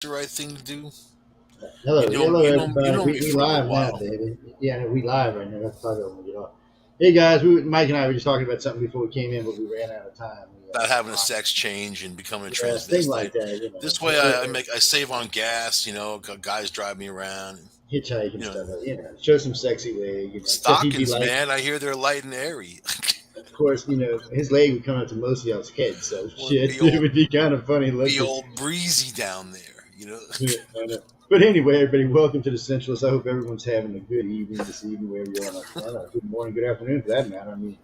the right thing to do. Hello, hello, You everybody. know me We for a little live now, while baby. Yeah, no, we live right now. That's probably when we get off. Hey guys, Mike and I were just talking about something before we came in, but we ran out of time. about having a sex change and becoming a Yeah, things like transvestite. that. This way, I save on gas. Guys drive me around. Hitchhiking You know, stuff. Show some sexy leg. Except he'd be stockings, like, man. I hear they're light and airy. of course, his leg would come up to most of y'all's head, so Would shit, it would be kind of funny be looking. old breezy down there. Yeah, I know. But anyway, everybody, welcome to the Centralist. I hope everyone's having a good evening this evening, wherever you are. Good morning, good afternoon, for that matter. I mean,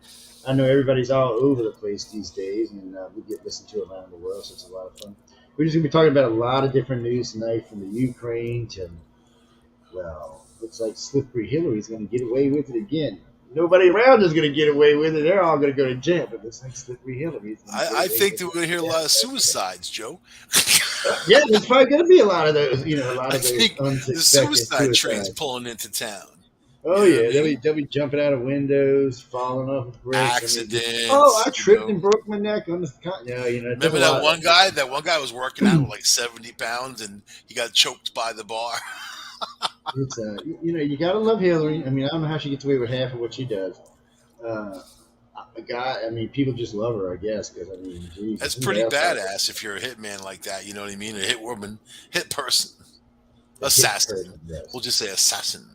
I know everybody's all over the place these days, and we get listened to around the world, so it's a lot of fun. We're just going to be talking about a lot of different news tonight, from the Ukraine to, well, looks like Slippery Hillary's going to get away with it again. Nobody around is going to get away with it. They're all going to go to jail, but looks like Slippery Hillary's going to get I away think with that we're it. going to hear a Yeah, lot of suicides, Joe. yeah, there's probably going to be a lot of those, a lot I of those think the unsuspected suicide train's suicides. pulling into town. Oh You know what I yeah, mean? they'll be jumping out of windows, falling off of bricks. I mean, oh, I Accidents. tripped and broke my neck on this. No, there's a Remember that lot. one guy? That one guy was working out with like 70 pounds and he got choked by the bar. It's you gotta love Hillary. I mean, I don't know how she gets away with half of what she does. Uh, a guy, I mean, people just love her, I guess, because I mean, Jesus, That's who pretty else out badass if you're a hitman like that. You know what I mean? A hit woman, hit person, there? A hit assassin. person, yes. We'll just say assassin.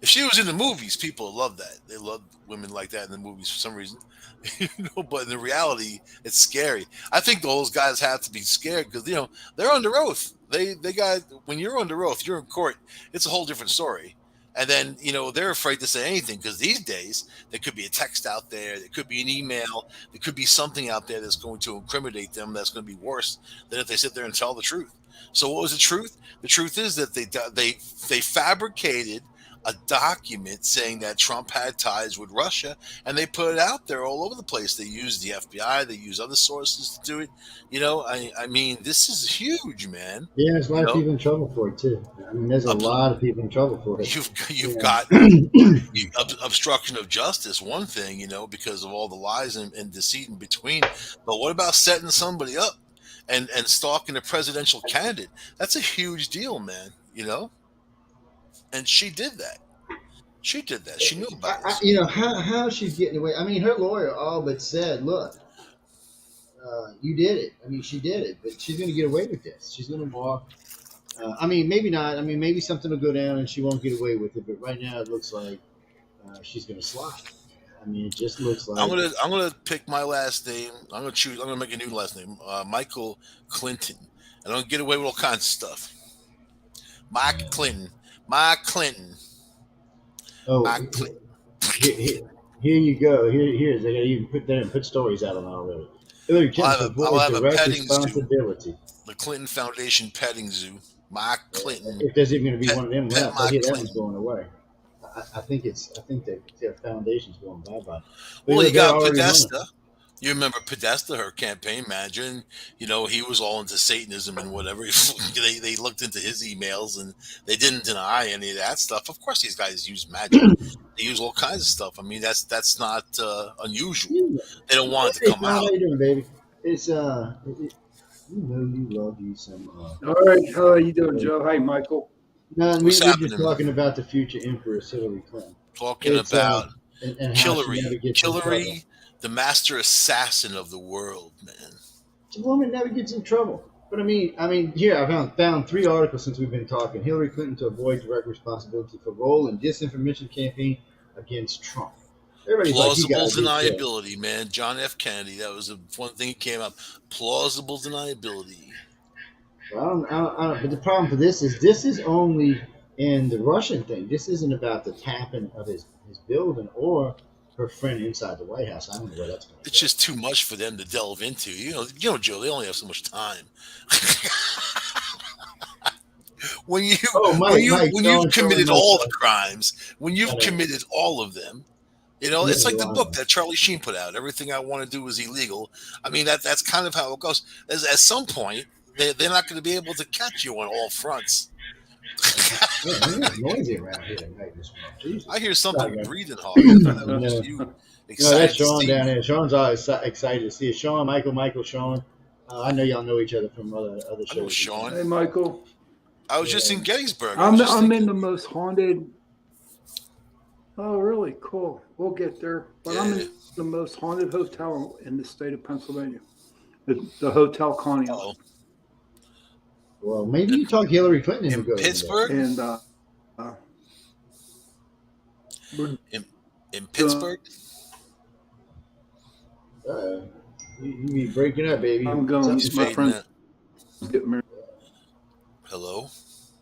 If she was in the movies, people love that. They love women like that in the movies for some reason. But in the reality, it's scary. I think those guys have to be scared because they're under oath. They got when you're under oath, you're in court. It's a whole different story. And then they're afraid to say anything because these days there could be a text out there, there could be an email, there could be something out there that's going to incriminate them. That's going to be worse than if they sit there and tell the truth. So what was the truth? The truth is that they fabricated a document saying that Trump had ties with Russia, and they put it out there all over the place. They used the FBI, they used other sources to do it. I mean, this is huge, man. Yeah, there's a You lot of know, people in trouble for it too. I mean, there's a Ob- lot of people in trouble for it. you've You got know, obstruction of justice, one thing, because of all the lies and deceit in between. But what about setting somebody up and stalking a presidential candidate? That's a huge deal, man. And she did that. She did that. She knew about this. how she's getting away. I mean, her lawyer all but said, "Look, you did it. I mean, she did it, but she's going to get away with this. She's going to walk. I mean, maybe not. I mean, maybe something will go down and she won't get away with it. But right now, it looks like she's going to slide. I mean, it just looks like. I'm gonna pick my last name. I'm gonna choose. I'm gonna make a new last name. Michael Clinton. And I'm gonna get away with all kinds of stuff. Mike Clinton. Mike Clinton. Oh, Mike Clinton. here you go. Here's. I got to even put that and put stories out on already. Hillary Clinton to I'll avoid have a direct petting zoo. responsibility. The Clinton Foundation petting zoo. Mike Clinton. If there's even going to be Pet one of them pet left, I Mike hear that one's Clinton. going away. I think it's. I think that their foundation's going bye bye. But Well, you they're got already running. Podesta. You remember Podesta, her campaign manager, and he was all into Satanism and whatever. They looked into his emails and they didn't deny any of that stuff. Of course, these guys use magic. They use all kinds of stuff. I mean, that's not unusual. They don't want it to Hey, come Sean, how out. you doing, baby? It's you love you some. All right, how are you doing, Joe? Hi, Michael. No, What's we're just happening? talking about the future Empress Hillary Clinton. Talking It's about and how she never gets in trouble. Hillary, the master assassin of the world, man. The woman never gets in trouble. But here I found three articles since we've been talking. Hillary Clinton to avoid direct responsibility for role in disinformation campaign against Trump. Everybody's like, you Plausible gotta be kidding. deniability, man. John F. Kennedy. That was the one thing that came up. Plausible deniability. Well, I don't, but the problem for this is only in the Russian thing. This isn't about the tapping of his building or her friend inside the White House. I don't know where that's going to It's go. just too much for them to delve into. Joe. They only have so much time. when you Oh, Mike, when Sean, you've Sean, committed Mike, all the crimes, when I you've know. committed all of them, Yeah, it's there's a like the lot of book them. that Charlie Sheen put out. Everything I want to do is illegal. I mean, that's kind of how it goes. At some point, they're not going to be able to catch you on all fronts. Yeah, it's noisy around here tonight this morning. I Jesus. hear Sorry, something guys. breathing hard. I thought that was just No, you no, that's excited to Sean see down me. there. Sean's always excited to see us. Sean, Michael, Sean. I know y'all know each other from other I know shows. Sean. Hey, Michael. I was just in Gettysburg. I was just I'm in thinking. the most haunted. Oh, really? Cool. We'll get there. But I'm Yeah. in the most haunted hotel in the state of Pennsylvania, the Hotel Conneaut. Oh, Well, maybe in, you talk Hillary Clinton into in going there. Pittsburgh. And we're In in doing, Pittsburgh. Uh, you be breaking up, baby. I'm He's going, my fading friend's out. getting married. Hello.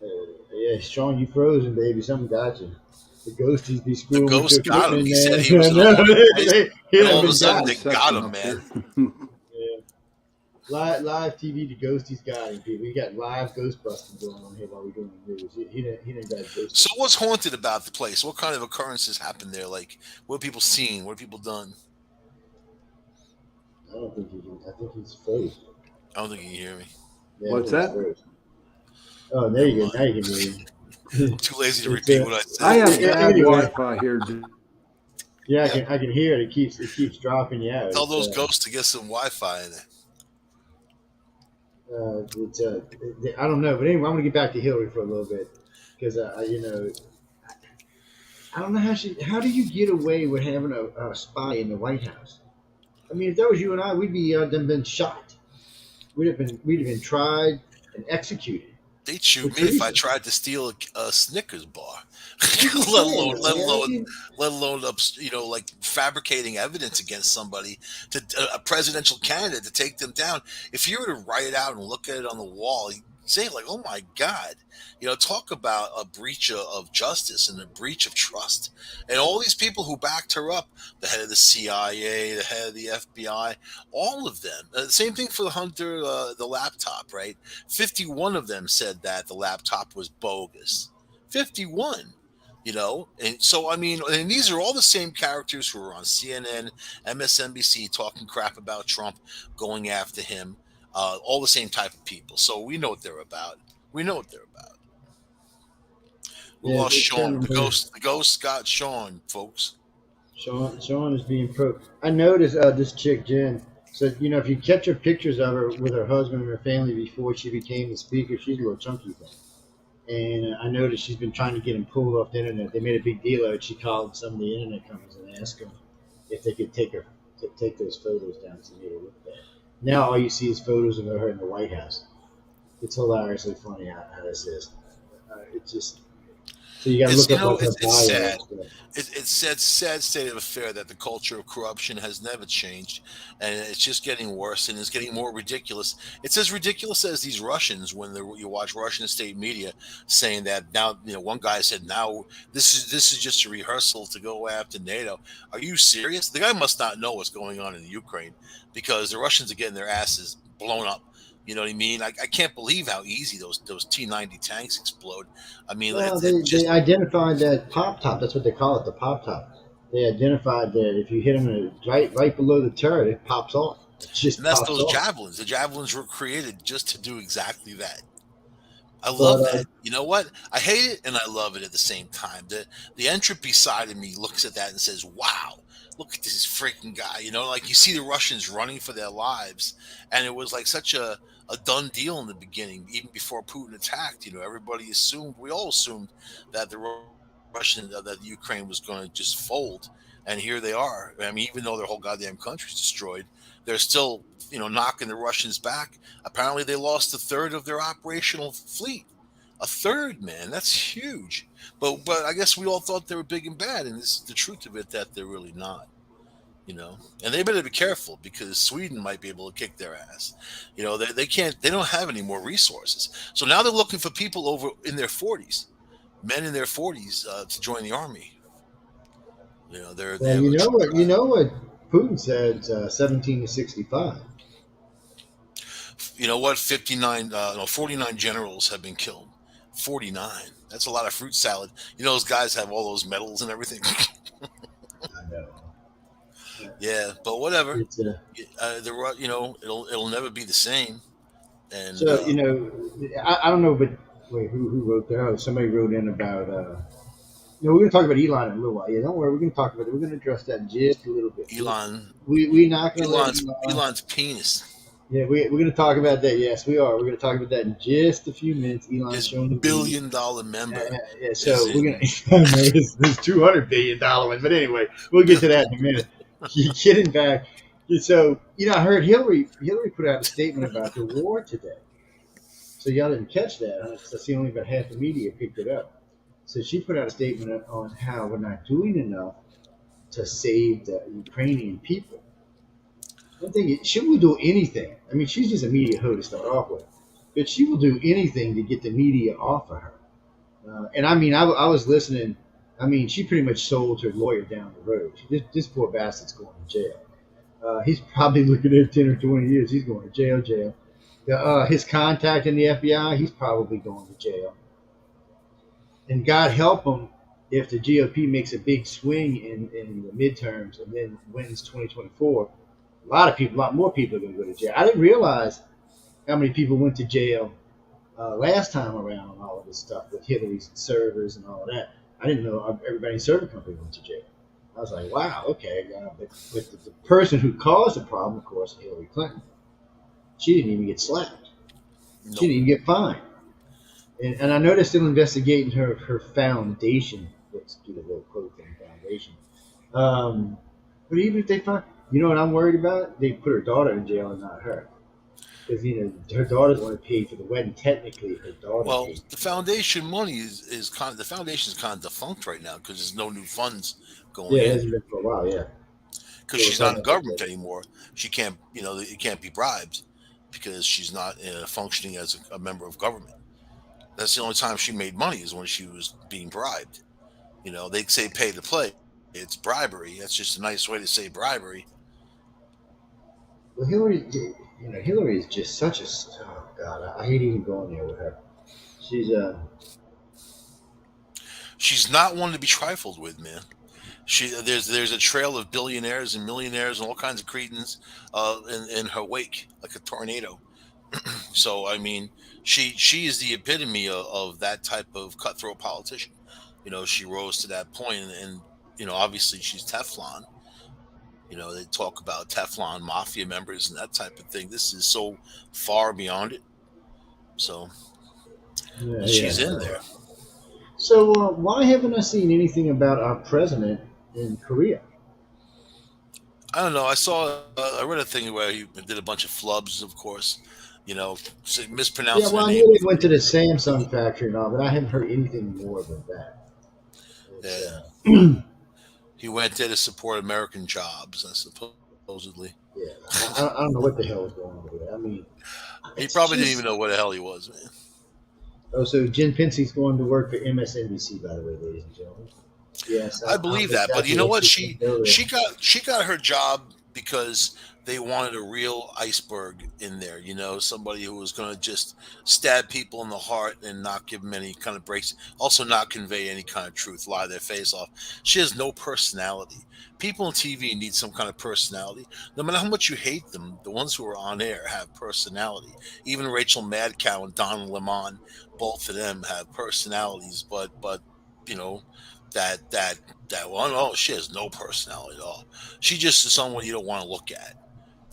Uh, yeah, Sean, you frozen, baby. Something got you. The ghosties be The screwing with your ghost got him. equipment, He said man. he was in a No, haunted place, he and done all of a been sudden got. they got Reception him, up man. here. Yeah. Live TV, the ghosties got him, people. We got live ghost busting going on here while we're doing the news. He done got ghosted. So what's haunted about the place? What kind of occurrences happened there? Like, what have people seen? What have people done? I don't think he can. I think he's froze. I don't think you can hear me. Yeah, I What's think he's that? froze. Oh, there Never you go. mind. Now you can hear him. I'm too lazy to It's repeat what I I said. have bad anyway. Wi-Fi here. Yeah, Yeah. I can hear it. It keeps dropping you out. Tell those ghosts to get some Wi-Fi in there. I don't know, but anyway, I'm gonna get back to Hillary for a little bit because I don't know how do you get away with having a spy in the White House? I mean, if that was you and I, we'd be done been shot. We'd have been tried and executed They'd for shoot me if I treason. tried to steal a Snickers bar, I'm just let saying, alone, man. let I alone, mean, let alone, like fabricating evidence against somebody to a presidential candidate to take them down. If you were to write it out and look at it on the wall, you say like, "Oh my God," talk about a breach of justice and a breach of trust. And all these people who backed her up, the head of the CIA, the head of the FBI, all of them. Same thing for the Hunter, the laptop, right? 51 of them said that the laptop was bogus. 51. And so I mean, and these are all the same characters who are on CNN, MSNBC talking crap about Trump, going after him, all the same type of people. So we know what they're about. We know what they're about. We yeah, lost it's kind Sean. of The weird. ghost. The ghost got Sean, folks. Sean is being pro. I noticed this chick Jen said, if you catch her pictures of her with her husband and her family before she became the speaker, she's a little chunky thing. And I noticed she's been trying to get him pulled off the internet. They made a big deal of it. She called some of the internet companies and asked them if they could take those photos down so they look bad. Now all you see is photos of her in the White House. It's hilariously funny how this is. It's just so you got to It's look you up know like her it's bio sad. and stuff. It's sad state of affair that the culture of corruption has never changed, and it's just getting worse and it's getting more ridiculous. It's as ridiculous as these Russians when you watch Russian state media saying that now. One guy said now this is just a rehearsal to go after NATO. Are you serious? The guy must not know what's going on in the Ukraine because the Russians are getting their asses blown up. You know what I mean? I can't believe how easy those T-90 tanks explode. I mean, Well, it they just identified that pop top. That's what they call it, the pop top. They identified that if you hit them right below the turret, it pops off. It and just that's pops those off. javelins. The javelins were created just to do exactly that. I But love that. You know what? I hate it and I love it at the same time. The entropy side of me looks at that and says, "Wow, look at this freaking guy." Like you see the Russians running for their lives, and it was like such a done deal in the beginning, even before Putin attacked. Everybody assumed, we all assumed that the Russian that Ukraine was going to just fold, and here they are. I mean, even though their whole goddamn country's destroyed, they're still knocking the Russians back. Apparently, they lost a third of their operational fleet. A third, man, that's huge. But I guess we all thought they were big and bad, and this is the truth of it that they're really not. And they better be careful because Sweden might be able to kick their ass. They can't, they don't have any more resources. So now they're looking for people over in their 40s, men in their 40s, to join the army. They well, have you a know true what? You drive. know what Putin said? 17 to 65. You know what? 59, no, 49 generals have been killed. 49. That's a lot of fruit salad. Those guys have all those medals and everything. I know. Yeah, but whatever. It's It'll never be the same. And so I don't know, but wait, who wrote that? Oh, somebody wrote in about. We're going to talk about Elon in a little while. Yeah, don't worry. We're going to talk about it. We're going to address that just a little bit. Elon, We're not going to let Elon's Elon. Elon's penis. Yeah, we're going to talk about that. Yes, we are. We're going to talk about that in just a few minutes. Elon His showing the V. $1 billion member Yeah, is so we're gonna. in. I know this $200 billion one, but anyway, we'll get to that in a minute. Getting back, so I heard Hillary put out a statement about the war today. So y'all didn't catch that, huh? 'Cause I see only about half the media picked it up. So she put out a statement on how we're not doing enough to save the Ukrainian people. I'm thinking, she will do anything. I mean, she's just a media hoe to start off with, but she will do anything to get the media off of her. And I mean, I was listening. I mean, she pretty much sold her lawyer down the road. This poor bastard's going to jail. He's probably looking at 10 or 20 years. He's going to jail. His contact in the FBI, he's probably going to jail. And God help him if the GOP makes a big swing in the midterms and then wins 2024. A lot more people are going to go to jail. I didn't realize how many people went to jail last time around on all of this stuff with Hillary's servers and all of that. I didn't know everybody in the server company went to jail. I was like, wow, okay. But the person who caused the problem, of course, Hillary Clinton, she didn't even get slapped. She Nope. didn't even get fined. And I know they're still investigating her foundation. Let's do the little quote thing, foundation. Um, but even if they find, you know what I'm worried about? They put her daughter in jail and not her. Because, her daughter's the one who paid for the wedding. Technically, her daughter Well, paid the for the wedding. foundation money is kind of, the foundation is kind of defunct right now because there's no new funds going Yeah, it in hasn't been for a while, yeah. because Yeah, we're she's not talking in about government that. anymore. She can't, it can't be bribed because she's not functioning as a member of government. That's the only time she made money is when she was being bribed. They say pay to play. It's bribery. That's just a nice way to say bribery. Well, Hillary is just such a. Oh God, I hate even going there with her. She's She's not one to be trifled with, man. There's a trail of billionaires and millionaires and all kinds of cretins in her wake, like a tornado. So I mean, she is the epitome of that type of cutthroat politician. She rose to that point, and obviously she's Teflon. They talk about Teflon mafia members and that type of thing. This is so far beyond it. So, yeah, but she's yeah. in there. So why haven't I seen anything about our president in Korea? I don't know. I read a thing where he did a bunch of flubs, of course. Yeah, Mispronouncing the well, I name knew they before went to he. the Samsung factory and all, but I haven't heard anything more than that. It's Yeah, he went there to support American jobs, supposedly. yeah, I don't know what the hell is going on with it. I mean, He it's probably didn't even just. know where the hell he was, man. Oh, so Jen Pinsey's going to work for MSNBC, by the way, ladies and gentlemen. Yes, I I don't believe know that, but you exactly know what what? she's going to do there. She got her job because they wanted a real iceberg in there. Somebody who was going to just stab people in the heart and not give them any kind of breaks. Also, not convey any kind of truth, lie their face off. She has no personality. People on TV need some kind of personality. No matter how much you hate them, the ones who are on air have personality. Even Rachel Madcow and Don Lemon, both of them have personalities, but you know that that one, oh, she has no personality at all. She just is someone you don't want to look at.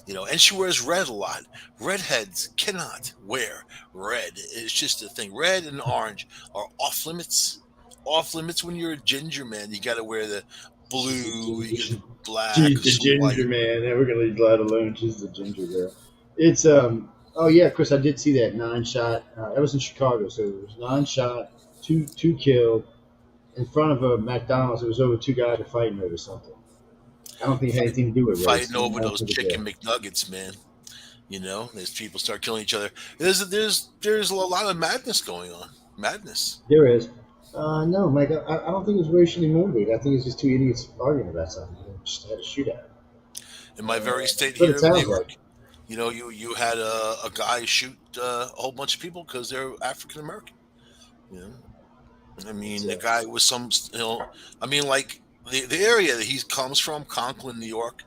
And she wears red a lot. Redheads cannot wear red. It's just a thing. Red and orange are off limits. Off limits when you're a ginger man. You got to wear the She's a blue. You get ginger. the black, She's or the some white. ginger man. Yeah, we're gonna leave that alone. She's the ginger girl. It's Oh yeah, of course I did see that 9 shot. That was in Chicago, so it was 9 shot, two killed in front of a McDonald's. It was over two guys were fighting over something. I don't think it had Fight, anything to do with race. fighting One over man those took it there. chicken McNuggets, man. As people start killing each other, there's a lot of madness going on. Madness. There is. No, Mike. I don't think it was racially motivated. I think it's just two idiots arguing about something. They just had a shootout. In my very state That's what it here of New sounds York, like. you had a guy shoot a whole bunch of people because they're African American. You know, I It's mean, the guy was I mean, like the area that he comes from, Conklin, New York,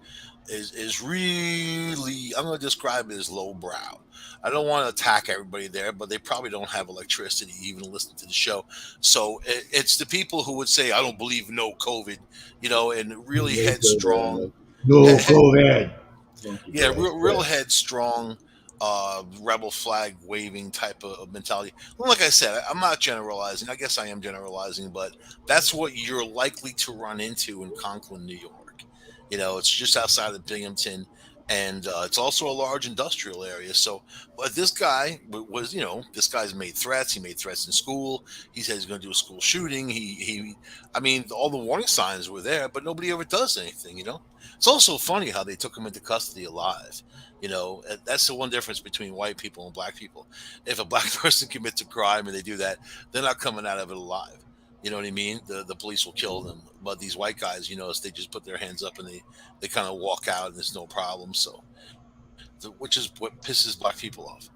is really, I'm going to describe it as lowbrow. I don't want to attack everybody there, but they probably don't have electricity to even listen to the show. So it's the people who would say, "I don't believe no COVID," and really no go there. headstrong. No go there. Monkey Yeah, boy. real headstrong, rebel flag waving type of mentality. Well, like I said, I'm not generalizing. I guess I am generalizing, but that's what you're likely to run into in Conklin, New York. It's just outside of Binghamton, and it's also a large industrial area. So, but this guy was, this guy's made threats. He made threats in school. He said he's going to do a school shooting. I mean, all the warning signs were there, but nobody ever does anything. It's also funny how they took him into custody alive. That's the one difference between white people and black people. If a black person commits a crime and they do that, they're not coming out of it alive. You know what I mean? The police will kill them, but these white guys, they just put their hands up and they kind of walk out and there's no problem. So, which is what pisses black people off.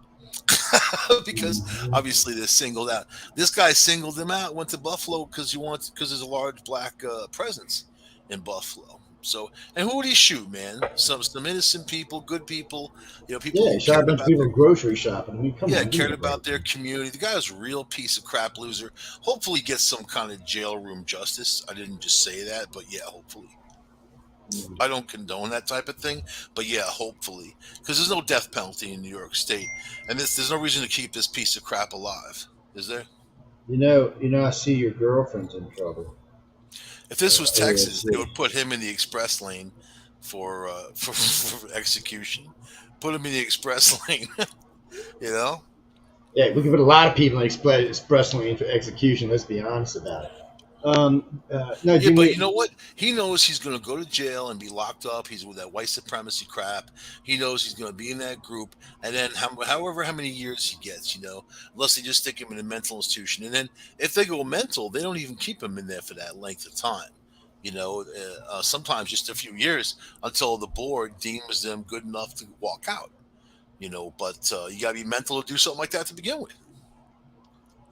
Because Mhm. obviously they're singled out. This guy singled them out. Went to Buffalo because there's a large black presence in Buffalo. So, and who would he shoot, man? Some innocent people, good people, people Yeah, he who shot a cared bunch of about people grocery shopping. I mean, come yeah, on, give me cared a break. about their community. The guy was a real piece of crap loser. Hopefully, gets some kind of jail room justice. I didn't just say that, but yeah, hopefully. Mhm. I don't condone that type of thing, but yeah, hopefully, because there's no death penalty in New York State, and there's no reason to keep this piece of crap alive, is there? I see your girlfriend's in trouble. If this was Texas, they AOC. would put him in the express lane for execution. Put him in the express lane, you know. Yeah, we can put a lot of people in express lane for execution. Let's be honest about it. No, Yeah, but Jimmy. you know what? He knows he's going to go to jail and be locked up. He's with that white supremacy crap. He knows he's going to be in that group, and then however how many years he gets, unless they just stick him in a mental institution, and then if they go mental, they don't even keep him in there for that length of time. Sometimes just a few years until the board deems them good enough to walk out. But you got to be mental to do something like that to begin with.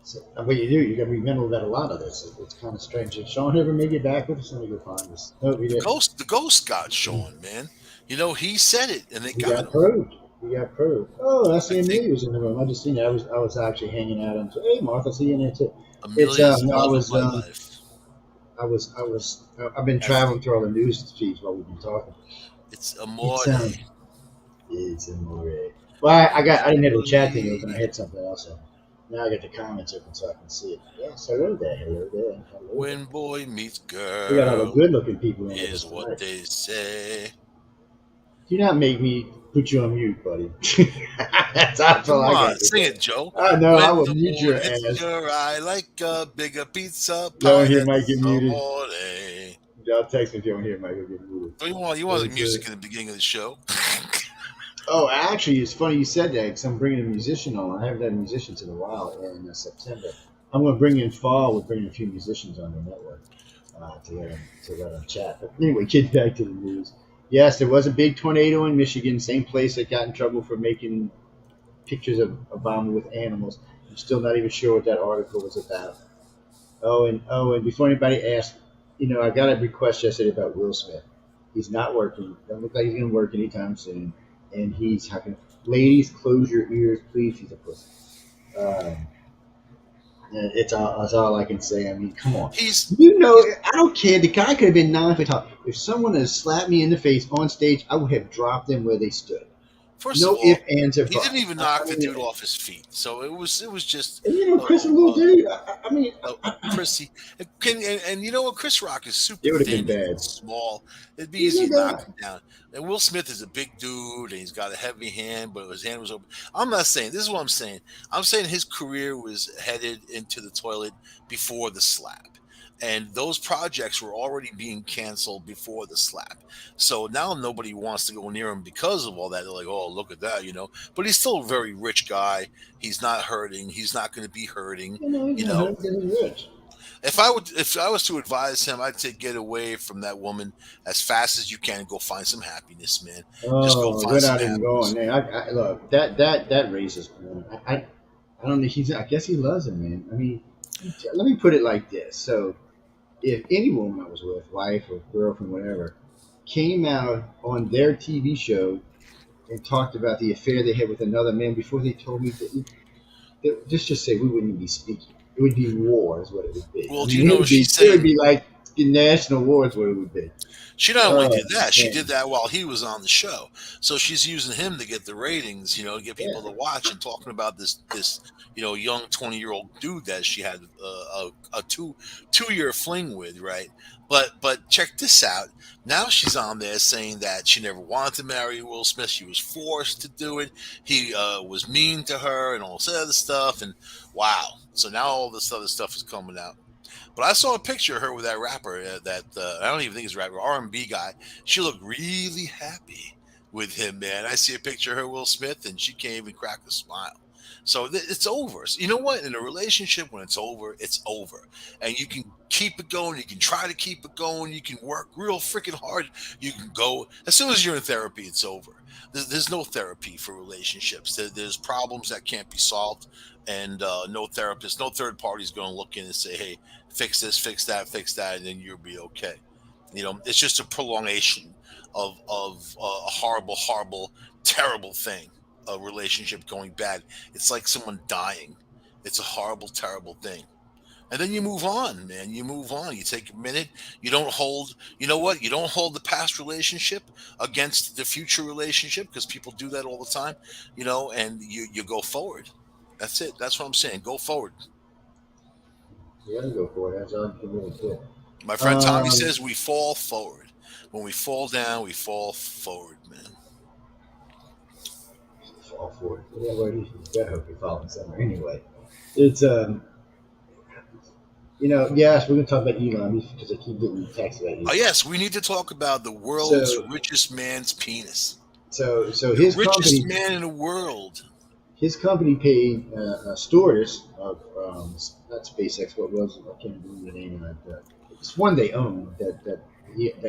So, what you got to be mental about a lot of this. It's kind of strange. Did Sean ever make it back with us? Let me go find this. No, we didn't. The ghost got Sean, man. He said it, and they We got got him. probed. We got probed. Oh, I I see think Amelia was in the room. I just seen it. I was actually hanging out. And so, hey, Martha, I see you in there too. It's Amelia's no, love of my life. I've been As traveling through all the news feeds while we've been talking. it's It's amore. it's a movie. Well, I didn't have the chat thing open. I Amore. had something else open. Now I got the comments open so I can see it. Yes, hello there, hello there, hello there. When boy meets We got all the girl, good-looking people in with us is what tonight. they say. Do not make me put you on mute, buddy. That's all Come I on, got to sing say. it, Joe. I know I When will the mute moon your hits ass. your eye like a bigger pizza Y'all pie, want to hear Mike get that's muted? amore. Y'all text me if you want to hear Mike get muted. So you want the There's, music in the beginning of the show? oh, actually, it's funny you said that because I'm bringing a musician on. I haven't had musicians in a while in September. I'm going to bring in fall. We're bringing a few musicians on the network to let them chat. But anyway, get back to the news. Yes, there was a big tornado in Michigan, same place that got in trouble for making pictures of Obama with animals. I'm still not even sure what that article was about. Oh, and before anybody asks, I got a request yesterday about Will Smith. He's not working. Doesn't look like he's going to work anytime soon. And he's talking. Ladies, close your ears, please. He's a pussy. Um, it's all I can say. I mean, come on. He's he's I don't care. The guy could have been 9 feet tall. If someone had slapped me in the face on stage, I would have dropped them where they stood. First of No all, ifs, ands, or he didn't buts. even I knock the mean, dude off his feet. So it was just and a, Chris is a a, little a, dude. I mean, Chrissy. And you know what? Chris Rock is super it would have been thin and bad. small. It'd be He's a easy to knock guy. him down. And Will Smith is a big dude and he's got a heavy hand, but his hand was open. I'm not saying this is what I'm saying. I'm saying his career was headed into the toilet before the slap. And those projects were already being canceled before the slap. So now nobody wants to go near him because of all that. They're like, oh, look at that. But he's still a very rich guy. He's not hurting. He's not going to be hurting. He's You not know, hurt because he's rich. if I was to advise him, I'd say get away from that woman as fast as you can and go find some happiness, man. Just go Oh, find we're some not even going happiness. there. Look, that racist man. I don't know. I guess he loves him, man. I mean, let me put it like this. So, if any woman I was with, wife or girlfriend, whatever, came out on their TV show and talked about the affair they had with another man before they told me just say we wouldn't even be speaking. It would be war, is what it would be. I Well, do you mean, it know would she be it would said be like Get national awards, what it would be. She not only Oh did that, she did man, that while he was on the show. So she's using him to get the ratings, to get people to yeah, watch and talking about this young 20-year-old dude that she had a two-year fling with, right? But check this out. Now she's on there saying that she never wanted to marry Will Smith. She was forced to do it. He was mean to her and all this other stuff. And wow. So now all this other stuff is coming out. But I saw a picture of her with that rapper that I don't even think he's a rapper, R&B guy. She looked really happy with him, man. I see a picture of her, Will Smith, and she can't even crack a smile. So it's over. So you know what? In a relationship, when it's over. And you can keep it going. You can try to keep it going. You can work real freaking hard. You can go. As soon as you're in therapy, it's over. There's no therapy for relationships. There's problems that can't be solved. And no therapist, no third party is going to look in and say, hey, fix this, fix that, and then you'll be okay. It's just a prolongation of a horrible, horrible, terrible thing. A relationship going bad. It's like someone dying. It's a horrible, terrible thing. And then you move on, man. You move on. You take a minute. You don't hold. You know what? You don't hold the past relationship against the future relationship because people do that all the time. And you go forward. That's it. That's what I'm saying. Go forward. you gotta go for it. That's all you can really do. My friend Tommy Um, says we fall forward. When we fall down, we fall forward, man. fall for it. Yeah, well, you better hope you're following somewhere anyway. It's yes, we're gonna talk about Elon because I keep getting texts about Oh Elon. yes, we need to talk about the world's So, richest man's penis. so The his richest company, man in the world. paid a stewardess of not SpaceX, what was it? I can't remember the name of it. It's one they own that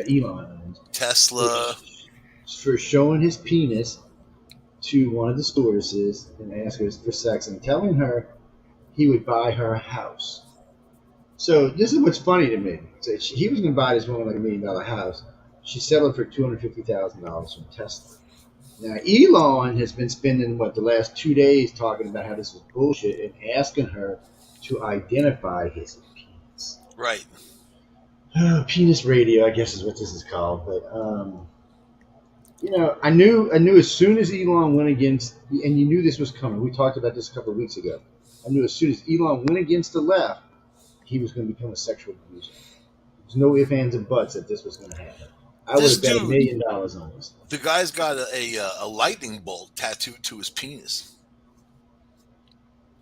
Elon owns for, Tesla. for showing his penis to one of the stewardesses and ask her for sex and telling her he would buy her a house. So this is what's funny to me. So he was going to buy this woman like $1 million house. She settled for $250,000 from Tesla. Now Elon has been spending the last 2 days talking about how this was bullshit and asking her to identify his penis. Right. Penis radio, I guess is what this is called. But I knew as soon as Elon went against, and you knew this was coming. We talked about this a couple of weeks ago. I knew as soon as Elon went against the left, he was going to become a sexual abuser. There's no ifs, ands, and buts that this was going to happen. I would This have bet dude, $1 million on this. the guy's got a lightning bolt tattooed to his penis.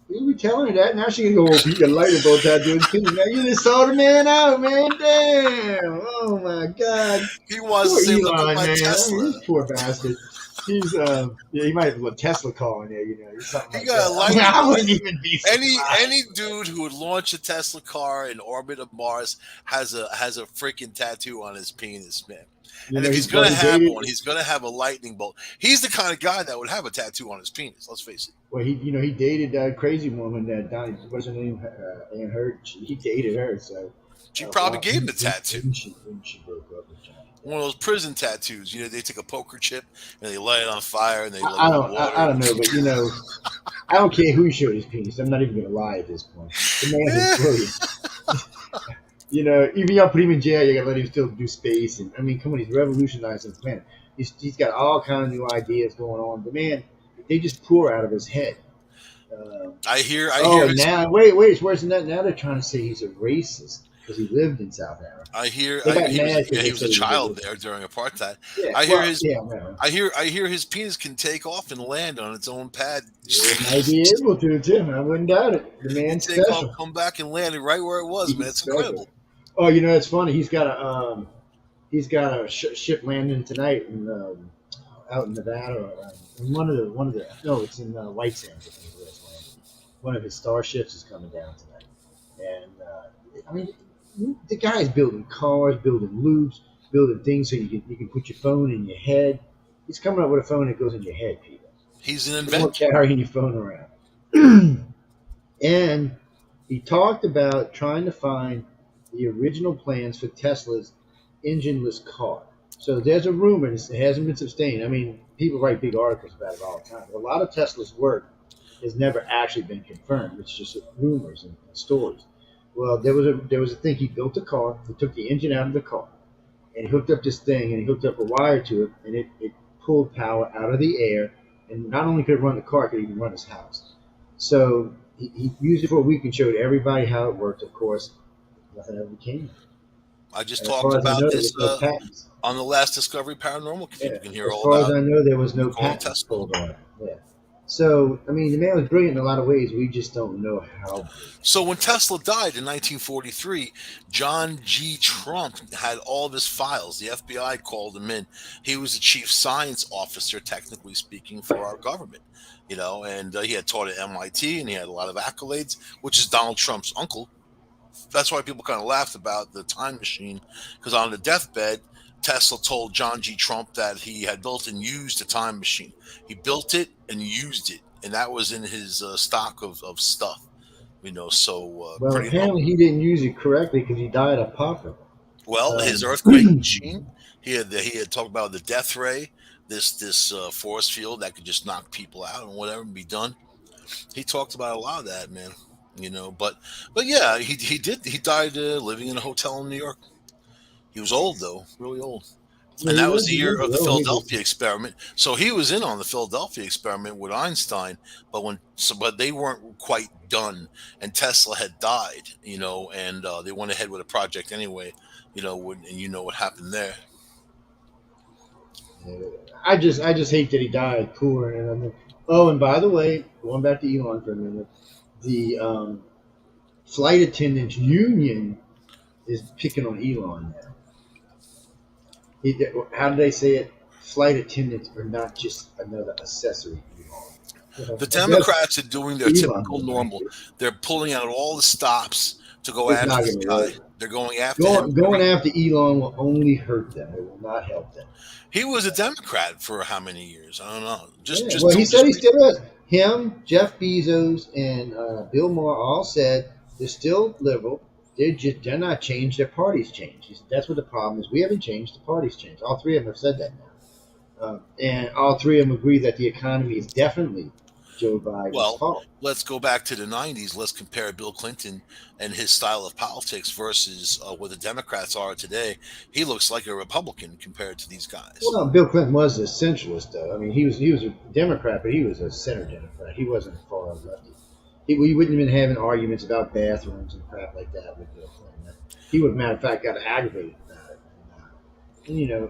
You were telling her that. Now she can go, oh, he got a lightning bolt tattoo on his penis. Now you just saw the man out, man. Damn. Oh, my God. He wants Poor to say, look at Elon, my man. I mean, Tesla. this poor bastard. He's he might have a Tesla car in there, something He like got a that. I mean, lightning I bolt. wouldn't even be Any surprised. dude who would launch a Tesla car in orbit of Mars has a freaking tattoo on his penis, man. And if he's He's gonna buddy have dated. one, he's gonna have a lightning bolt. He's the kind of guy that would have a tattoo on his penis. Let's face it. Well, he dated a crazy woman that Donnie, what's her name, Ann Hurt. He dated her, so She probably well, gave him the tattoo. when she broke up with Johnny. One of those prison tattoos. They take a poker chip and they light it on fire and they let I it don't, I water. don't know, but I don't care who showed his penis. I'm not even gonna lie at this point. The man's a brilliant. Even y'all put him in jail, you gotta let him still do space. And I mean, come on, he's revolutionizing the planet. He's got all kind of new ideas going on. But man, they just pour out of his head. I hear Oh, his now wait, it's worse than that. Now they're trying to say he's a racist because he lived in South Africa. I hear They got he was mad because he they was said a he child was. there during apartheid. Yeah, I hear well, his yeah, well, I hear his penis can take off and land on its own pad. it might be able to too. I wouldn't doubt it. The He man's take off, special. come back, and land it right where it was, man. He's It's special. incredible. Oh, it's funny. He's got a ship landing tonight out in Nevada. In one of the no, it's in White Sands. I think is where it's landing. One of his starships is coming down tonight, and I mean, the guy's building cars, building loops, building things so you can put your phone in your head. He's coming up with a phone that goes in your head, Peter. He's an No more inventor. carrying your phone around. And he talked about trying to find the original plans for Tesla's engineless car. So there's a rumor, and it hasn't been sustained. I mean, people write big articles about it all the time. But a lot of Tesla's work has never actually been confirmed. It's just rumors and stories. Well, there was a thing. He built a car. He took the engine out of the car, and he hooked up this thing, and he hooked up a wire to it, and it pulled power out of the air. And not only could it run the car, it could even run his house. So he used it for a week and showed everybody how it worked. Of course, nothing ever came. I just And as talked far as I about know, there this was no patents. on the last Discovery Paranormal. Yeah. People can hear As all far as about I know, there was no Nikola patents Tesla. pulled on it. Yeah. So I mean, the man was brilliant in a lot of ways. We just don't know how brilliant. So when Tesla died in 1943, John G. Trump had all of his files. The FBI called him in. He was the chief science officer, technically speaking, for our government. And he had taught at MIT and he had a lot of accolades, which is Donald Trump's uncle. That's why people kind of laughed about the time machine, because on the deathbed, Tesla told John G. Trump that he had built and used a time machine. He built it and used it, and that was in his stock of stuff. So Well, pretty apparently humble. he didn't use it correctly because he died of pop. Well, his Um, earthquake machine, he had talked about the death ray, this force field that could just knock people out and whatever and be done. He talked about a lot of that, man. But yeah, he died living in a hotel in New York. He was old though, really old. yeah, And he that was was. the He year lived of the well. He was. Philadelphia experiment. So he was in on the Philadelphia experiment with Einstein, but they weren't quite done, and Tesla had died, and they went ahead with a project anyway, and you know what happened there. I just hate that he died poor. And I mean, oh, and by the way, going back to Elon for a minute, the flight attendants union is picking on Elon now. How do they say it? Flight attendants are not just another accessory, Elon. The I guess Democrats are doing their Elon typical didn't like normal. it. They're pulling out all the stops to go It's after not this going to guy. work. They're going after him. Going after Elon will only hurt them. It will not help them. He was a Democrat for how many years? I don't know. Just Yeah, just well, he just said he recently. still is. Him, Jeff Bezos, and Bill Maher all said they're still liberal. They're not changed. Their parties changed. He said that's what the problem is. We haven't changed. The parties changed. All three of them have said that now, and all three of them agree that the economy is definitely Joe Biden's Well, fault. let's go back to the 90s. Let's compare Bill Clinton and his style of politics versus what the Democrats are today. He looks like a Republican compared to these guys. Well, Bill Clinton was a centralist, though. I mean, he was a Democrat, but he was a center Democrat. He wasn't a far lefty. We wouldn't have been having arguments about bathrooms and crap like that with Bill Clinton. He would, matter of fact, got aggravated about it. And,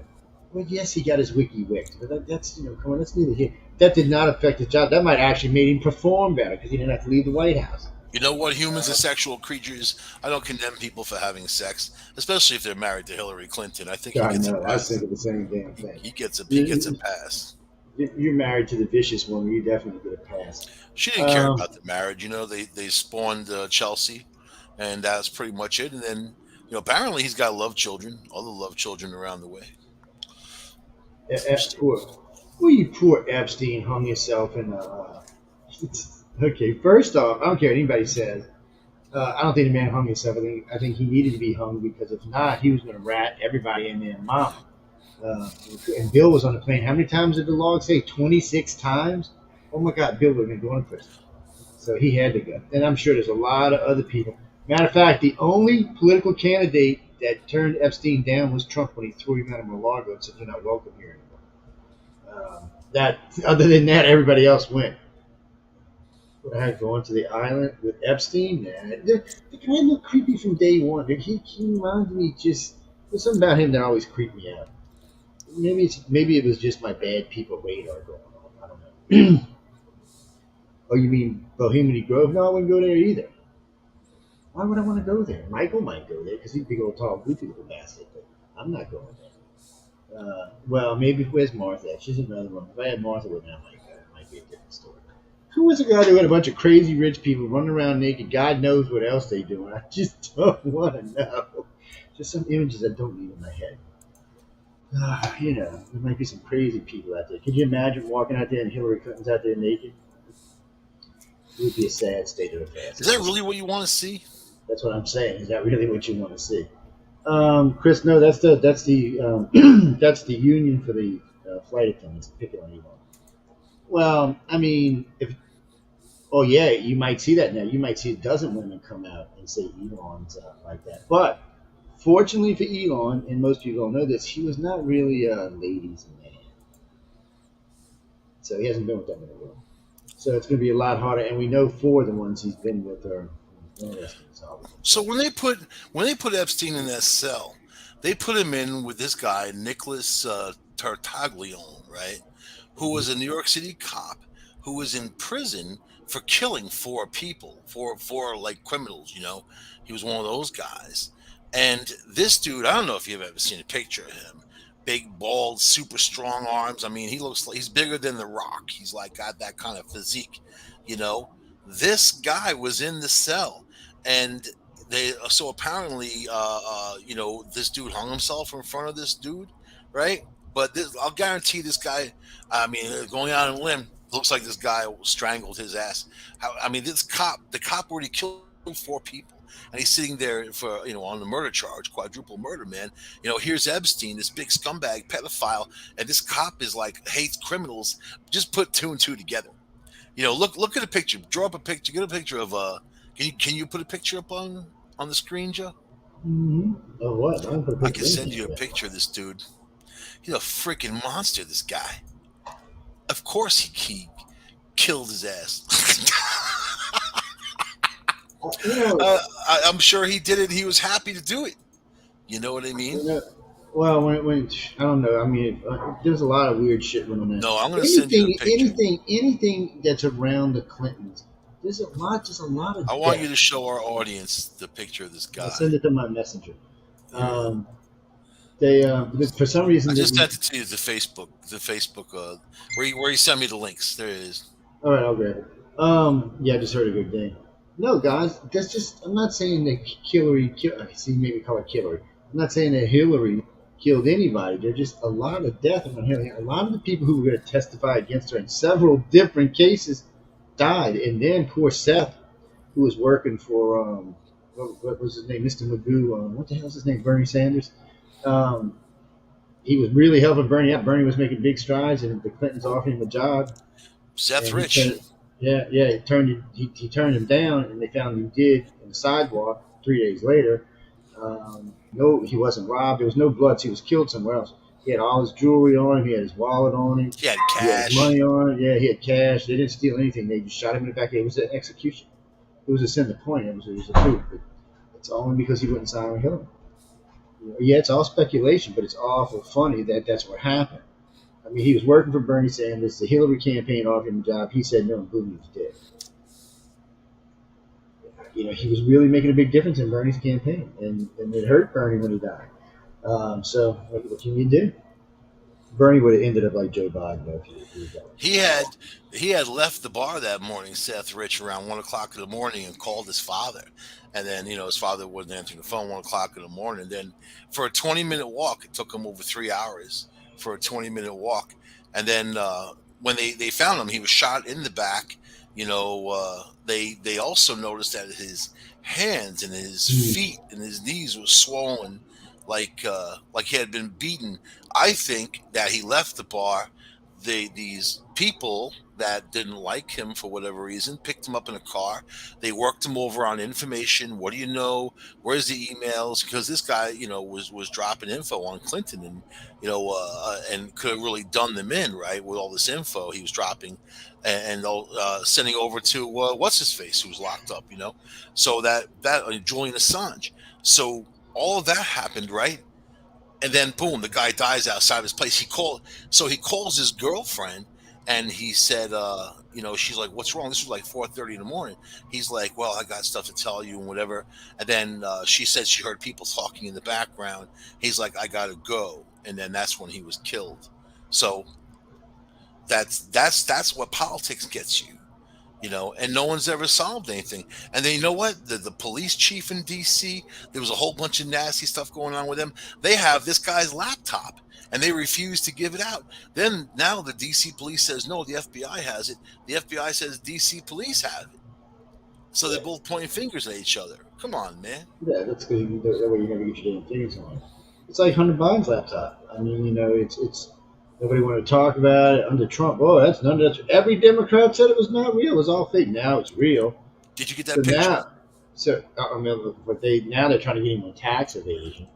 well, yes, he got his wiki wicked, but that's come on, that's neither here. That did not affect his job. That might actually made him perform better because he didn't have to leave the White House. You know what? Humans are Uh, sexual creatures. I don't condemn people for having sex, especially if they're married to Hillary Clinton. I think he God, gets a no, I was pass. thinking the same damn thing. He gets a pass. You're married to the vicious woman. You definitely get a pass. She didn't care Um, about the marriage. They spawned Chelsea, and that's pretty much it. And then apparently he's got love children, other love children around the way. poor, well, you poor Epstein hung yourself in a. Okay, first off, I don't care what anybody says. I don't think the man hung himself. I think he needed to be hung because if not, he was going to rat everybody in there, mama. Uh, and Bill was on the plane. How many times did the log say? 26 times. Oh my God, Bill would have been going to prison. So he had to go. And I'm sure there's a lot of other people. Matter of fact, the only political candidate that turned Epstein down was Trump when he threw him out of Mar-a-Lago and said, "You're not welcome here anymore." That other than that, everybody else went. Going to the island with Epstein. The guy looked creepy from day one. He reminded me just there's something about him that always creeped me out. Maybe it was just my bad people radar going on. I don't know. Oh, you mean Bohemian Grove? No, I wouldn't go there either. Why would I want to go there? Michael might go there because he's a big old tall goofy little bastard. But I'm not going there. Well, maybe where's Martha? She's another one. If I had Martha with me, I might go. It might be a different story. Who was the guy who had a bunch of crazy rich people running around naked? God knows what else they doing. I just don't want to know. Just some images I don't need in my head. There might be some crazy people out there. Could you imagine walking out there and Hillary Clinton's out there naked? It would be a sad state of affairs. Is that really what you want to see? That's what I'm saying. Is that really what you want to see? Chris, no, that's the union for the flight attendants picking on Elon. Well, I mean, if Oh yeah, you might see that now. You might see a dozen women come out and say Elon's like that. But fortunately for Elon, and most people don't know this, he was not really a ladies' man, so he hasn't been with that many women. So it's going to be a lot harder. And we know four of the ones he's been with are interesting. So So when they put Epstein in that cell, they put him in with this guy Nicholas Tartaglione, right? Who was a New York City cop who was in prison for killing four people, four like criminals. He was one of those guys. And this dude, I don't know if you've ever seen a picture of him. Big, bald, super strong arms. I mean, he looks like he's bigger than The Rock. He's like got that kind of physique, you know. This guy was in the cell, and they so apparently this dude hung himself in front of this dude, right? But I'll guarantee this guy, I mean, going out on a limb, looks like this guy strangled his ass. I mean, the cop already killed four people, and he's sitting there for on the murder charge, quadruple murder, man. Here's Epstein, this big scumbag pedophile, and this cop is like hates criminals. Just put two and two together. Look at a picture. Draw up a picture. Get a picture of Can you put a picture up on the screen, Joe? mm-hmm. Oh what? I don't put a I picture can of send anything you a like that. picture of this dude. He's a freaking monster. This guy. Of course he killed his ass. You know, I'm sure he did it. He was happy to do it. You know what I mean? you know, well, when I don't know. I mean, there's a lot of weird shit going on there. No, I'm going to send you a picture. Anything that's around the Clintons. There's just a lot of I want you death. to show our audience the picture of this I'll guy. send it to my messenger. Yeah. Um, they for some I reason just sent it to you, the Facebook, where you send me the links. There it is. all right, I'll grab it. Yeah, I just heard a good thing. No, guys, that's just. I'm not saying that Hillary. See, maybe call her Hillary. I'm not saying that Hillary killed anybody. There's just a lot of death around here. A lot of the people who were going to testify against her in several different cases died, and then poor Seth, who was working for what was his name, Mr. Magoo. What the hell is his name? Bernie Sanders. Um, he was really helping Bernie out. Bernie was making big strides, and the Clintons offered him a job, Seth and he Rich. turned. Yeah, he turned him down, and they found he did in the sidewalk 3 days later. No, he wasn't robbed. There was no blood. So he was killed somewhere else. He had all his jewelry on him. He had his wallet on him. He had He had his cash. money on him. Yeah, he had cash. They didn't steal anything. They just shot him in the back. It was an execution. It was a sin to point. It was a truth. But it's only because he wouldn't sign with Hillary. Yeah, it's all speculation, but it's awful funny that that's what happened. I mean, he was working for Bernie Sanders. The Hillary campaign offered him a job. He said no, and boom, he was dead. He was really making a big difference in Bernie's campaign, and it hurt Bernie when he died. So what can you do? Bernie would have ended up like Joe Biden though, if he died. He had he had left the bar that morning, Seth Rich, around 1 o'clock in the morning, and called his father. And then his father wasn't answering the phone 1 o'clock in the morning. Then for a 20-minute walk, it took him over 3 hours for a 20-minute walk. And then when they found him, he was shot in the back. They also noticed that his hands and his Hmm. feet and his knees were swollen, like he had been beaten. I think that he left the bar. These people that didn't like him for whatever reason picked him up in a car. They worked him over on information. What do you know? Where's the emails? Because this guy, was dropping info on Clinton, and could have really done them in, right, with all this info he was dropping, and sending over to what's his face, who was locked up. So that Julian Assange. So all of that happened, right? And then boom, the guy dies outside his place. He calls his girlfriend, and he said, she's like, "What's wrong?" This was like 4:30 in the morning. He's like, "Well, I got stuff to tell you and whatever." And then she said she heard people talking in the background. He's like, "I gotta go," and then that's when he was killed. So that's what politics gets you. And no one's ever solved anything. And then you know what? The police chief in DC, there was a whole bunch of nasty stuff going on with them. They have this guy's laptop and they refuse to give it out. Then now the DC police says, no, the FBI has it. The FBI says DC police have it. So they're Yeah, both pointing fingers at each other. Come on, man. yeah, that's because that way you never get your damn things on. It's like Hunter Biden's laptop. I mean, it's Nobody wanted to talk about it under Trump. Oh, that's none of that. Every Democrat said it was not real. It was all fake. Now it's real. Did you get So that picture? now, I mean, but they're trying to get him on tax evasion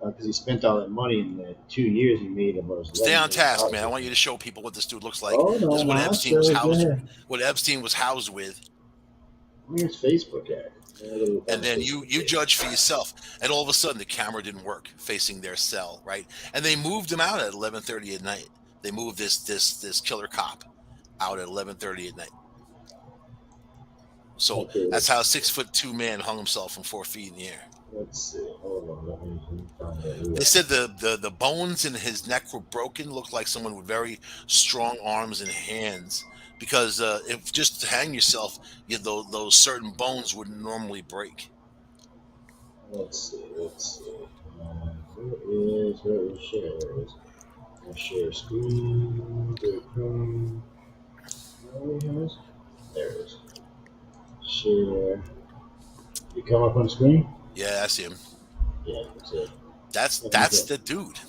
because he spent all that money in the 2 years. He made almost Stay on task, $11 million. man. I want you to show people what this dude looks like. Oh This no, is no, what I'll Epstein show was it. housed. Yeah, What Epstein was housed with, where's Facebook at? Yeah, I gotta and find then Facebook you page. judge for yourself. And all of a sudden, the camera didn't work facing their cell, right? And they moved him out at 11:30 at night. They moved this killer cop out at 11:30 at night. So Okay, that's how a 6'2" man hung himself from 4 feet in the air. let's see. Hold on, let me find that. They said the bones in his neck were broken, looked like someone with very strong arms and hands. Because if just to hang yourself, those certain bones wouldn't normally break. Let's see. Let's see. Where is share? There it is. I'll share screen. Go to Chrome. Where it is? There it is. Share. You come up on the screen? Yeah, I see him. Yeah, that's it. That's the dude.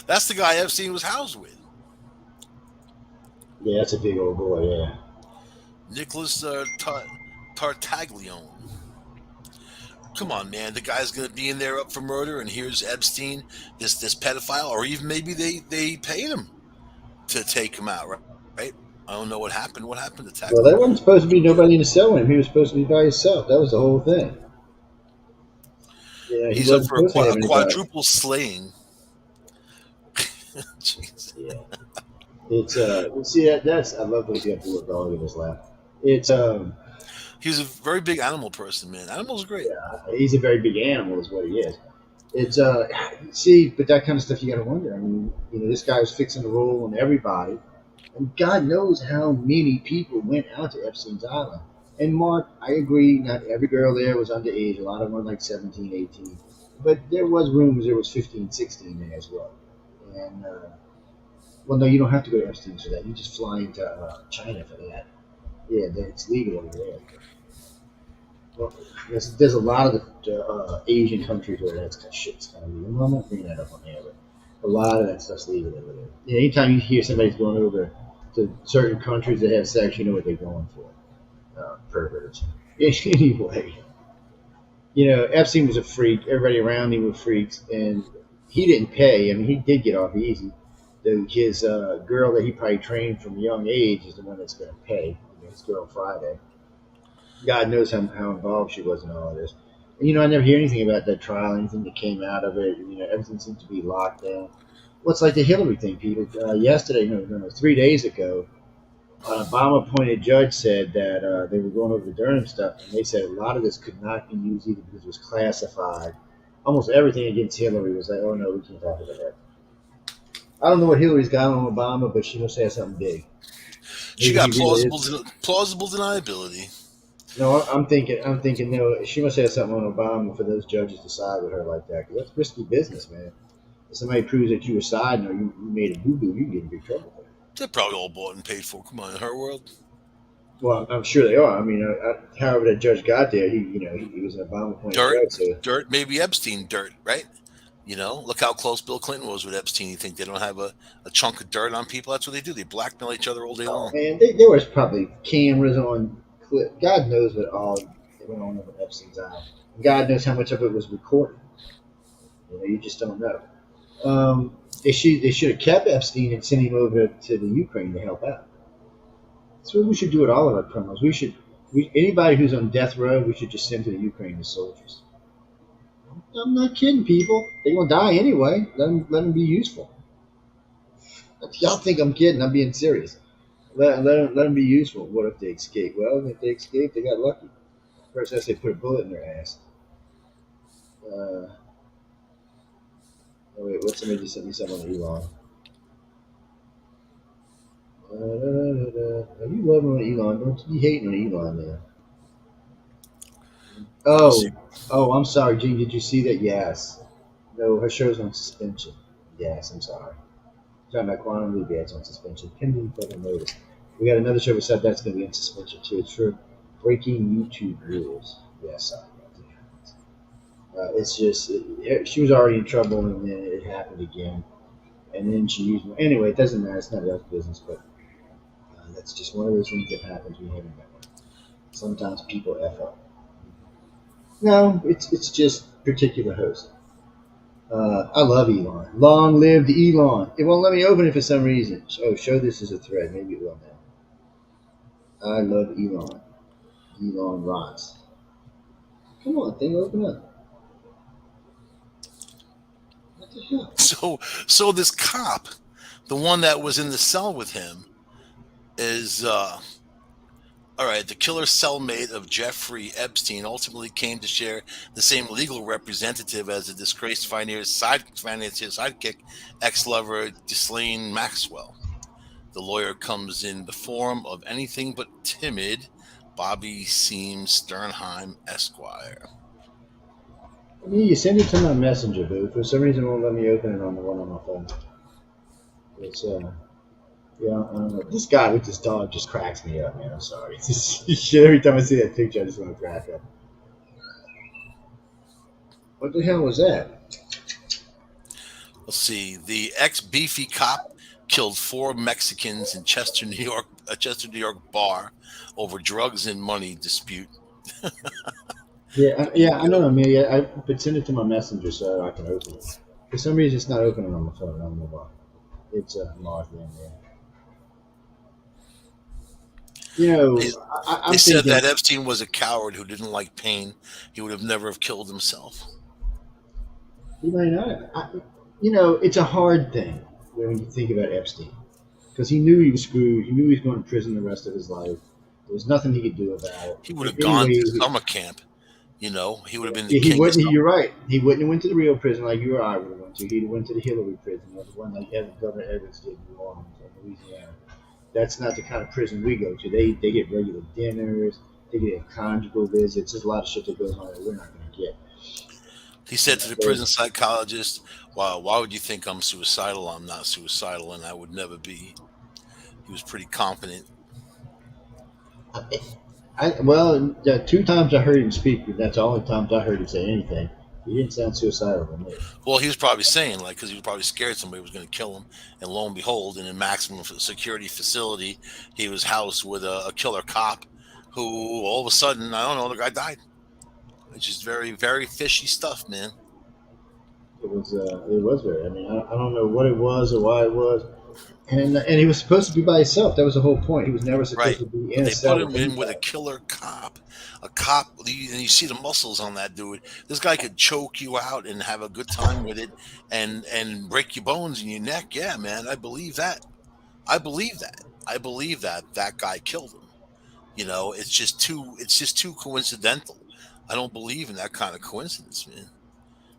That's the guy Epstein was housed with. Yeah, that's a big old boy. Yeah. Nicholas Tartaglione. Come on, man. The guy's gonna be in there up for murder, and here's Epstein, this pedophile, or even maybe they paid him to take him out, right? Right? I don't know what happened. What happened to Well, there Taglione? wasn't supposed to be nobody in the cell with him. He was supposed to be by himself. That was the whole thing. Yeah, he He's up wasn't for supposed to have a anybody. quadruple slaying. Jeez. Yeah. It's see that's I love those got the dog in his lap. It's He's a very big animal person, man. Animals are great. yeah, he's a very big animal is what he is. It's see, but that kind of stuff you gotta wonder. I mean, this guy was fixing the roll on everybody, and God knows how many people went out to Epstein's Island. And Mark, I agree, not every girl there was underage. A lot of them were like 17, 18. But there was rumors there was 15, 16 there as well. And well, no, you don't have to go to Epstein's for that. You just fly into China for that. Yeah, it's legal over there. Well, there's a lot of the Asian countries where that's kind of shit's kind of legal. Well, I'm not bringing that up on there, but a lot of that stuff's legal over there. Yeah, anytime you hear somebody's going over to certain countries that have sex, you know what they're going for. Perverts. Anyway, Epstein was a freak. Everybody around him were freaks, and he didn't pay. I mean, he did get off easy. Though his girl that he probably trained from a young age is the one that's going to pay. His girl Friday. God knows how involved she was in all of this. And, I never hear anything about that trial, anything that came out of it. Everything seems to be locked down. Well, it's like the Hillary thing, Peter. Yesterday, no, 3 days ago, an Obama-appointed judge said that they were going over the Durham stuff, and they said a lot of this could not be used either because it was classified. Almost everything against Hillary was like, oh, no, we can't talk about that. I don't know what Hillary's got on Obama, but she must have something big. She Maybe he got really is. plausible deniability. No, I'm thinking, no, she must have something on Obama for those judges to side with her like that. Because that's risky business, man. If somebody proves that you were siding or you made a boo-boo, you can get in big trouble for it. They're probably all bought and paid for. Come on, in her world. Well, I'm sure they are. I mean, however that judge got there, he was an Obama-appointed Dirt, judge. So, maybe Epstein dirt, right? Look how close Bill Clinton was with Epstein. You think they don't have a chunk of dirt on people? That's what they do. They blackmail each other all day oh long. man, there was probably cameras on clip. God knows what all went on over Epstein's island. God knows how much of it was recorded. You just don't know. They should have kept Epstein and sent him over to the Ukraine to help out. That's what we should do with all of our criminals. Anybody who's on death row, we should just send to the Ukraine as soldiers. I'm not kidding, people. They're gonna die anyway. Let them be useful. If y'all think I'm kidding, I'm being serious. Let them be useful. What if they escape? Well, if they escape, they got lucky. First, they put a bullet in their ass. Oh wait, somebody just sent me something on Elon. You loving on Elon? Don't you be hating on Elon, man? Let me see. Oh, I'm sorry, Gene. Did you see that? Yes. No, her show's on suspension. Yes, I'm sorry. Talking about Quantum Leap, yeah, it's on suspension. Pending fucking notice. We got another show beside that's going to be on suspension too. It's for breaking YouTube rules. Yeah, sorry about that. It's just she was already in trouble, and then it happened again. and then she used. Anyway, it doesn't matter. It's not our business, but that's just one of those things that happens when you have a network. Sometimes people f up. No, it's just particular host. I love Elon. Long live Elon. It won't let me open it for some reason. Oh, show this as a thread. Maybe it will now. I love Elon. Elon rocks. Come on, thing, open up. What the hell? So this cop, the one that was in the cell with him, is all right. The killer cellmate of Jeffrey Epstein ultimately came to share the same legal representative as the disgraced financier sidekick, ex-lover Ghislaine Maxwell. The lawyer comes in the form of anything but timid Bobby Seams Sternheim Esquire. I mean, you send it to my messenger, but for some reason it won't let me open it on the one on my phone. It's yeah, I don't know. This guy with this dog just cracks me up, man. I'm sorry. Every time I see that picture, I just want to crack up. What the hell was that? Let's see. The ex-beefy cop killed 4 Mexicans in Chester, New York, a Chester, New York bar over drugs and money dispute. Yeah, There you yeah, I know. go. I mean, yeah, but send it to my messenger so I can open it. For some reason, it's not opening on my phone. I don't know why. It's logged in there. You They, know, they I'm said thinking that Epstein was a coward who didn't like pain. He would have never have killed himself. he might not. You know, it's a hard thing when you think about Epstein because he knew he was screwed. He knew he was going to prison the rest of his life. There was nothing he could do about He would it. have gone to Anyway, summer camp. He would have been the he king of wouldn't. You're summer. right. He wouldn't have went to the real prison like you or I would have went to. He'd have went to the Hillary prison, or the one like Governor Evans did in New Orleans or Louisiana. That's not the kind of prison we go to. They get regular dinners. They get conjugal visits. There's a lot of shit that goes on that we're not going to get. He You said know, to the so prison psychologist, why would you think I'm suicidal? I'm not suicidal, and I would never be. He was pretty confident. well, the 2 times I heard him speak, that's the only times I heard him say anything. He didn't sound suicidal to me. Well, he was probably saying, like, because he was probably scared somebody was going to kill him. And lo and behold, in a maximum security facility, he was housed with a killer cop who all of a sudden, I don't know, the guy died. It's just very, very fishy stuff, man. It was very. I mean, I don't know what it was or why it was. And he was supposed to be by himself. That was the whole point. He was never supposed Right. to be in But a they put cell him with in with a anybody. killer cop. A cop, and you see the muscles on that dude. This guy could choke you out and have a good time with it and break your bones in your neck. Yeah, man. I believe that. I believe that. I believe that that guy killed him. It's just too coincidental. I don't believe in that kind of coincidence, man.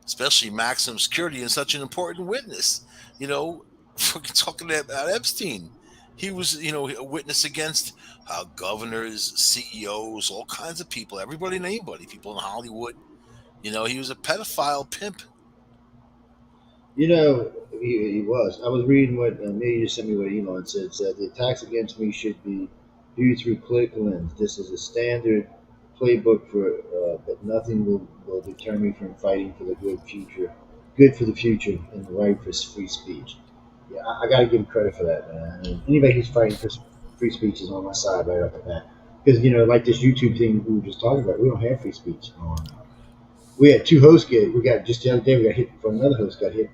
Especially maximum security and such an important witness. You know, fucking talking about Epstein. He was, a witness against governors, CEOs, all kinds of people, everybody and anybody, people in Hollywood. He was a pedophile pimp. You know, he was. I was reading what maybe you sent me what Elon said. It said the attacks against me should be viewed through political lens. This is a standard playbook but nothing will deter me from fighting for the good for the future, and the right for free speech. Yeah, I got to give him credit for that, man. I mean, anybody who's fighting for free speech is on my side right off the bat. Because like this YouTube thing we were just talking about, we don't have free speech on. We had 2 hosts get. We got just the other day. We got hit from another host got hit.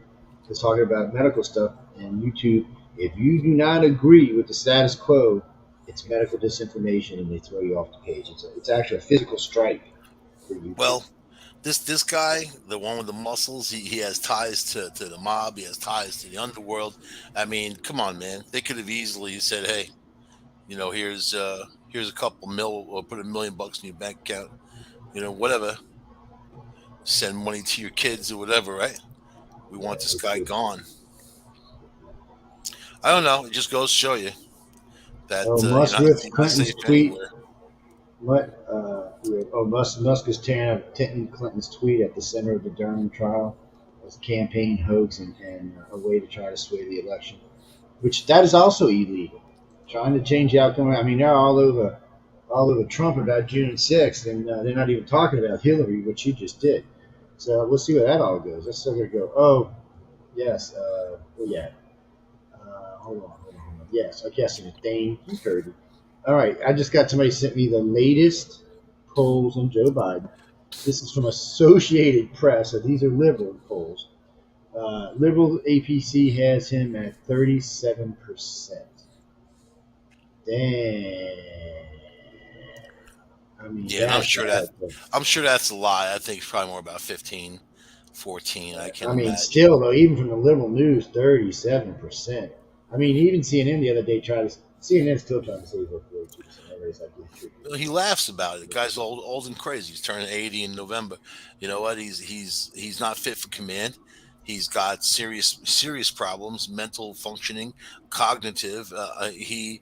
Just talking about medical stuff and YouTube. If you do not agree with the status quo, it's medical disinformation, and they throw you off the page. It's actually a physical strike for YouTube. Well, this guy, the one with the muscles, he has ties to the mob. He has ties to the underworld. I mean, come on, man. They could have easily said, hey, here's a couple mil, or put $1 million in your bank account. Whatever. Send money to your kids or whatever, right? We Yeah, want this guy gone. I don't know. It just goes to show you that oh, you're Musk not ripped you're not Clinton's safe tweet. anywhere. What? Yeah, oh, Musk is tearing up Clinton's tweet at the center of the Durham trial as a campaign hoax and a way to try to sway the election, which that is also illegal. Trying to change the outcome. I mean, they're all over Trump about June 6th, and they're not even talking about Hillary, which she just did. So we'll see where that all goes. Let's still go. Oh, yes. Well, yeah. hold on. Yes, okay, I see it. Thank you, Kirby. All right, I just got somebody sent me the latest polls on Joe Biden. This is from Associated Press, so these are liberal polls. Liberal APC has him at 37%. Damn. I mean, Yeah, and that that. I'm sure that's a lie. I think it's probably more about 15, 14. I can I mean, imagine. still though, even from the liberal news, 37%. I mean, even CNN the other day tried to. CNN still trying to say he's like 42%. Everybody's like, yeah, should be. Well, he laughs about it. The guy's old and crazy. He's turning 80 in November. You know what? He's not fit for command. He's got serious problems, mental functioning, cognitive. He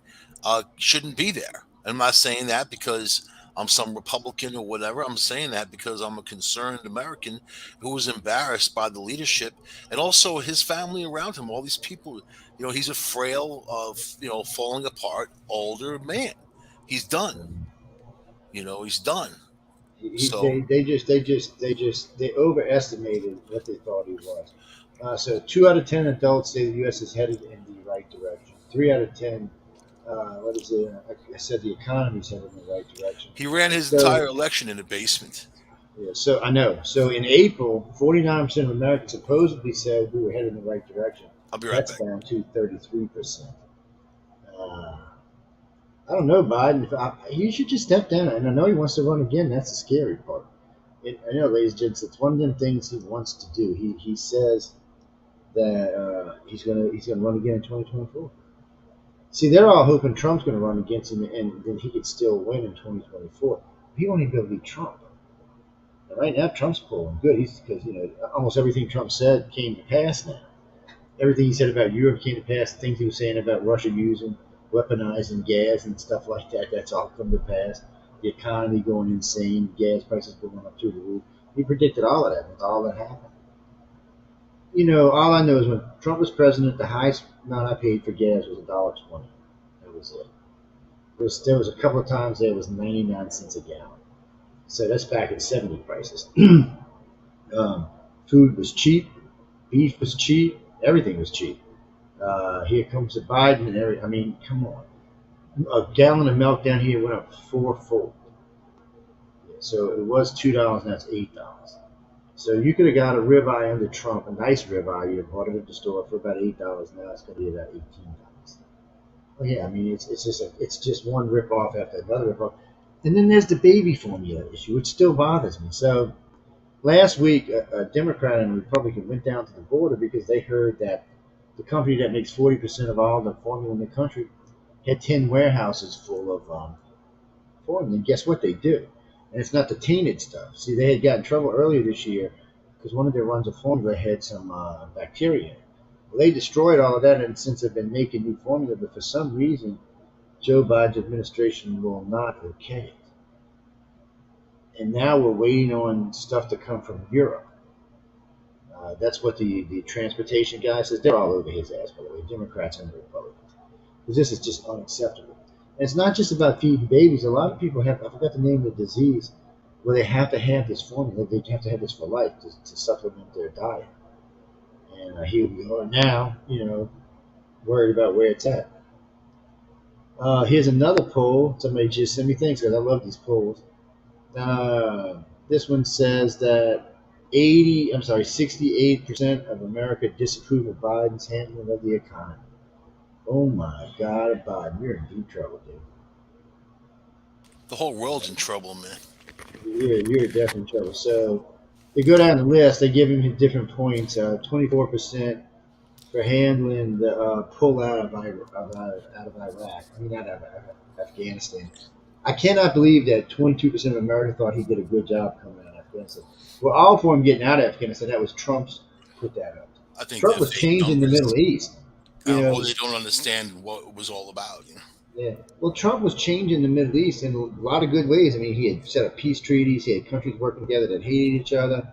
shouldn't be there. I'm not saying that because I'm some Republican or whatever. I'm saying that because I'm a concerned American who was embarrassed by the leadership and also his family around him. All these people. You know, he's a frail, of falling apart older man. He's done. He's done. So They overestimated what they thought he was. So 2 out of 10 adults say the U.S. is headed in the right direction. 3 out of 10, what is it? I said the economy is headed in the right direction. he ran his So entire election in the basement. yeah, so I know. So in April, 49% of Americans supposedly said we were headed in the right direction. I'll be right That's back. down to 33%. Uh, I don't know, Biden. He should just step down. And I know he wants to run again. That's the scary part. I know, ladies and gents, it's one of them things he wants to do. He says that he's gonna run again in 2024. See, they're all hoping Trump's gonna run against him, and then he could still win in 2024. He won't even be able to beat Trump. And right now, Trump's polling good. He's because almost everything Trump said came to pass now. Everything he said about Europe came to pass. The things he was saying about Russia using weaponizing gas and stuff like that, that's all come to pass. The economy going insane, gas prices going up through the roof. He predicted all of that. With all that happened. All I know is when Trump was president, the highest amount I paid for gas was $1.20. That was it. There was a couple of times there was 99 cents a gallon. So that's back at 70 prices. Food was cheap, beef was cheap, everything was cheap. Here comes the Biden and I mean, come on. A gallon of milk down here went up fourfold. So it was $2, now it's $8. So you could have got a ribeye under Trump, a nice ribeye. You bought it at the store for about $8. Now it's going to be about $18. Well, yeah, I mean it's just one rip off after another rip off, and then there's the baby formula issue, which still bothers me. So last week, a Democrat and a Republican went down to the border because they heard that the company that makes 40% of all the formula in the country had 10 warehouses full of formula. And guess what they do? And it's not the tainted stuff. See, they had got in trouble earlier this year because one of their runs of formula had some bacteria in it. Well, they destroyed all of that, and since they've been making new formula, but for some reason, Joe Biden's administration will not okay it. And now we're waiting on stuff to come from Europe. That's what the transportation guy says. They're all over his ass, by the way, Democrats and Republicans. Because this is just unacceptable. And it's not just about feeding babies. A lot of people have, I forgot the name of the disease, where they have to have this formula. They have to have this for life to supplement their diet. And here we are now, worried about where it's at. Here's another poll. Somebody just sent me things because I love these polls. This one says that 68% of America disapprove of Biden's handling of the economy. Oh my God, Biden, you're in deep trouble, dude. The whole world's in trouble, man. You're definitely in trouble. So they go down the list. They give him different points. 24% for handling the pull out of Iraq. I mean, not out of Afghanistan. I cannot believe that 22% of America thought he did a good job coming out of Afghanistan. We're all for him getting out of Afghanistan. That was Trump's put that up. I think Trump they're was fake changing the numbers, Middle East. or they don't understand what it was all about. Yeah. Well, Trump was changing the Middle East in a lot of good ways. I mean, he had set up peace treaties. He had countries working together that hated each other.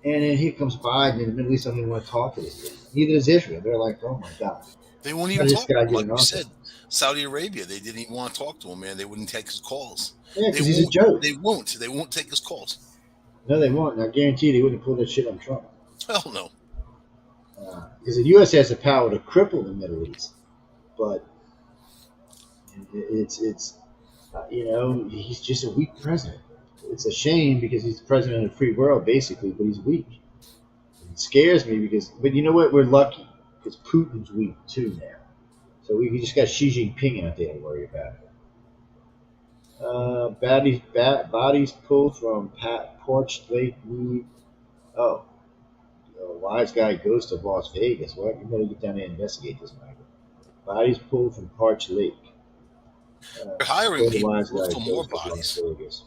And then here comes Biden, and the Middle East don't even want to talk to this guy. Neither does Israel. They're like, oh my God, They won't how even did this talk guy to him, get like an you office? said. Saudi Arabia, they didn't even want to talk to him, man. They wouldn't take his calls. Yeah, They because he's a won't. joke. They won't. They won't take his calls. No, they won't. And I guarantee they wouldn't pull that shit on Trump. Hell no. Because the U.S. has the power to cripple the Middle East. But it's he's just a weak president. It's a shame because he's the president of the free world basically, but he's weak. It scares me because, but you know what? We're lucky because Putin's weak too now. So we just got Xi Jinping out there to worry about. Bodies pulled from Porch Lake need. Oh, a wise guy goes to Las Vegas. What? You better get down there and investigate this, Michael. Bodies pulled from Porch Lake. They're hiring Before the people wise to look guy for more goes to Las bodies. Vegas.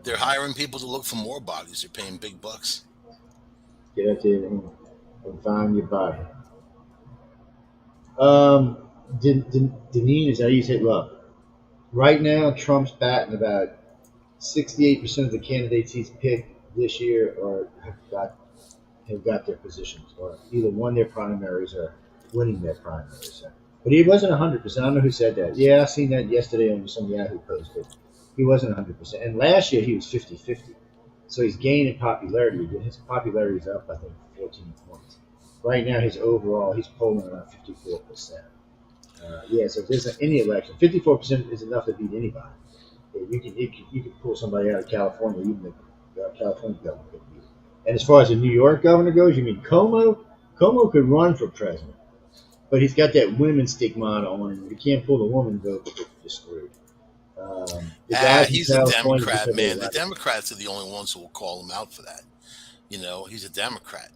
They're hiring people to look for more bodies. They're paying big bucks. Get out there and find your body. Um, Deneen is how you say, look, right now Trump's batting about 68% of the candidates he's picked this year or have got their positions or either won their primaries or winning their primaries. But he wasn't 100%. I don't know who said that. Yeah, I seen that yesterday on some Yahoo post, but he wasn't 100%. And last year he was 50-50. So he's gaining popularity again. His popularity is up, I think, 14 points. Right now, he's polling around 54%. Yeah, so if there's any election, 54% is enough to beat anybody. You can pull somebody out of California, even the California governor could beat it. And as far as the New York governor goes, you mean Como? Como could run for president, but he's got that women stigmata on him. If you can't pull the woman vote, you're screwed. The guys in He's a California just Democrat, have their man. The right. Democrats are the only ones who will call him out for that. He's a Democrat.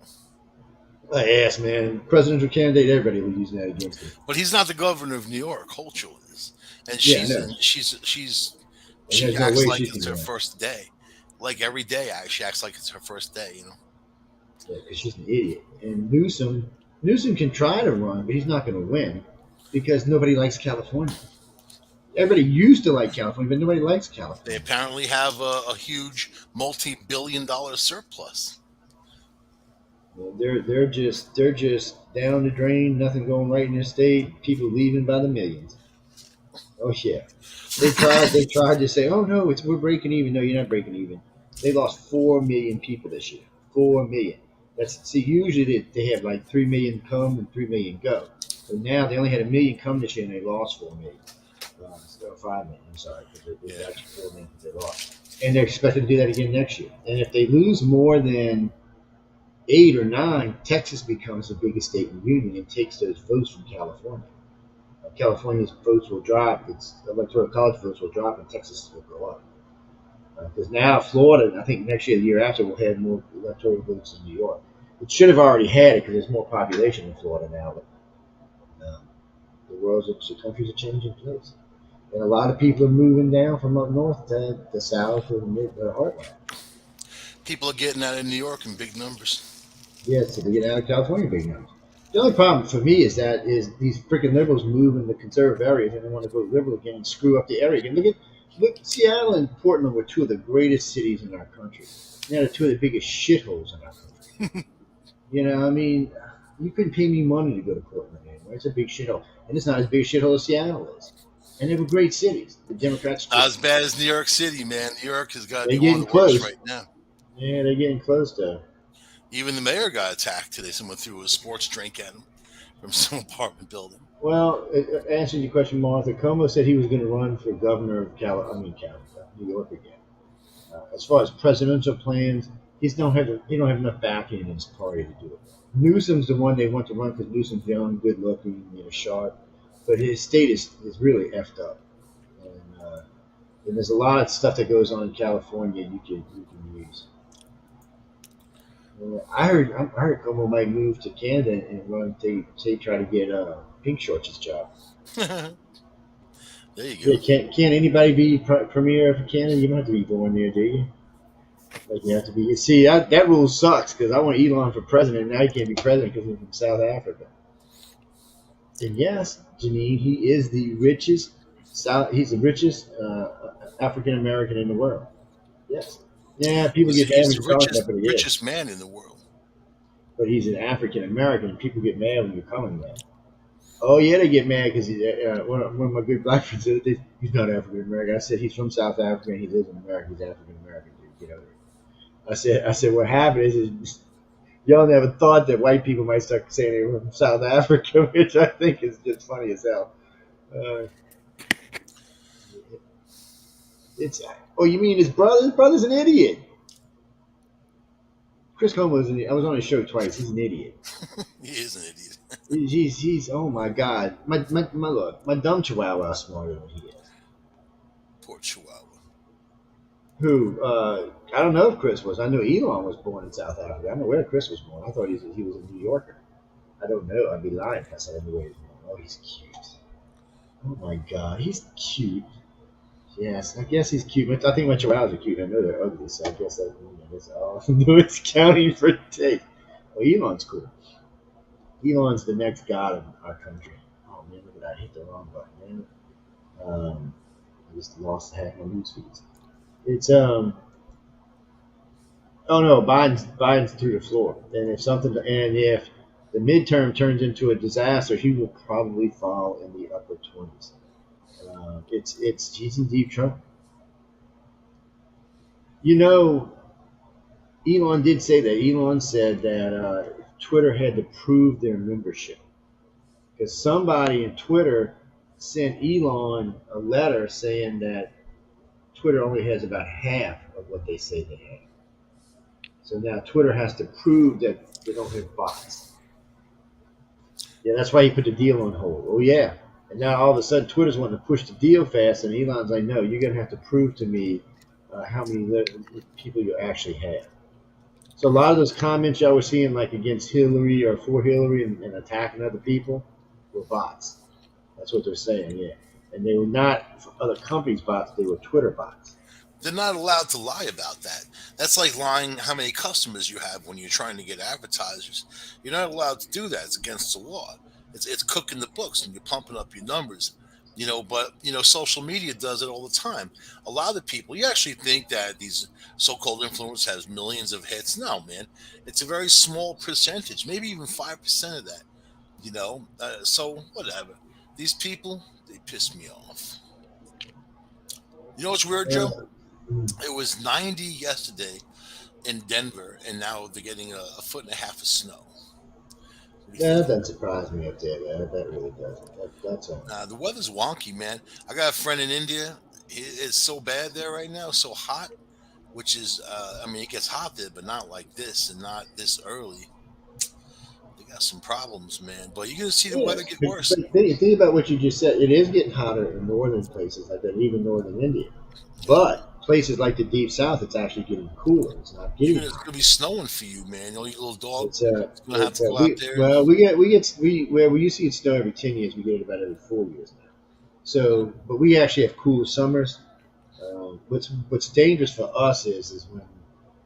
Ass man, presidential candidate, everybody will use that against him. But he's not the governor of New York. Hochul is, and Yeah, I know. And she there's no acts way like she it's can her run. first day. Like every day, she acts like it's her first day. Because she's an idiot. And Newsom can try to run, but he's not going to win because nobody likes California. Everybody used to like California, but nobody likes They California. apparently have a huge multi-billion-dollar surplus. They're just down the drain. Nothing going right in their state. People leaving by the millions. Oh yeah, they tried to say, oh no, we're breaking even. No, you're not breaking even. They lost 4 million people this year. 4 million. Usually they have like 3 million come and 3 million go. So now they only had a million come this year and they lost 4 million. So 5 million. I'm sorry, because it was Yeah. actually 4 million because they lost, and they're expected to do that again next year. And if they lose more than 8 or 9, Texas becomes the biggest state in the union and takes those votes from California. California's votes will drop, its electoral college votes will drop, and Texas will go up. Because now Florida, I think next year, the year after, will have more electoral votes than New York. It should have already had it because there's more population in Florida now. But the country's a changing place. And a lot of people are moving down from up north to the south or the heartland. People are getting out of New York in big numbers. Yeah, so they get out of California big numbers. The only problem for me is these freaking liberals move in the conservative areas and they want to vote liberal again and screw up the area again. Look, Seattle and Portland were two of the greatest cities in our country. Now they're two of the biggest shitholes in our country. I mean, you couldn't pay me money to go to Portland anymore. It's a big shithole, and it's not as big a shithole as Seattle is. And they were great cities. The Democrats Not just as bad as New York City, man. New York has got to they're be one getting of the worst close. right now. Yeah, they're getting close to. Even the mayor got attacked today. Someone threw a sports drink at him from some apartment building. Well, answering your question, Martha, Como said he was going to run for governor of New York again. As far as presidential plans, he don't have enough backing in his party to do it. Newsom's the one they want to run because Newsom's young, good looking, sharp, but his state is really effed up, and there's a lot of stuff that goes on in California you can use. I heard Como might move to Canada and run. They try to get Pink Shorts' job. There you Yeah, go. can't anybody be premier for Canada? You don't have to be born there, do you? Like you have to be. See, that rule sucks because I want Elon for president. Now he can't be president because he's from South Africa. And yes, Janine, he is the richest. He's the richest African American in the world. Yes. Yeah, people get mad He's when the you call him that, richest man in the world. but he's an African American, and people get mad when you call him that. Oh yeah, they get mad because one of my good black friends said he's not African American. I said he's from South Africa and he lives in America. He's African American, dude. Get over it. I said what happened is Y'all never thought that white people might start saying they were from South Africa, which I think is just funny as hell. Uh, it's oh, you mean his brother? His brother's an idiot. Chris Como was I was on his show twice. He's an idiot. He is an idiot. He's oh my god. My look, my dumb chihuahua is smarter than he is. Poor Chihuahua. Who I don't know if Chris was. I know Elon was born in South Africa. I don't know where Chris was born. I thought he was a New Yorker. I don't know. I'd be lying if I said I knew where he was born. Oh, he's cute. Oh my god, he's cute. Yes, I guess he's cute. I think my chihuahuas are cute. I know they're ugly, so I guess that's all. No, it's counting for taste. Well, Elon's cool. Elon's the next god of our country. Oh man, look at that! I hit the wrong button, man. I just lost half my news feeds. It's oh no, Biden's through the floor, and if the midterm turns into a disaster, he will probably fall in the upper 20s. It's he's in deep trouble. You know, Elon did say that. Elon said that Twitter had to prove their membership because somebody in Twitter sent Elon a letter saying that Twitter only has about half of what they say they have. So now Twitter has to prove that they don't have bots. Yeah, that's why he put the deal on hold. Oh yeah, and now all of a sudden Twitter's wanting to push the deal fast, and Elon's like, no, you're gonna have to prove to me how many people you actually have. So a lot of those comments y'all were seeing, like against Hillary or for Hillary and attacking other people, were bots. That's what they're saying, yeah. And they were not for other companies' bots; they were Twitter bots. They're not allowed to lie about that. That's like lying how many customers you have when you're trying to get advertisers. You're not allowed to do that. It's against the law. It's cooking the books and you're pumping up your numbers. But social media does it all the time. A lot of people, you actually think that these so-called influencers has millions of hits. No, man, it's a very small percentage, maybe even 5% of that. So whatever. These people, they piss me off. You know what's weird, Yeah, Joe? It was 90 yesterday in Denver, and now they're getting a foot and a half of snow. What do you yeah, think? that doesn't surprise me up there, man. That really doesn't. That's all. The weather's wonky, man. I got a friend in India. It's so bad there right now, so hot. Which is, I mean, it gets hot there, but not like this, and not this early. They got some problems, man. But you're gonna see the Yeah, weather get but worse. think about what you just said. It is getting hotter in northern places like that, even northern India. Yeah, But places like the deep south, it's actually getting cooler. It's not you're getting gonna it's hotter. gonna be snowing for you, man. Your little dog is gonna have It's to go out we there and well we used to get snow every 10 years. We get it about every 4 years now. So, but we actually have cooler summers. What's dangerous for us is when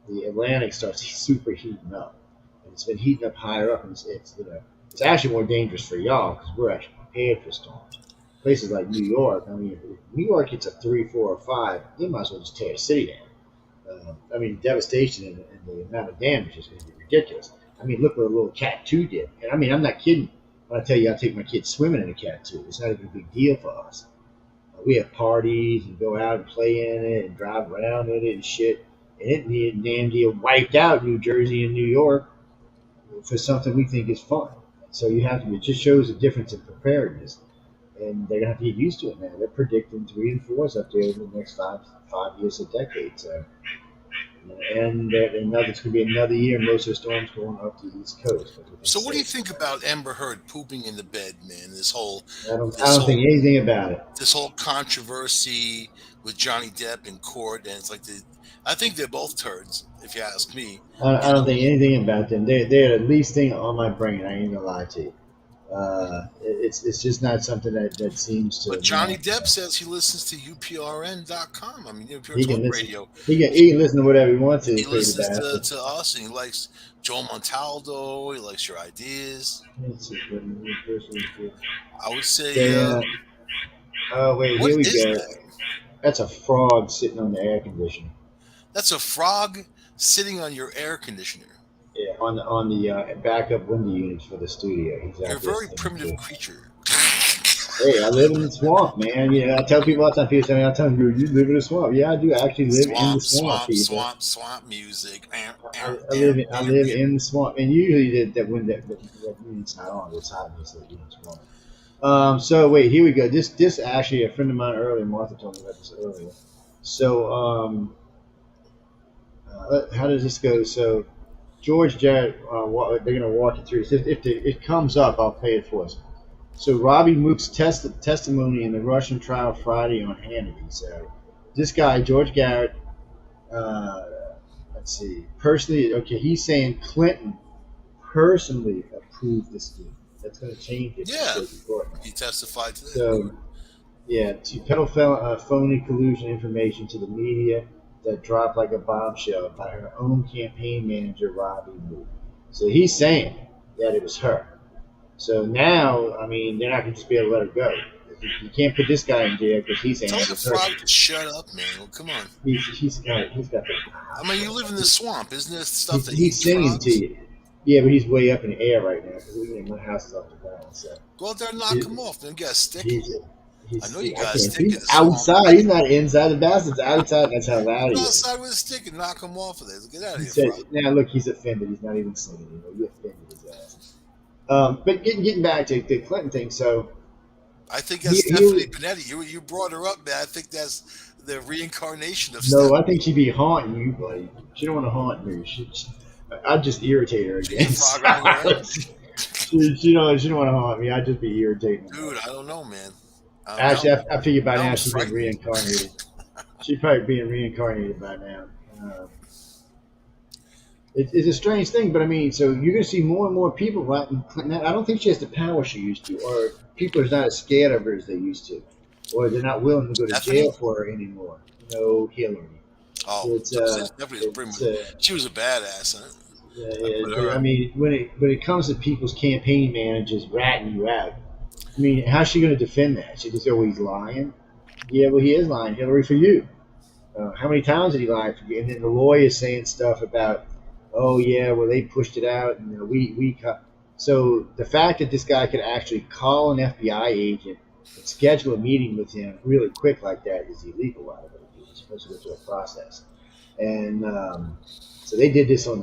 the Atlantic starts super heating up, and it's been heating up higher up, and it's actually more dangerous for y'all because we're actually prepared for storms. Places like New York, I mean, if New York gets a 3, 4, or 5, you might as well just tear the city down. I mean, devastation and the amount of damage is going to be ridiculous. I mean, look what a little cat two did. And I mean, I'm not kidding when I tell you I take my kids swimming in a cat two. It's not even a big deal for us. We have parties and go out and play in it and drive around in it and shit. And it damn deal wiped out New Jersey and New York for something we think is fun. So you have to. It just shows the difference in preparedness, and they're gonna have to get used to it now. They're predicting 3 and 4s up there in the next 5 years, a decade. So, and it's gonna be another year. Most of the storms going up to the East Coast. That's what they So what do you say. think about Amber Heard pooping in the bed, man? I This don't whole think anything about it. this whole controversy with Johnny Depp in court, and it's like I think they're both turds, if you ask me. I You don't know, think anything about them. They're the least thing on my brain. I ain't gonna lie to you. It's just not something that seems but to Johnny not. Depp says he listens to UPRN.com. I mean, UPR He Talk can listen. Radio. He can listen to whatever he wants to. He The crazy listens bastard. to us, and he likes Joe Montaldo. He likes your ideas. Let's see, what new person is I would say, this? Oh wait, what here we is go. that? That's a frog sitting on the air conditioner. That's a frog sitting on your air conditioner. Yeah, on the backup window units for the studio. He's You're a out there very sitting primitive too. creature. Hey, I live in the swamp, man. You know, I tell people all the time. People tell me all the time, "You live in a swamp." Yeah, I do. I actually live in the Swamp, swamp, swamp, people. swamp, swamp music. I live in the swamp, and usually that when it's not on, it's hot, it's like, it's warm. So wait, here we go. This actually a friend of mine earlier, Martha told me about this earlier. So how does this go? So George Jarrett, they're going to walk you through this. If it comes up, I'll pay it for us. So Robbie Mook's testimony in the Russian trial Friday on Hannity. So this guy, George Garrett, uh, let's see, personally, okay, he's saying Clinton personally approved the scheme. That's going to change it Yeah, before the court now. he testified to that. So yeah, to peddle phony collusion information to the media that dropped like a bombshell by her own campaign manager, Robbie Moore. So he's saying that it was her. So now, I mean, they're not going to just be able to let her go. You can't put this guy in jail because he's saying Tell it that was her. frog to shut up, man. Well, come on. He's got the. I mean, you live in the swamp. Isn't there stuff that He's eats singing to frogs? you. Yeah, but he's way up in the air right now because my house is off the ground. So Go out there and knock he- him off. Then get a stick. he's I know you I got a can't. stick in He's the swamp. outside. He's not inside. The bastard's outside. That's how loud Go he is. outside with a stick and knock him off of there. Get out of He here, said, frog. "Now look, he's offended. He's not even singing. You know, you offended his ass." But getting back to the Clinton thing, so I think he, that's he Stephanie Panetti. You brought her up, man. I think that's the reincarnation of no, I Stephanie. think she'd be haunting you, buddy. She don't want to haunt me. I'd just irritate her She get again. frog on your head. She don't want to haunt me. I'd just be irritating her. Dude, I don't know, man. I don't Actually, know. I figure by Now now I'm she's been frightened. reincarnated. She's probably being reincarnated by now. Uh, it's a strange thing, but I mean, so you're going to see more and more people writing Clinton. I don't think she has the power she used to, or people are not as scared of her as they used to, or they're not willing to go to Stephanie? jail for her anymore. No, Hillary. Oh, It's Stephanie was pretty it's much. She was a badass, huh? Like with but I her. mean, when it comes to people's campaign managers ratting you out, I mean, how's she going to defend that? She just say, "Oh, he's lying." Yeah, well, he is lying, Hillary, for you. How many times did he lie for you? And then the lawyer is saying stuff about, "Oh yeah, well they pushed it out, and we cut." So the fact that this guy could actually call an FBI agent and schedule a meeting with him really quick like that is illegal out of it. It's supposed to go through a process, and so they did this on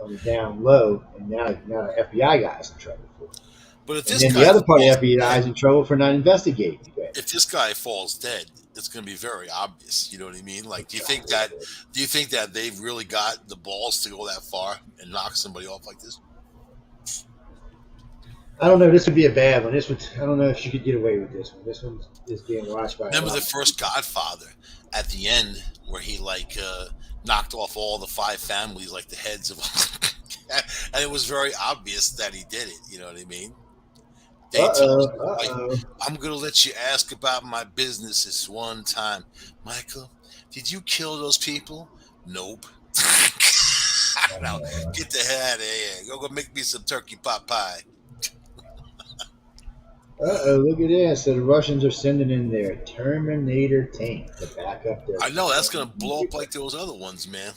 the down low, and now the FBI guy's in trouble for it. But if And this then the guy other part of falls the FBI dead, is in trouble for not investigating. Okay. if this guy falls dead, it's going to be very obvious. You know what I mean? Like, do you think that they've really got the balls to go that far and knock somebody off like this? I don't know. This would be a bad one. This would. I don't know if she could get away with this one. This one is being watched by a Remember lot the of first people. Godfather at the end where he like knocked off all the five families, like the heads of, and it was very obvious that he did it. You know what I mean? They told him, like, Oh. I'm gonna let you ask about my business this one time, Michael. Did you kill those people? Nope. Now get the hell out of here. Go make me some turkey pot pie. Look at this. So the Russians are sending in their Terminator tank to back up their. I know that's gonna blow up like those other ones, man.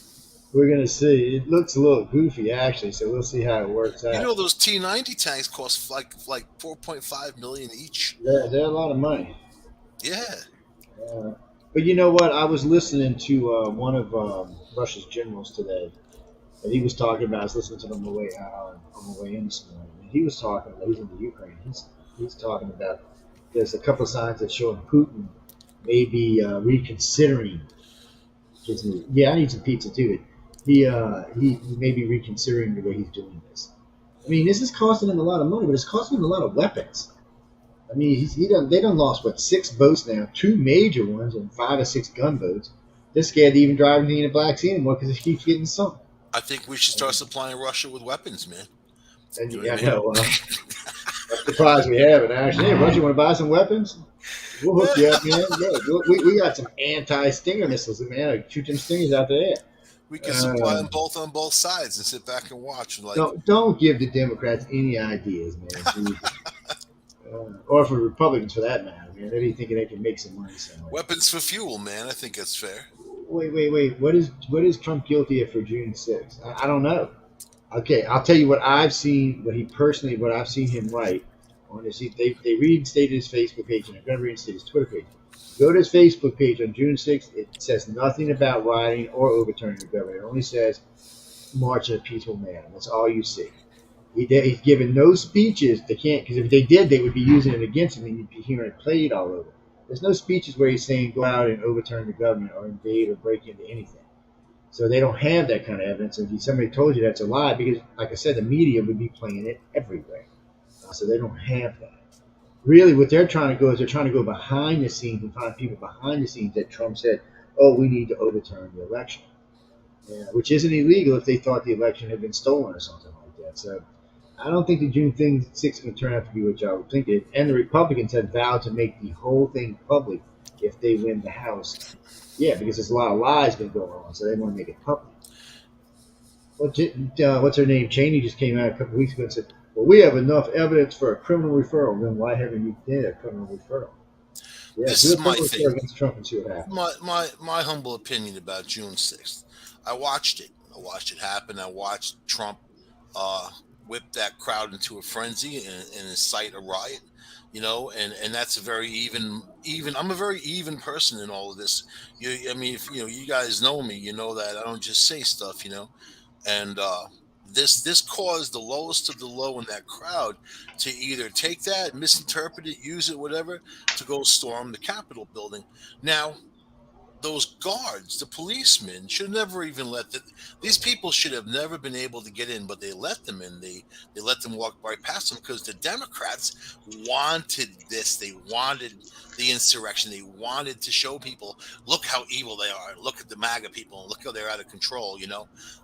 We're gonna see. It looks a little goofy actually, so we'll see how it works You out. know those T90 tanks cost like 4.5 million each. They're a lot of money. Yeah. Uh, but you know what? I was listening to one of Russia's generals today, and he was talking about. I was listening to him on the way in this morning, and he was talking about. He's in the Ukraine. He's talking about. There's a couple of signs that show Putin may be reconsidering his move. Yeah, I need some pizza too. He may be reconsidering the way he's doing this. I mean, this is costing him a lot of money, but it's costing him a lot of weapons. I mean, they done lost what 6 boats now, 2 major ones, and 5 or 6 gunboats. They're scared to even drive anything in the Black Sea anymore because it keeps getting sunk. I think we should start supplying Russia with weapons, man. And You know yeah, what I I mean? know. I'm surprised we haven't actually. Hey, Russia, want to buy some weapons? We'll hook you up, man. Yeah, we got some anti-stinger missiles, man. Shoot them stingers out there. We can supply them both on both sides and sit back and watch. And like, Don't give the Democrats any ideas, man. Or for Republicans, for that matter, man. They be thinking they can make some money somewhere. weapons for fuel, man. I think that's fair. Wait. What is Trump guilty of for June 6th? I don't know. Okay, I'll tell you what I've seen. What I've seen him write on his, they reinstated his Facebook page and they're going to reinstate his Twitter page. Go to his Facebook page on June 6th. It says nothing about rioting or overturning the government. It only says march in a peaceful manner. That's all you see. He's given no speeches. They can't, because if they did, they would be using it against him and you'd be hearing it played all over. There's no speeches where he's saying go out and overturn the government or invade or break into anything. So they don't have that kind of evidence. And if somebody told you that's a lie, because, like I said, the media would be playing it everywhere. So they don't have that. Really, what they're trying to go is they're trying to go behind the scenes and find people behind the scenes that Trump said, oh, we need to overturn the election. Yeah, which isn't illegal if they thought the election had been stolen or something like that. So I don't think the June 6th is going to turn out to be what y'all would think it. And the Republicans have vowed to make the whole thing public if they win the House. Yeah, because there's a lot of lies been going on, so they want to make it public. What's her name? Cheney just came out a couple weeks ago and said, well, we have enough evidence for a criminal referral. Then why haven't you done a criminal referral? Yeah, This do is a my criminal thing. referral against Trump and see what happens. My humble opinion about June 6th. I watched it. I watched it happen. I watched Trump uh, whip that crowd into a frenzy and incite a riot. And that's a very even. I'm a very even person in all of this. I mean, if you guys know me, you know that I don't just say stuff. And this caused the lowest of the low in that crowd to either take that, misinterpret it, use it, whatever, to go storm the Capitol building. Now, those guards, the policemen, should never even these people should have never been able to get in, but they let them in. They let them walk right past them because the Democrats wanted this. They wanted the insurrection. They wanted to show people, look how evil they are. Look at the MAGA people and look how they're out of control.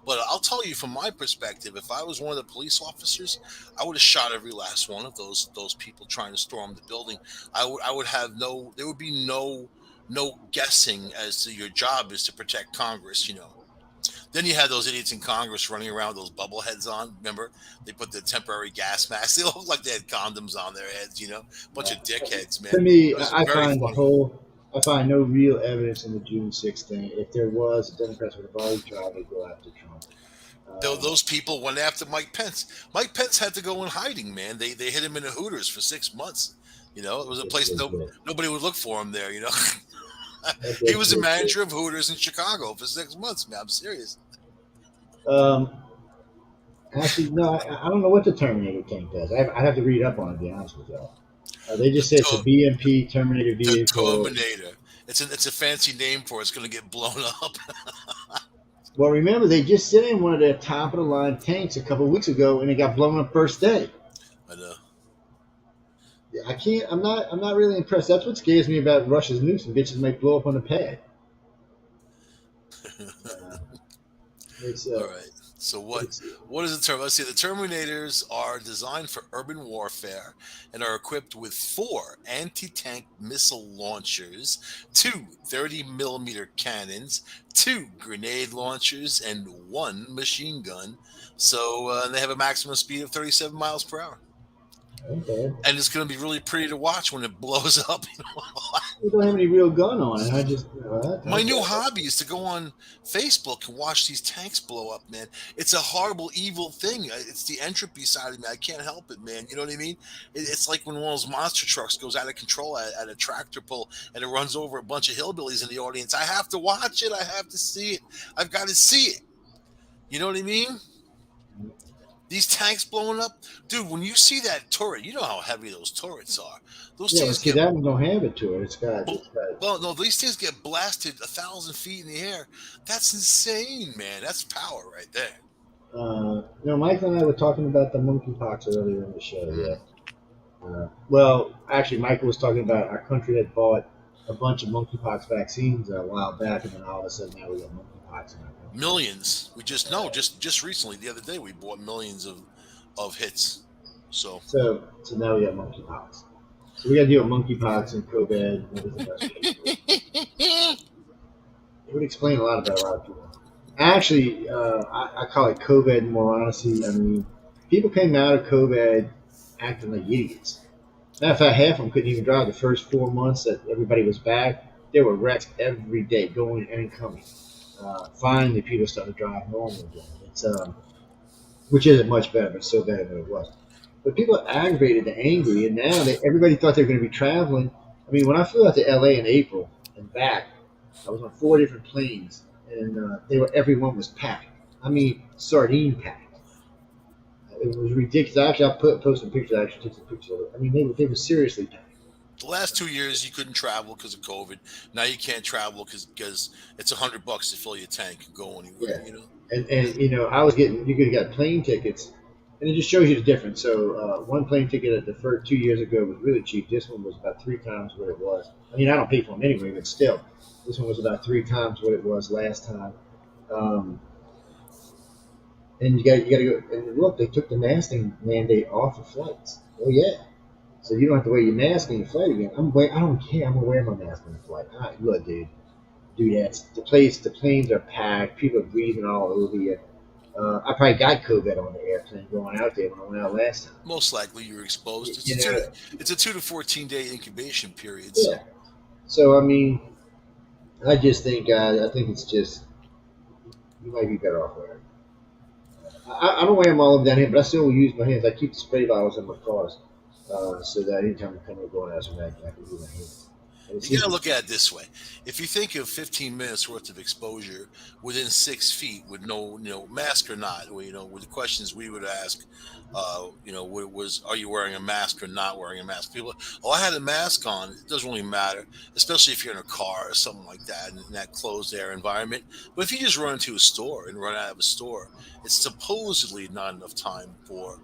But I'll tell you from my perspective, if I was one of the police officers, I would have shot every last one of those people trying to storm the building. I would have there would be no guessing as to your job is to protect Congress. Then you had those idiots in Congress running around with those bubble heads on. Remember, they put the temporary gas masks. They looked like they had condoms on their heads. Bunch of dickheads, man. To me, It was I very find funny. I find no real evidence in the June 6th thing. If there was, the Democrats would have already tried to go after Trump. Those people went after Mike Pence. Mike Pence had to go in hiding, man. They hid him in a Hooters for 6 months. It was a Yes, place they did. nobody would look for him there. That's He what was the they did. manager of Hooters in Chicago for 6 months, man. I'm serious. Um, Actually, no, I don't know what the Terminator tank does. I have to read up on it, to be honest with y'all. They The just say it's a BMP Terminator the vehicle. Terminator. It's a fancy name for it. It's going to get blown up. Well, remember, they just sent in one of their top of the line tanks a couple of weeks ago, and it got blown up first day. I know. I can't. I'm not really impressed. That's what scares me about Russia's nukes and bitches might blow up on the pad. Uh, it's All right. So it's what is the term? Let's see. The Terminators are designed for urban warfare and are equipped with 4 anti-tank missile launchers, 2 30-millimeter cannons, 2 grenade launchers, and 1 machine gun. So they have a maximum speed of 37 miles per hour. okay. And it's going to be really pretty to watch when it blows up. We don't have any real gun on it. I just My okay. new hobby is to go on Facebook and watch these tanks blow up, man. It's a horrible, evil thing. It's the entropy side of me. I can't help it, man. You know what I mean? It's like when one of those monster trucks goes out of control at a tractor pull and it runs over a bunch of hillbillies in the audience. I have to watch it. I have to see it. I've got to see it. You know what I mean? These tanks blowing up, dude. When you see that turret, you know how heavy those turrets are. Those Yeah, but things see, get that one don't have it to it. bl- well, no, these things get blasted 1,000 feet in the air. That's insane, man. That's power right there. Michael and I were talking about the monkeypox earlier in the show. Mm. Yeah. Well, actually, Michael was talking about our country had bought a bunch of monkeypox vaccines a while back, and then all of a sudden now we got monkeypox in our country. Millions. We just no, just recently, the other day, we bought millions of hits. So So now we got monkeypox. So we got to deal with monkeypox and COVID and everything else. It would explain a lot about a lot of people. Actually, I call it COVID more honestly. I mean, people came out of COVID acting like idiots. Matter of fact, half of them couldn't even drive the first 4 months that everybody was back. There were wrecks every day, going and coming. Finally, people started to drive normal again. Which isn't much better, but still better than it was. But people are aggravated and angry, and now everybody thought they were going to be traveling. I mean, when I flew out to LA in April and back, I was on 4 different planes, and everyone was packed. I mean, sardine packed. It was ridiculous. Actually, posted pictures. I actually took some pictures of it. I mean, they were seriously packed. The last 2 years you couldn't travel because of COVID. Now you can't travel because it's $100 to fill your tank and go anywhere. Yeah, and I was getting you could have got plane tickets, and it just shows you the difference. So one plane ticket at the first 2 years ago was really cheap. This one was about 3 times what it was. I mean, I don't pay for them anyway, but still, this one was about 3 times what it was last time. Um, and you got to go and look. They took the masking mandate off of flights. Oh yeah, so you don't have to wear your mask on your flight again. I don't care. I'm gonna wear my mask on the flight. Look, dude, do that. The planes are packed. People are breathing all over you. I probably got COVID on the airplane going out there when I went out last time. Most likely you're exposed. You know, It's a 2 to 14 day incubation period. yeah. So So I mean, I think it's just you might be better off wearing. I don't wear them all over down here, but I still use my hands. I keep the spray bottles in my cars, so that anytime I come and going out, I can use my hands. And it you seems got to to, look at it this way. If you think of 15 minutes worth of exposure within 6 feet with no, mask or not, or, with the questions we would ask, are you wearing a mask or not wearing a mask? People, oh, I had a mask on. It doesn't really matter, especially if you're in a car or something like that in that closed air environment. But if you just run into a store and run out of a store, it's supposedly not enough time for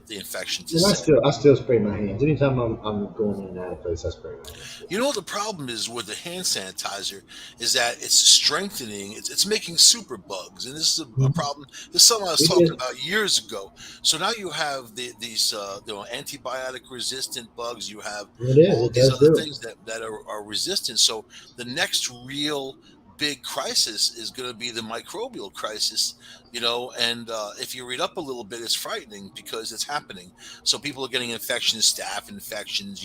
the infection to and set. I still spray my hands. Anytime I'm going in and out of place, I spray my hands. You know what the problem is with the hand sanitizer is that it's strengthening, it's making super bugs, and this is a Mhm. problem. This is something I was It talking is. about years ago. So now you have these antibiotic resistant bugs. You have It is. all It these does other do it. things that are resistant. So the next real big crisis is going to be the microbial crisis, and if you read up a little bit, it's frightening because it's happening. So people are getting infections, staph infections,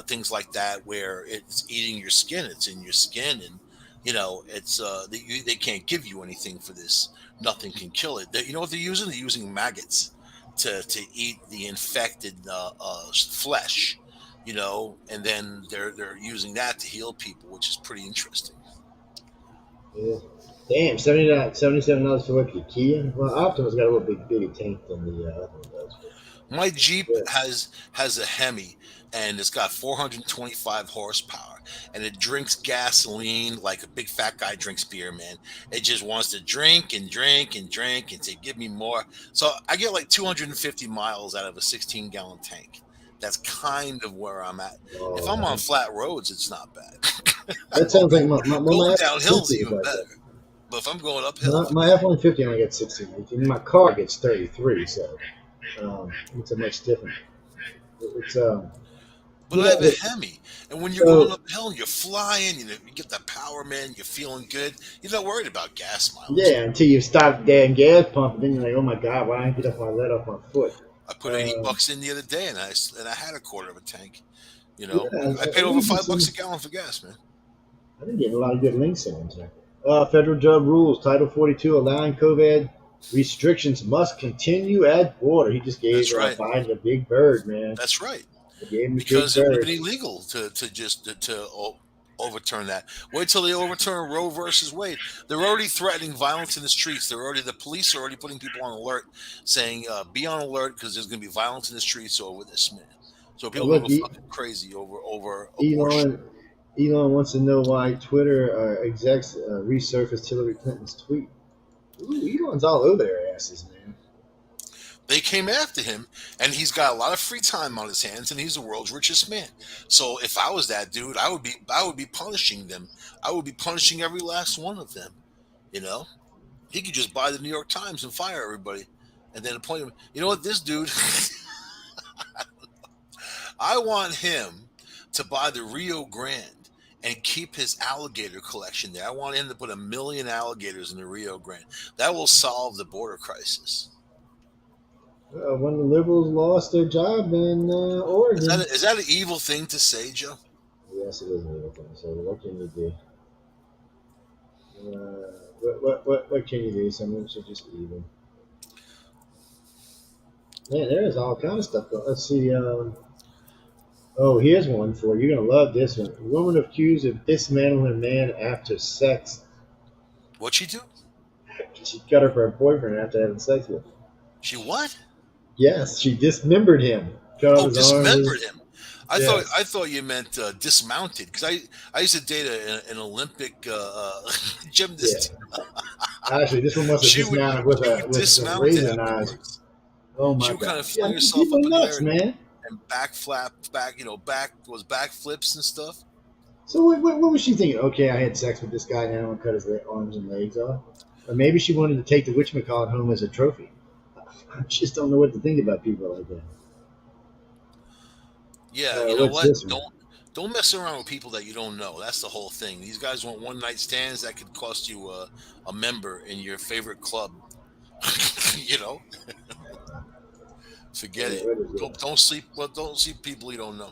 things like that, where it's eating your skin, it's in your skin, and they can't give you anything for this. Nothing can kill it. You know what they're using? They're using maggots to eat the infected flesh, and then they're using that to heal people, which is pretty interesting. Yeah. Damn, $77 for what, your Kia? Well, Optima's got a little bigger tank than the other one does. My Jeep But has a Hemi, and it's got 425 horsepower, and it drinks gasoline like a big fat guy drinks beer, man. It just wants to drink and drink and drink and say, "Give me more." So I get like 250 miles out of a 16-gallon tank. That's kind of where I'm at. If I'm on oh, flat roads, it's not bad. that I'll sounds like go my going downhill F-150 is is even like better. that. But if I'm going uphill, My forget it. F-150 only gets 16, 18. My car gets 33, so it's a much different. It's But I have a Hemi, and when you're going so uphill and you're flying, you get that power, man. You're feeling good. You're not worried about gas mileage. yeah, until you stop the damn gas pump, and then you're like, oh my god, why didn't I get off my let off my foot? I put 80 Um, bucks in the other day, and I had a quarter of a tank. yeah, I paid I over think $5 a gallon for gas, man. I've been getting a lot of good links in there. Federal job rules, Title 42, allowing COVID restrictions must continue at border. He just gave That's right. Biden a big bird, man. That's right. He gave him a big Because it would have bird. been illegal to overturn that. Wait till they overturn Roe versus Wade. They're already threatening violence in the streets. The police are already putting people on alert, saying be on alert because there's going to be violence in the streets over this man. So people are going Look, to go fucking crazy over abortion. Elon Elon wants to know why Twitter execs resurfaced Hillary Clinton's tweet. Ooh, Elon's all over their asses, man. They came after him, and he's got a lot of free time on his hands, and he's the world's richest man. So if I was that dude, I would be punishing them. I would be punishing every last one of them. You know, he could just buy the New York Times and fire everybody, and then appoint him. You know what, this dude, I want him to buy the Rio Grande and keep his alligator collection there. I want him to put 1 million alligators in the Rio Grande. That will solve the border crisis. When the liberals lost their job in Is that Oregon. is that an evil thing to say, Joe? Yes, it is an evil thing. So what can you do? What can you do? Someone should just be evil. Yeah, there's all kind of stuff. Let's see. Oh, here's one for you. You're gonna love this one. Woman accused of dismantling a man after sex. What'd she do? She cut up her boyfriend after having sex with him. She what? Yes, she dismembered him. Cut off Oh, his arms. dismembered him. Yes. I thought you meant dismounted because I used to date an Olympic Yeah. gymnast. Actually, this one must have dismounted with She a would with some dismount razor knives. afterwards. Oh She my would kind of God. Yeah, fling herself people up in the nuts, air man. and back flap back, back flips and stuff. So what was she thinking? Okay, I had sex with this guy. Now I'm gonna cut his arms and legs off. Or maybe she wanted to take the witchmacallit home as a trophy. I just don't know what to think about people like that. Yeah, you know What's what? this one? Don't mess around with people that you don't know. That's the whole thing. These guys want one night stands that could cost you a member in your favorite club. you know, Forget it. What is Don't sleep. Well, don't sleep with people you don't know.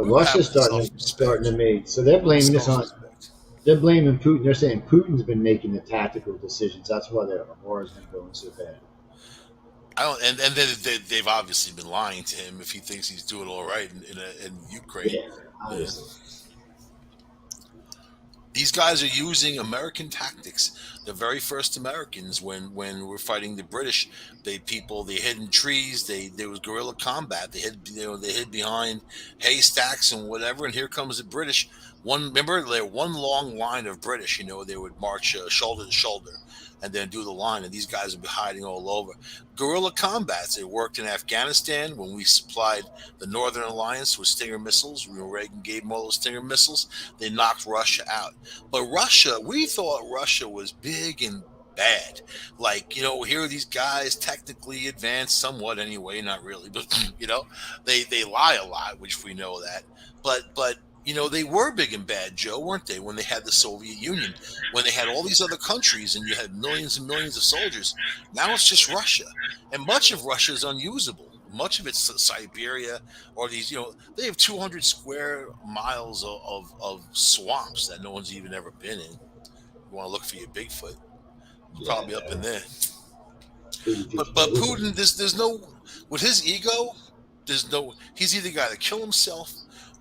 We gotta have Russia's self starting to respect. make. So they're blaming this Self on. respect. They're blaming Putin. They're saying Putin's been making the tactical decisions. That's why their war has been going so bad. I don't, and then they've obviously been lying to him if he thinks he's doing all right in Ukraine. Yeah, Uh, obviously. These guys are using American tactics. The very first Americans, when we're fighting the British, they hid in trees. There was guerrilla combat. They hid behind haystacks and whatever. And here comes the British. Remember, there one long line of British. They would march shoulder to shoulder and then do the line. And these guys would be hiding all over. Guerrilla combats. It worked in Afghanistan when we supplied the Northern Alliance with Stinger missiles. When Reagan gave them all those Stinger missiles, they knocked Russia out. But Russia, we thought Russia was big and bad. Like, here are these guys technically advanced somewhat anyway, not really, but they lie a lot, which we know that. But they were big and bad, Joe, weren't they, when they had the Soviet Union, when they had all these other countries and you had millions and millions of soldiers. Now it's just Russia. And much of Russia is unusable. Much of it's Siberia or these, they have 200 square miles of swamps that no one's even ever been in. You want to look for your Bigfoot, Yeah, probably up in there. Putin thinks But everything. Putin, there's no with his ego. There's no. He's either got to kill himself,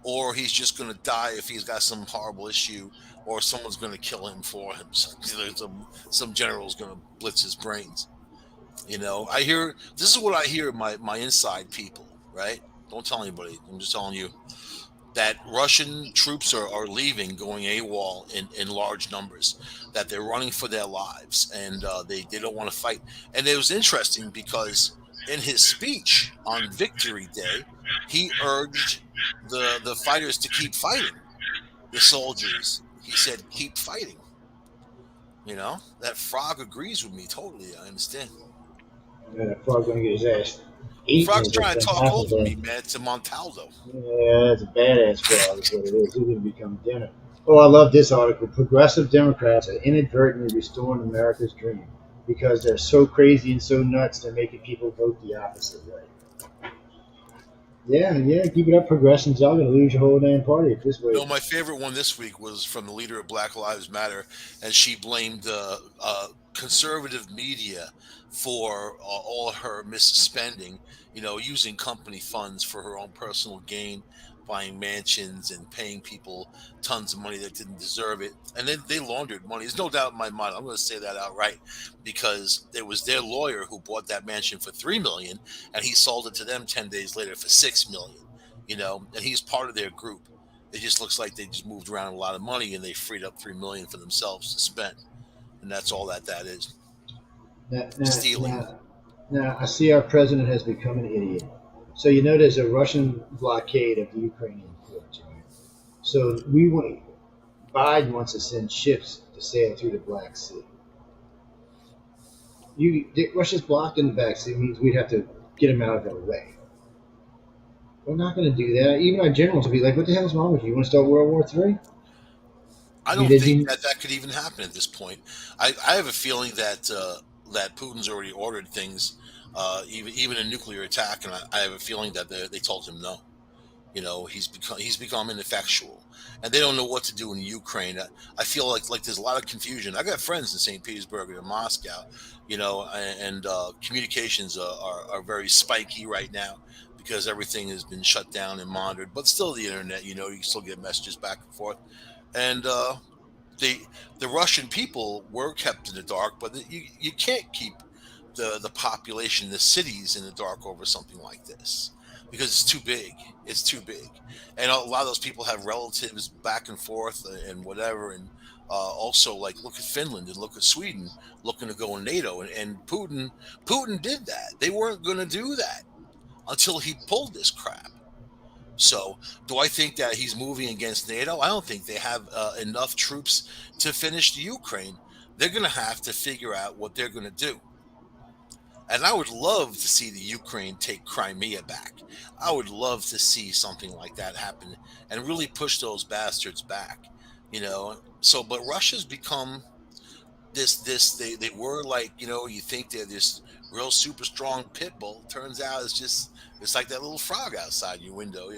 or he's just going to die if he's got some horrible issue, or someone's going to kill him for him. Some general's going to blitz his brains. I hear this is what I hear my inside people. Right? Don't tell anybody. I'm just telling you that Russian troops are leaving, going AWOL in large numbers, that they're running for their lives, and they don't want to fight. And it was interesting because in his speech on Victory Day, he urged the fighters to keep fighting, the soldiers. He said, keep fighting. That frog agrees with me totally. I understand. Frog's gonna get his ass eaten Frog's as they trying to come talk after over that. me, man, to Montaldo. Yeah, that's a badass frog, is what it is. He's gonna become dinner. Oh, I love this article. Progressive Democrats are inadvertently restoring America's dream because they're so crazy and so nuts they're making people vote the opposite way. Yeah, yeah, keep it up, progressives. Y'all gonna lose your whole damn party at this No, rate. my favorite one this week was from the leader of Black Lives Matter, and she blamed conservative media for all her misspending. Using company funds for her own personal gain, buying mansions and paying people tons of money that didn't deserve it, and then they laundered money. There's no doubt in my mind. I'm going to say that outright because it was their lawyer who bought that mansion for 3 million, and he sold it to them 10 days later for 6 million. And he's part of their group. It just looks like they just moved around a lot of money and they freed up 3 million for themselves to spend, and that's all that is Now, now, stealing. now, now, I see our president has become an idiot. So you know there's a Russian blockade of the Ukrainian ports, right? So Biden wants to send ships to sail through the Black Sea. Russia's blocked in the Black Sea means we'd have to get them out of their way. We're not going to do that. Even our generals will be like, "What the hell's wrong with you? You want to start World War III?" I I mean, don't did think you? that could even happen at this point. I have a feeling that Putin's already ordered things, even a nuclear attack, and I have a feeling that they told him no. He's become ineffectual, and they don't know what to do in Ukraine. I feel like there's a lot of confusion. I got friends in St. Petersburg and in Moscow, and communications are very spiky right now because everything has been shut down and monitored. But still, the internet, you can still get messages back and forth, and the the Russian people were kept in the dark, but you can't keep the population, the cities in the dark over something like this because it's too big. It's too big, and a lot of those people have relatives back and forth and whatever. And also, like, look at Finland and look at Sweden looking to go in NATO, and Putin did that. They weren't going to do that until he pulled this crap. So, do I think that he's moving against NATO? I don't think they have enough troops to finish the Ukraine. They're going to have to figure out what they're going to do. And I would love to see the Ukraine take Crimea back. I would love to see something like that happen and really push those bastards back. So, but Russia's become they were like, you think they're this real super strong pit bull. Turns out it's like that little frog outside your window.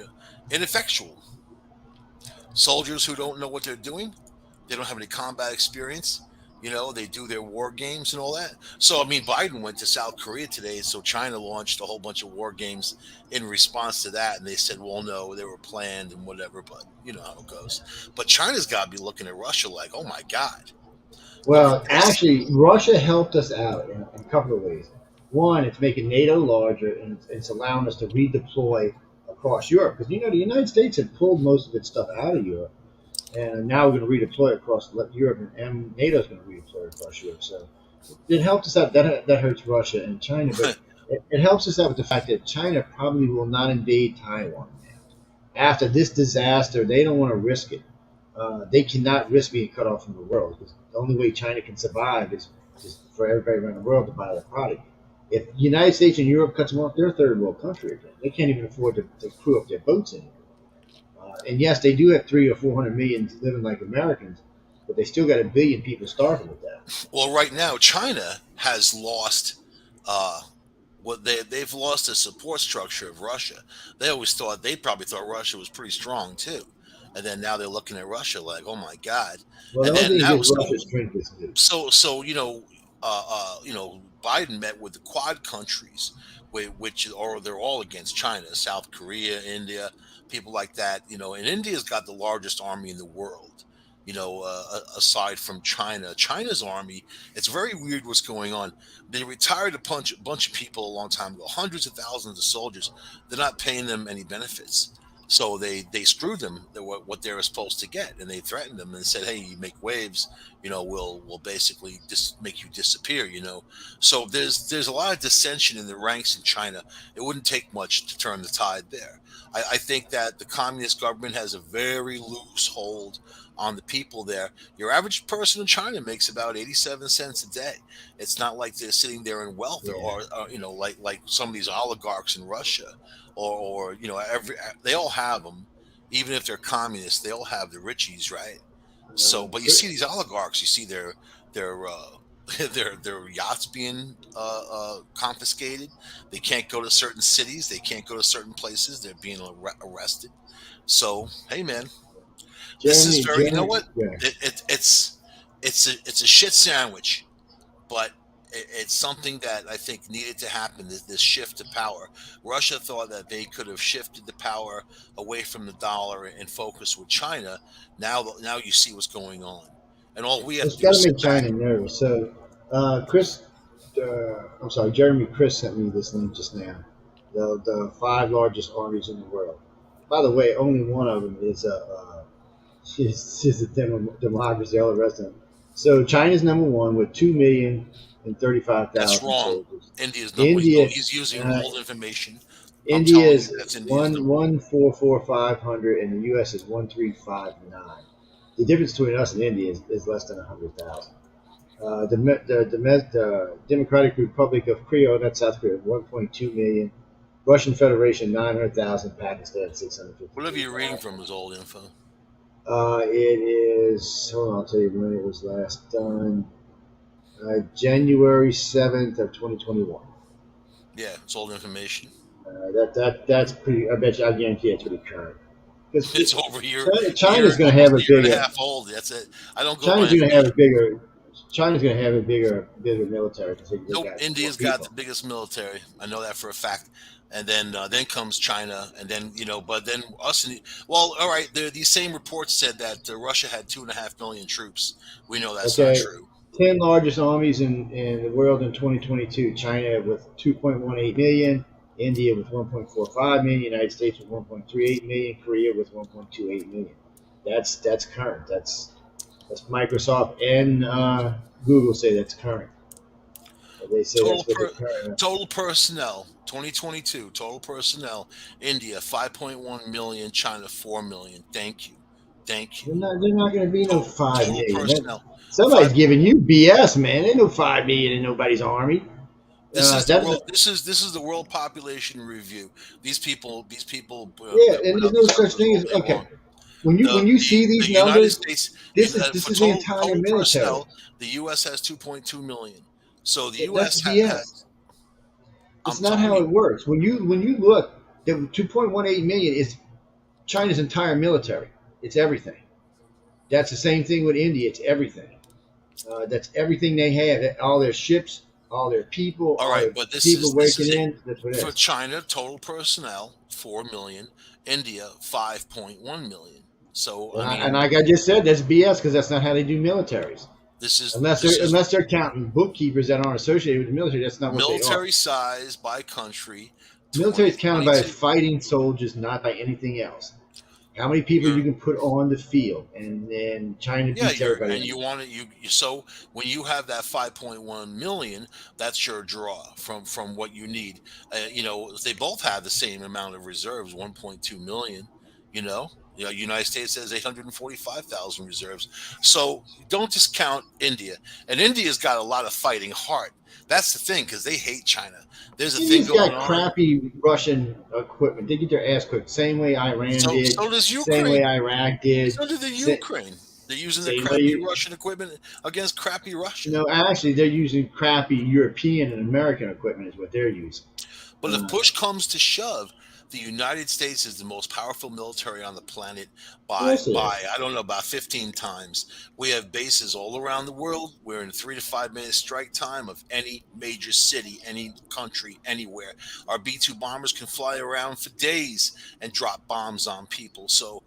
Ineffectual. Soldiers who don't know what they're doing. They don't have any combat experience. They do their war games and all that. So, I mean, Biden went to South Korea today. So, China launched a whole bunch of war games in response to that. And they said, well, no, they were planned and whatever. But you know how it goes. But China's got to be looking at Russia like, oh my God, look at Well, this. actually, Russia helped us out in a couple of ways. One, it's making NATO larger, and it's allowing us to redeploy across Europe. Because the United States had pulled most of its stuff out of Europe, and now we're going to redeploy across Europe, and NATO's going to redeploy across Europe. So it helped us out. That hurts Russia and China, but it helps us out with the fact that China probably will not invade Taiwan after this disaster. They don't want to risk it. They cannot risk being cut off from the world because the only way China can survive is for everybody around the world to buy their product. If the United States and Europe cuts them off, they're a third world country again. They can't even afford to crew up their boats anymore. And yes, they do have 3 or 400 million living like Americans, but they still got a billion people starving with that. Well, right now, China has lost uh, they've lost the support structure of Russia. They probably thought Russia was pretty strong too, and then now they're looking at Russia like, oh my God, Well, the and only then thing now against Russia is strength is good. Biden met with the Quad countries, which or they're all against China, South Korea, India, people like that. And India's got the largest army in the world. Aside from China, China's army, it's very weird what's going on. They retired a bunch of people a long time ago, hundreds of thousands of soldiers. They're not paying them any benefits. So they screwed them what they were supposed to get, and they threatened them and said, "Hey, you make waves, we'll basically just make you disappear." So there's a lot of dissension in the ranks in China. It wouldn't take much to turn the tide there. I think that the communist government has a very loose hold on the people there. Your average person in China makes about 87 cents a day. It's not like they're sitting there in wealth, Yeah. or like some of these oligarchs in Russia, or they all have them. Even if they're communists, they all have the richies, right? So, but you see these oligarchs, you see their their yachts being confiscated. They can't go to certain cities. They can't go to certain places. They're being arrested. So, hey, man, this is very. You know what? Yeah. It's a shit sandwich, but it's something that I think needed to happen. This shift to power. Russia thought that they could have shifted the power away from the dollar and focus with China. Now you see what's going on, and all we have It's to do got to is sit make back. China nervous. So, I'm sorry, Jeremy Chris sent me this link just now. The five largest armies in the world. By the way, only one of them is she's a democracy. All the rest of them. So China's number one with 2,035,000 That's wrong. soldiers. India's number. India, He's using uh, old information. I'm India telling you, is that's India's one number one. one four four five hundred, and the U.S. is 1,359. The difference between us and India is less than 100,000. The Democratic Republic of Korea, that's South Korea, 1.2 million. Russian Federation, 900,000. Pakistan, Whatever you're reading 653,000. from is old info. It is, hold on, I'll tell you when it was last done. January 7th of 2021. Yeah, it's old information. That's pretty. I bet you. I guarantee it's pretty current. Because It's over China's going to have almost a a year and a bigger. half old. That's it. I don't go by China's going to have a information. bigger. China's going to have a bigger military because they Nope, got more India's got people. the biggest military. I know that for a fact. And then comes China, and then but then us. Well, all right. These same reports said that Russia had 2.5 million troops. We know that's not Okay, true. 10 largest armies in the world in 2022. China with 2.18 million, India with 1.45 million, United States with 1.38 million, Korea with 1.28 million. That's current. That's Microsoft and Google say that's current. They say Total that's what the per current. total personnel 2022 total personnel. India 5.1 million. China 4 million. Thank you, thank you. They're not going to be no Total 5 total million. personnel Somebody's 5. giving you BS, man. Ain't no 5 million in nobody's army. This is the That's world. This is the World Population Review. These people yeah, and put there's out no these such numbers thing all as day okay. long. When you see The these United numbers, States, this for is the entire total military. personnel, the U.S. has 2.2 million. So the That's U.S. BS. has. It's I'm not telling how you, it works. When you look, the 2.18 million is China's entire military. It's everything. That's the same thing with India. It's everything. That's everything they have. All their ships, all their people, all all right, their but people this working is it. in. That's what it For is. China, total personnel 4 million. India 5.1 million. So And I I, and mean, like I just said, that's BS because that's not how they do militaries. this is Unless this they're is unless they're counting bookkeepers that aren't associated with the military, that's not what they are. military size by country Military is counted by 2022. fighting soldiers, not by anything else. How many people You're you can put on the field, and then China Yeah, beats you're everybody and in you that. want it. So when you have that 5.1 million, that's your draw from what you need. They both have the same amount of reserves, 1.2 million. United States has 845,000 reserves. So don't discount India. And India's got a lot of fighting heart. That's the thing because they hate China. There's a thing India's going got on. crappy Russian equipment. They get their ass cooked. Same way Iran did. So does Same way Ukraine. Iraq did. So did the Sa- Ukraine. They're using the Same crappy way. Russian equipment against crappy Russia. Actually, they're using crappy European and American equipment. Is what they're using. But if Uh, push comes to shove, the United States is the most powerful military on the planet of by course it by is. I don't know about 15 times. We have bases all around the world. We're in 3 to 5 minute strike time of any major city, any country, anywhere. Our B-2 bombers can fly around for days and drop bombs on people. So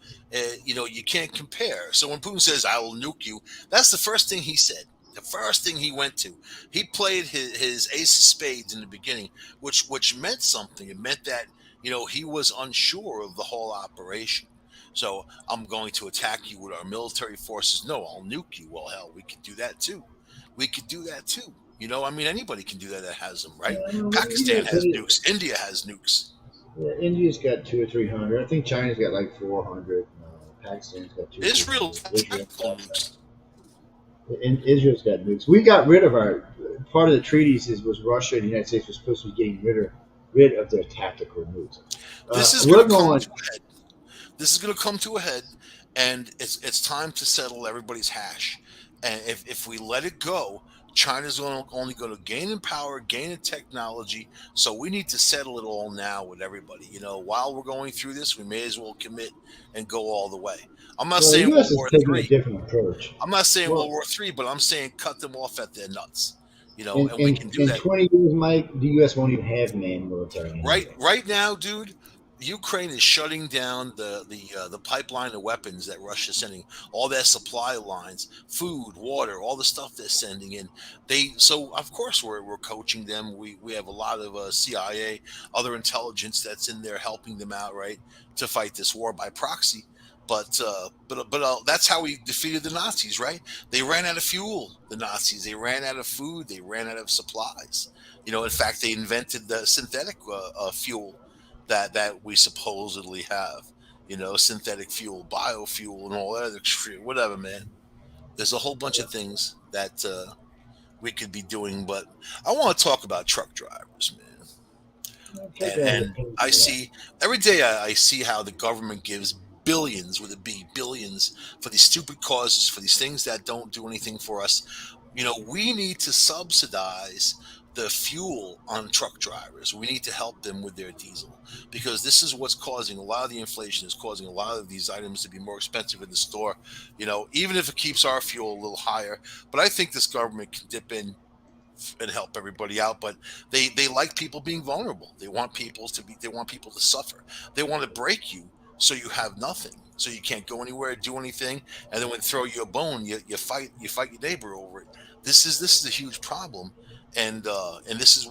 you can't compare. So when Putin says I will nuke you, that's the first thing he said. The first thing he went to. He played his ace of spades in the beginning, which meant something. It meant that he was unsure of the whole operation. So I'm going to attack you with our military forces. No, I'll nuke you. Well, hell, we could do that too. We could do that too. I mean, anybody can do that that has them, right? Pakistan has nukes. India has nukes. Yeah, India's got 2 or 300. I think China's got like 400. Pakistan's got two or three Israel's hundred. Israel's tactical got nukes. and Israel's got nukes. We got rid of our part of the treaties was Russia and the United States was supposed to be getting rid of their tactical nukes. This is going We're to come going. to a head. This is going to come to a head, and it's time to settle everybody's hash. And if we let it go, China's only going to gain in power, gain in technology. So we need to settle it all now with everybody. While we're going through this, we may as well commit and go all the way. I'm not Well, the saying U.S. World is War taking a Three. different approach. I'm not saying World Well, War Three, but I'm saying cut them off at their nuts. in, And we in, can do in that 20 years, Mike, the U.S. won't even have manned military right anyway. right now, dude. Ukraine is shutting down the pipeline of weapons that Russia's sending, all their supply lines, food, water, all the stuff they're sending in. So of course we're coaching them. We have a lot of CIA, other intelligence that's in there helping them out, right, to fight this war by proxy. But that's how we defeated the Nazis, right? They ran out of fuel. The Nazis, they ran out of food. They ran out of supplies. In fact, they invented the synthetic fuel that we supposedly have. Synthetic fuel, biofuel, and all that other shit. Whatever, man. There's a whole bunch of things that we could be doing, but I want to talk about truck drivers, man. Truck drivers are And pain I in the see every day I see how the government gives billions with a B, billions for these stupid causes, for these things that don't do anything for us. We need to subsidize the fuel on truck drivers. We need to help them with their diesel because this is what's causing a lot of the inflation. Is causing a lot of these items to be more expensive in the store. Even if it keeps our fuel a little higher. But I think this government can dip in and help everybody out, but they like people being vulnerable. They want people to suffer. They want to break you so you have nothing, so you can't go anywhere, do anything, and then when they throw you a bone, you fight your neighbor over it. This is a huge problem, and this is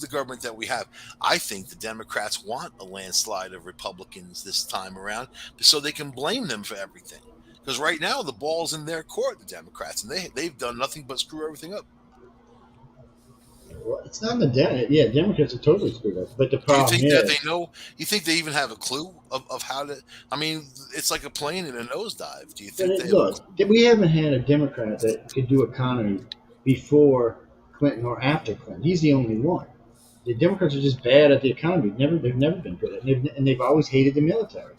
the government that we have. I think the Democrats want a landslide of Republicans this time around so they can blame them for everything. Because right now the ball's in their court, the Democrats, and they've done nothing but screw everything up. Well, it's not the Yeah, Democrats are totally screwed up. But the Do you problem think that they is, know? You think they even have a clue of how to? I mean, it's like a plane in a nosedive. Do you think they have a look, clue? we haven't had a Democrat that could do economy before Clinton or after Clinton. He's the only one. The Democrats are just bad at the economy. They've never been good at it, and they've always hated the military.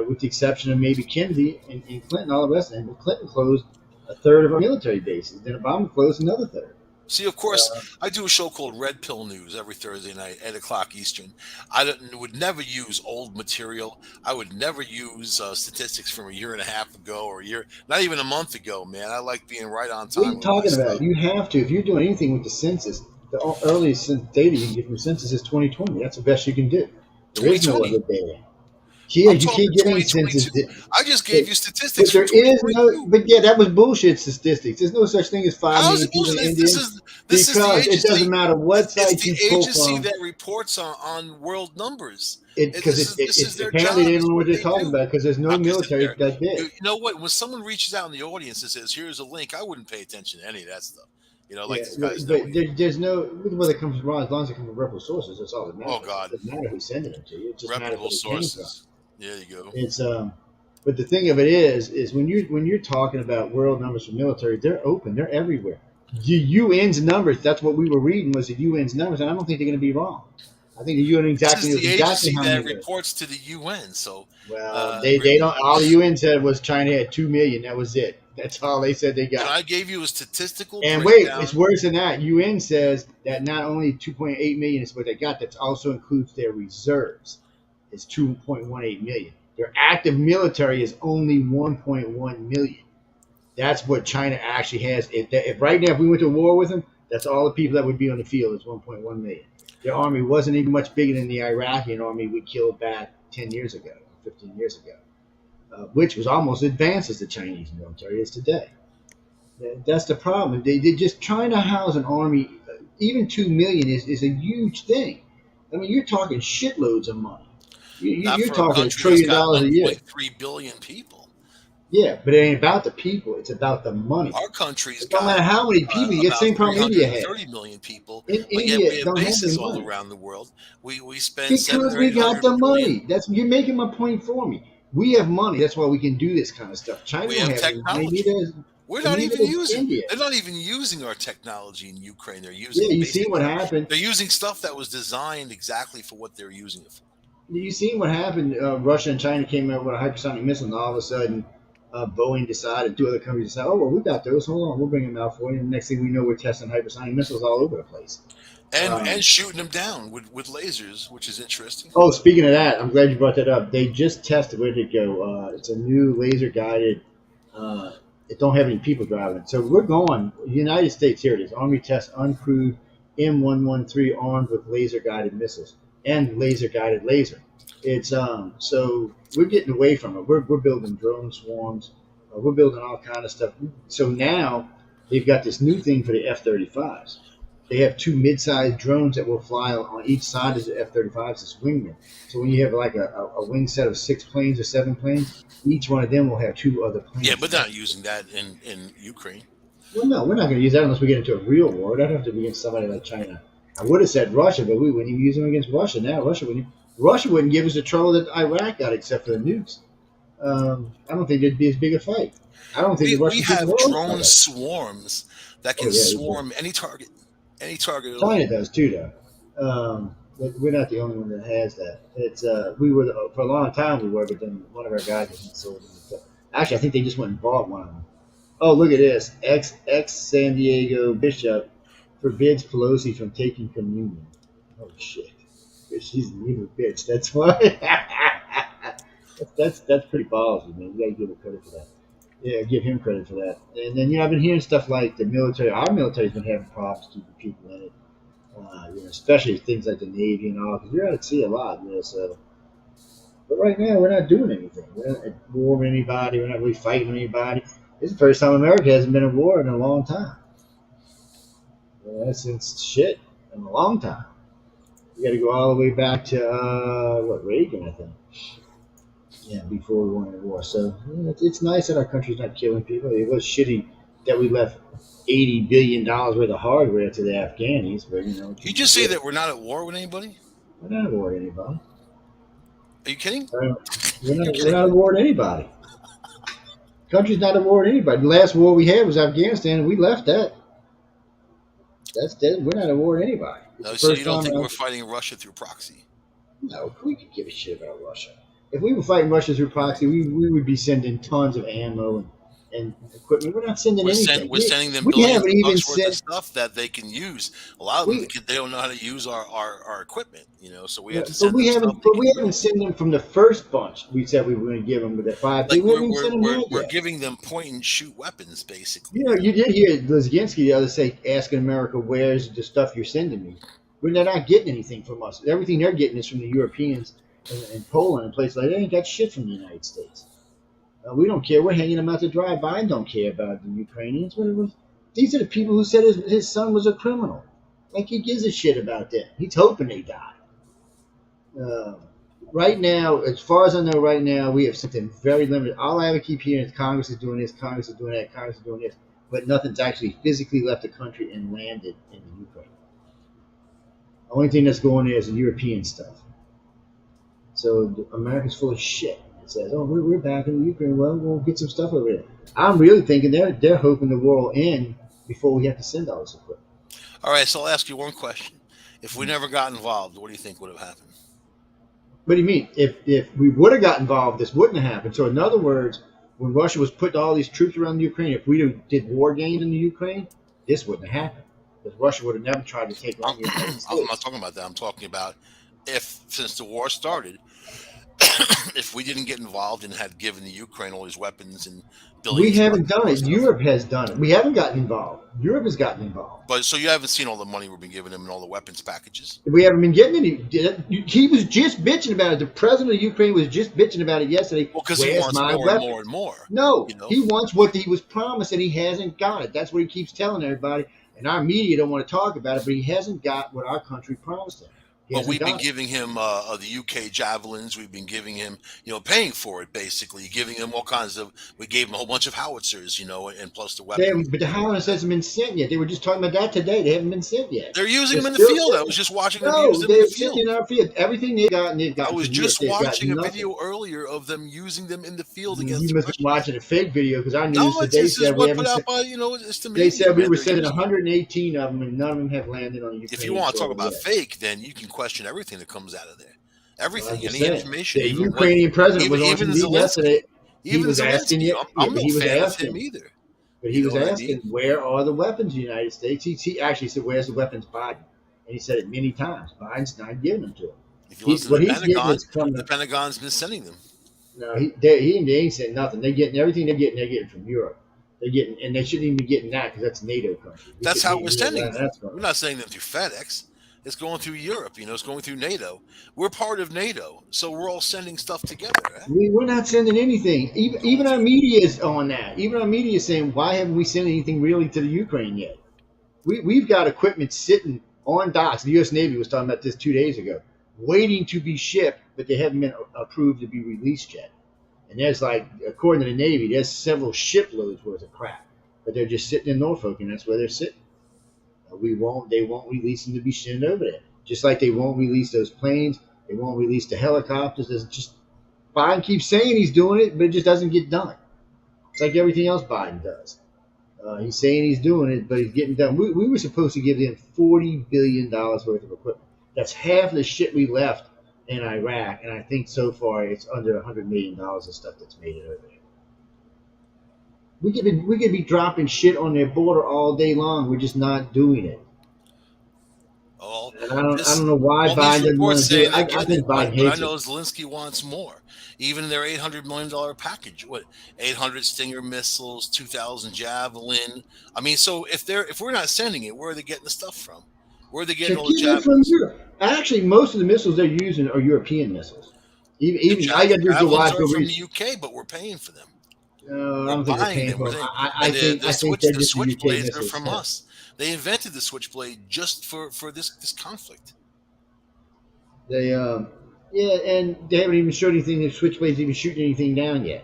With the exception of maybe Kennedy and Clinton, all the rest of them. But Clinton closed a third of our military bases. Then Obama closed another third. See, of course, I do a show called Red Pill News every Thursday night, 8 o'clock Eastern. Would never use old material. I would never use statistics from a year and a half ago or a year, not even a month ago, man. I like being right on What are time you with my talking about? stuff. You have to. If you're doing anything with the census, the earliest data you can get from the census is 2020. That's the best you can do. There is no 2020. other data. Yeah, I'm you talking can't get any 2022. census data. I just But, gave you statistics but from there is no. 2022. But yeah, that was bullshit statistics. There's no such thing as 5 million How is it people bullshit? in This India is this is the because it doesn't agency. matter what It's site the you pull agency from. that reports on world numbers. Because This is it's their apparently job. they It's don't know what what they're they talking do. about because there's no I'm just sitting military there. that big. You know what? When someone reaches out in the audience and says, "Here's a link," I wouldn't pay attention to any of that stuff. Like Yeah, these but guys know anything. there's no whether it comes from as long as it comes from reputable sources. That's all that Oh matters. It God, doesn't matter who's sending them to you. It just matters reputable where they came from. sources. There you go. It's But the thing of it is when you're talking about world numbers for military, they're open, they're everywhere. The UN's numbers, that's what we were reading was the UN's numbers, and I don't think they're going to be wrong. I think the UN This exactly is knows the exactly agency how many that there. reports to the UN. So, Well, uh, they re- don't. All the UN said was China had 2 million. That was it. That's all they said they and got. I gave you a statistical And wait, it's breakdown. worse than that. UN says that not only 2.8 million is what they got, that also includes their reserves. It's 2.18 million. Their active military is only 1.1 million. That's what China actually has. If right now, if we went to war with them, that's all the people that would be on the field is 1.1 million. Their army wasn't even much bigger than the Iraqi army we killed back 10 years ago, 15 years ago, which was almost as advanced as the Chinese military is today. That's the problem. They're just trying to house an army. Even 2 million is a huge thing. I mean, you're talking shitloads of money. Not You're for a talking a country that's trillion got dollars a year. 1.3 billion people. Yeah, but it ain't about the people. It's about the money. Our country's It don't got matter how many people you get. about Same problem India has. 330 million people, but yet we India have don't have bases any all money around the world. We spend seven because or we eight got hundred the billion. money. That's you're making my point for me. We have money. That's why we can do this kind of stuff. China We don't have have any money. Neither technology. is We're and not neither even is using. India. They're not even using our technology in Ukraine. They're Yeah, using you see what basically. happened. They're using stuff that was designed exactly for what they're using it for. You see what happened? Russia and China came out with a hypersonic missile, and all of a sudden, Boeing decided, two other companies decided, oh, well, we got those. Hold on, we'll bring them out for you. And the next thing we know, we're testing hypersonic missiles all over the place. And Um, shooting them down with lasers, which is interesting. oh, speaking of that, I'm glad you brought that up. They just tested, where did it go? It's a new laser guided, it don't have any people driving it. So we're going, United States, here it is. Army tests uncrewed M113 armed with laser guided missiles and laser guided laser. It's so we're getting away from it. We're building drone swarms. We're building all kind of stuff. So now they've got this new thing for the F-35s. They have two mid-sized drones that will fly on each side of the F-35s as wingmen. So when you have like a wing set of 6 planes or 7 planes, each one of them will have two other Yeah, planes. but they're not using that in Ukraine. Well, no, we're not going to use that unless we get into a real war. That'd have to be against somebody like China. I would have said Russia, but we wouldn't even use them against Russia. Now Russia wouldn't give us the trouble that Iraq got, except for the nukes. I don't think there'd be as big a fight. I don't think the We Russian people have would fight drone us. swarms that Oh can yeah, we do. swarm any target at China all. does too, though. But we're not the only one that has that. It's for a long time we were, but then one of our guys has sold them. Actually, I think they just went and bought one of them. Oh, look at this. Ex San Diego Bishop forbids Pelosi from taking communion. Oh shit! She's an evil bitch. That's why. that's pretty ballsy, man. You gotta give her credit for that. Yeah, give him credit for that. And then I've been hearing stuff like the military. Our military's been having problems keeping people in it. Especially things like the Navy and all, because you're out at sea a lot. So, but right now we're not doing anything. We're not at war with anybody. We're not really fighting anybody. This is the first time America hasn't been at war in a long time. Since shit in a long time. You got to go all the way back to Reagan, I think. Yeah, before we went to war. So it's nice that our country's not killing people. It was shitty that we left $80 billion worth of hardware to the Afghanis, but You just say that we're not at war with anybody? we're not at war with anybody. Are you kidding? We're not at war with anybody. The country's not at war with anybody. The last war we had was Afghanistan, and we left that. That's dead. We're not at war with anybody. No, so you don't think we're fighting Russia through proxy? No, we could give a shit about Russia. If we were fighting Russia through proxy, we would be sending tons of ammo and equipment. We're not sending anything. We're sending them we billions haven't of even bucks worth sent, of stuff that they can use. A lot of them, they don't know how to use our equipment, so we have to send them stuff. But we haven't sent them from the first bunch. We said we were going to give them with the 5. Like we're giving them point and shoot weapons, basically. You did hear Lizinski the other say, asking America, "Where's the stuff you're sending me?" When they're not getting anything from us. Everything they're getting is from the Europeans and Poland and places like that. They ain't got shit from the United States. We don't care. We're hanging them out to dry. Biden don't care about the Ukrainians. These are the people who said his son was a criminal. Like, he gives a shit about them. He's hoping they die. Right now, as far as I know right now, we have something very limited. All I ever keep hearing is Congress is doing this, Congress is doing that, Congress is doing this. But nothing's actually physically left the country and landed in the Ukraine. The only thing that's going there is the European stuff. So America's full of shit. It says, "Oh, we're back in the Ukraine. Well, we'll get some stuff over there." I'm really thinking they're hoping the war will end before we have to send all this equipment. All right, so I'll ask you one question: if we never got involved, what do you think would have happened? What do you mean? If we would have got involved, this wouldn't have happened. So in other words, when Russia was putting all these troops around the Ukraine, if we did war games in the Ukraine, this wouldn't have happened. Because Russia would have never tried to take on the United States. I'm not talking about that. I'm talking about since the war started, if we didn't get involved and had given the Ukraine all these weapons and we haven't done it. Europe has done it. We haven't gotten involved. Europe has gotten involved. But so you haven't seen all the money we've been giving them and all the weapons packages? We haven't been getting any. He was just bitching about it. The president of Ukraine was just bitching about it yesterday. Well, because he wants more and more and more. No, he wants what he was promised and he hasn't got it. That's what he keeps telling everybody. And our media don't want to talk about it, but he hasn't got what our country promised him. But we've been giving him the UK javelins. We've been giving him, paying for it, basically. Giving him all kinds of, we gave him a whole bunch of howitzers, and plus the weapons. But the howitzers hasn't been sent yet. They were just talking about that today. They haven't been sent yet. They're using them in the field. I was just watching them use them in the field. In our field. Everything they've got. I was just watching a video earlier of them using them in the field against You must have been watching a fake video because our news today said we haven't sent. It's the media. They said we were sending 118 of them and none of them have landed on the Ukraine. If you want to talk about fake, then you can question everything that comes out of there. Everything, any information. The Ukrainian president was on TV yesterday. He was asking you. I'm no fan of him either. But he was asking, where are the weapons in the United States? He actually said, where's the weapons, Biden? And he said it many times. Biden's not giving them to him. If you listen to the Pentagon, the Pentagon's been sending them. No, they ain't saying nothing. They're getting everything they're getting from Europe. They're getting, and they shouldn't even be getting that because that's NATO country. That's how we're sending them. We're not sending them through FedEx. It's going through Europe, it's going through NATO. We're part of NATO, so we're all sending stuff together. Right? We're not sending anything. Even our media is on that. Even our media is saying, why haven't we sent anything really to the Ukraine yet? We've got equipment sitting on docks. The U.S. Navy was talking about this 2 days ago, waiting to be shipped, but they haven't been approved to be released yet. And there's according to the Navy, there's several shiploads worth of crap, but they're just sitting in Norfolk, and that's where they're sitting. They won't release them to be sent over there. Just like they won't release those planes. They won't release the helicopters. Biden keeps saying he's doing it, but it just doesn't get done. It's like everything else Biden does. He's saying he's doing it, but he's getting done. We were supposed to give them $40 billion worth of equipment. That's half the shit we left in Iraq, and I think so far it's under $100 million of stuff that's made it over there. We could be dropping shit on their border all day long. We're just not doing it. All And I don't this, know why all these Biden doesn't want reports to do it. saying they're I getting think it, Biden but I hates it. know Zelensky wants more. Even their $800 million package, what 800 Stinger missiles, 2,000 Javelin. I mean, so if we're not sending it, where are they getting the stuff from? Where are they They're getting all the getting it from javelins? Europe. Actually, most of the missiles they're using are European missiles. The Even all you got to do is go javelins watch, are go from read. the UK, but we're paying for them. I We're don't think we're buying paying them. for them. And I think they're the just the UK switchblades are missile from itself. us. They invented the switchblade just for this conflict. They yeah, and they haven't even showed anything. The Switchblades even shooting anything down yet.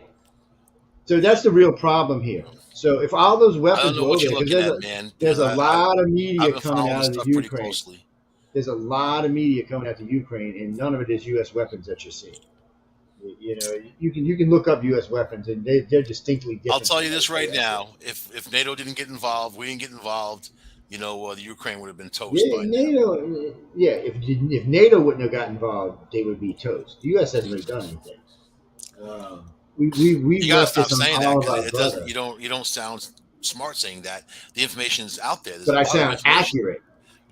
So Yeah. that's the real problem here. So if all those I don't weapons know were over what you're there, because looking at, man, there's because a lot of I've media been coming following out this of the stuff pretty Ukraine. closely. There's a lot of media coming out to Ukraine, and none of it is U.S. weapons that you're seeing. You know, you can look up U.S. weapons, and they're distinctly I'll different tell from you this right everybody else. now: if NATO didn't get involved, we didn't get involved. The Ukraine would have been toast Yeah, by now. NATO. Yeah, if NATO wouldn't have got involved, they would be toast. The U.S. hasn't really done anything. We've You gotta left stop this on saying that all of because our it doesn't. brother. You don't sound smart saying that. The information's out there. There's But a I lot of sound information. accurate.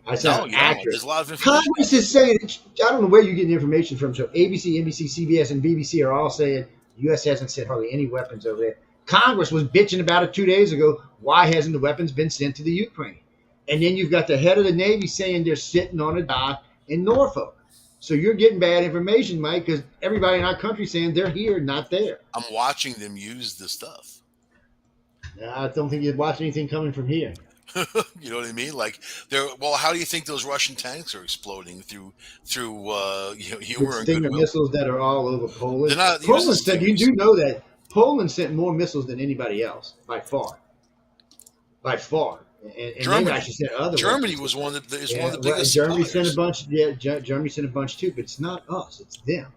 I No, sound you don't. accurate. There's a lot of information out Congress there. is saying, I don't know where you're getting the information from. So ABC, NBC, CBS, and BBC are all saying the U.S. hasn't sent hardly any weapons over there. Congress was bitching about it 2 days ago. Why hasn't the weapons been sent to the Ukraine? And then you've got the head of the Navy saying they're sitting on a dock in Norfolk. So you're getting bad information, Mike, because everybody in our country saying they're here, not there. I'm watching them use the stuff. I don't think you'd watch anything coming from here. You know what I mean? Like they're well. How do you think those Russian tanks are exploding through With humor and Stinger goodwill? missiles that are all over They're Poland. not using Poland sent, you stingers. do know that Poland sent more missiles than anybody else by far. By far. And they've Germany, actually sent other Germany weapons. was one of Yeah, the well, biggest Germany sent a suppliers. bunch. Yeah, Germany sent a bunch too, but it's not us, it's them.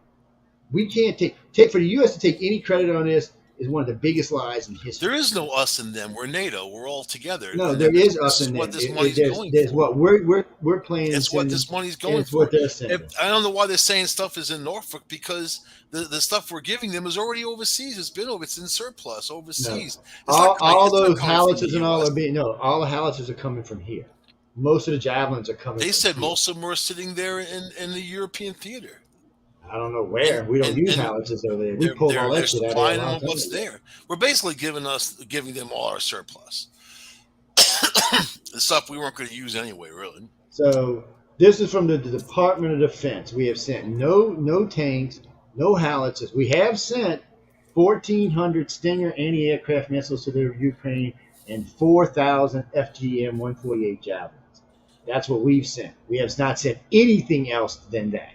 We can't take for the U.S. to take any credit on this is one of the biggest lies in There history. is no us and them. We're NATO. We're all together, No, and there this, is us this is and what them. this money's going There's for. what we're playing and It's what sending, this money's and going it's what for. they're If, sending. I don't know why they're saying stuff is in Norfolk because the stuff we're giving them is already overseas. It's in surplus No, overseas. all It's not those coming from the howitzers and all U.S. are being no. All the howitzers are coming from here. Most of the javelins are coming They from said here. most of them were sitting there in the European theater, I don't know and where. We don't use and howitzers over there. We pulled all they're that shit out of there a supplying them long with time what's ago. there. We're basically giving them all our surplus, the stuff we weren't going to use anyway. Really, So this is from the Department of Defense. We have sent no tanks, no howitzers. We have sent 1,400 Stinger anti-aircraft missiles to the Ukraine and 4,000 FGM-148 javelins. That's what we've sent. We have not sent anything else than that.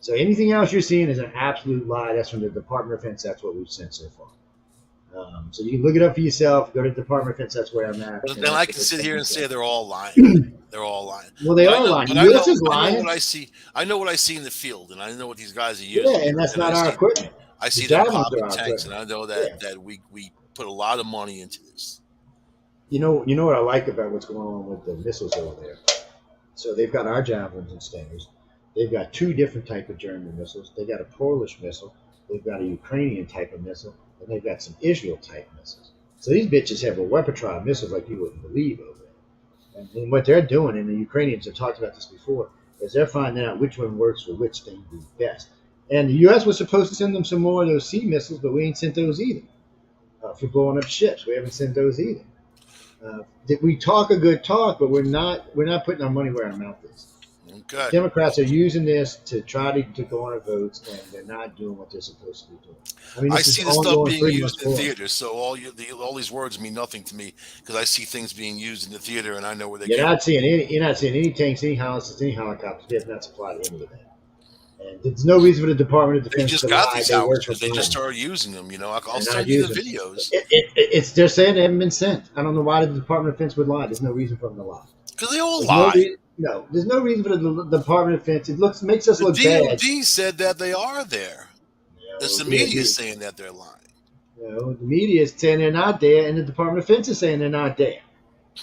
So anything else you're seeing is an absolute lie. That's from the Department of Defense. That's what we've sent so far. So you can look it up for yourself. Go to the Department of Defense. That's where I'm at. but And then I that's can what sit they're here and saying. say they're all lying. They're all lying. Well, they are lying. The U.S. is I know lying. what I see. I know what I see in the field, and I know what these guys are Yeah, using, and that's and not our equipment. I The see them javelins are popping our tanks, and equipment. I know Yeah. that we put a lot of money into this. You know what I like about what's going on with the missiles over there. So they've got our javelins and stingers. They've got two different type of German missiles. They've got a Polish missile. They've got a Ukrainian type of missile, and they've got some Israel type missiles. So these bitches have a repertoire of missiles like you wouldn't believe over there. And what they're doing, and the Ukrainians have talked about this before, is they're finding out which one works for which thing the best. And the U.S. was supposed to send them some more of those sea missiles, but we ain't sent those either for blowing up ships. We haven't sent those either. We talk a good talk, but we're not putting our money where our mouth is. Okay. Democrats are using this to try to go on our votes, and they're not doing what they're supposed to be doing. I mean, I this is see this stuff ongoing being 3 used months in forward. theaters, so all these words mean nothing to me because I see things being used in the theater, and I know where they You're came. not seeing any tanks, any howitzers, any helicopters. They have not supplied any of that. And there's no reason for the Department of They Defense just to got lie. these They work for howitzers. They just Biden. started using them. I'll They're not send you the using them. videos It's they're saying they haven't been sent. I don't know why the Department of Defense would lie. There's no reason for them to lie. because they all There's no lie. reason. No, there's no reason for the Department of Defense. It makes us The look bad. DoD said that they are there. It's the media saying that they're lying. The media is saying they're not there, and the Department of Defense is saying they're not there.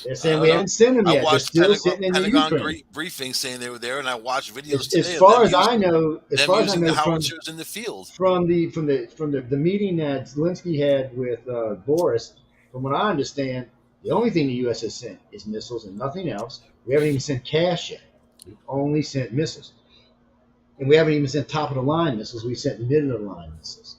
They're I saying don't we know. haven't sent them I yet. They're watched still sitting in the Pentagon Ukraine. briefings saying they were there, and I watched videos As today of far as I know, the howitzers in the field. from the meeting that Zelensky had with Boris, from what I understand, The only thing the U.S. has sent is missiles and nothing else. We haven't even sent cash yet. We've only sent missiles. And we haven't even sent top of the line missiles. We sent middle of the line missiles.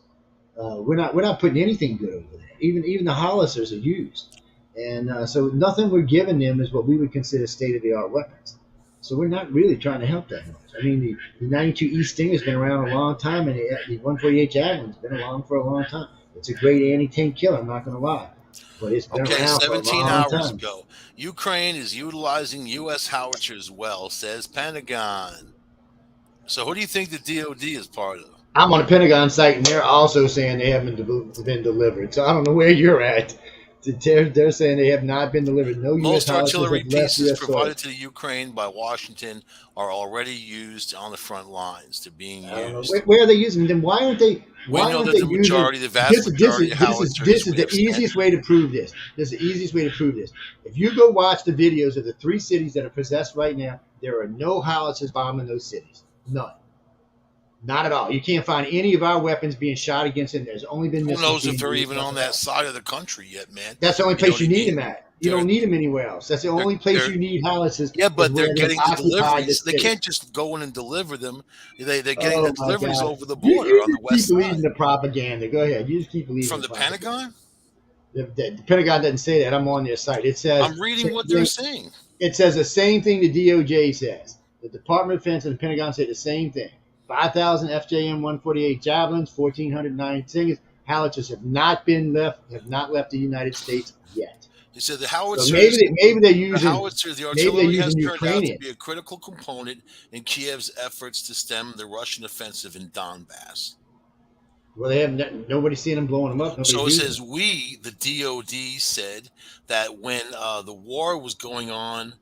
We're not putting anything good over there. Even the howitzers are used, and so nothing we're giving them is what we would consider state of the art weapons. So we're not really trying to help that much. I mean, the 92 E Stinger's been around a long time, and the 148 Javelin's been around for a long time. It's a great anti-tank killer. I'm not going to lie, but it's been Okay, around for a 17 long hours time. ago. Ukraine is utilizing U.S. howitzers well, says Pentagon. So who do you think the DOD is part of? I'm on the Pentagon site, and they're also saying they haven't been delivered. So I don't know where you're at. They're saying they have not been delivered. No U.S. Most howitzers artillery have left pieces U.S. soil. provided to the Ukraine by Washington are already used on the front lines. They're being I don't know used. where are they using them. Why aren't they? We Why know aren't that they the using majority, the vast this? majority of This howitzers is we the have easiest standard. way to prove this. This is the easiest way to prove this. If you go watch the videos of the 3 cities that are possessed right now, there are no howitzers bombing those cities. None. Not at all. You can't find any of our weapons being shot against them. There's only been Who missiles knows if being they're used. even on Nothing that else. side of the country yet, man? That's the only You know place what you I need mean? them at. You They're don't need them anywhere else. That's the they're only place they're you need howitzers yeah, is but they're where they've getting the occupied the deliveries. They city. can't just go in and deliver them. They're getting the Oh my deliveries God! over the You border you on the just keep west believing side the propaganda. Go ahead. You just keep believing from the the propaganda. Pentagon. The Pentagon doesn't say that. I'm on their site. It says I'm reading what they're saying. it says the same thing the DOJ says. The Department of Defense and the Pentagon say the same thing. 5,000 FJM 148 javelins, 1,409 singers, howitzers have not left the United States yet. He said the So howitzers, the maybe they're artillery has using turned out to Ukrainian. be a critical component in Kiev's efforts to stem the Russian offensive in Donbass. Well, they have nobody's seen them blowing them up. So Nobody's it using says them. the DOD said that when the war was going on,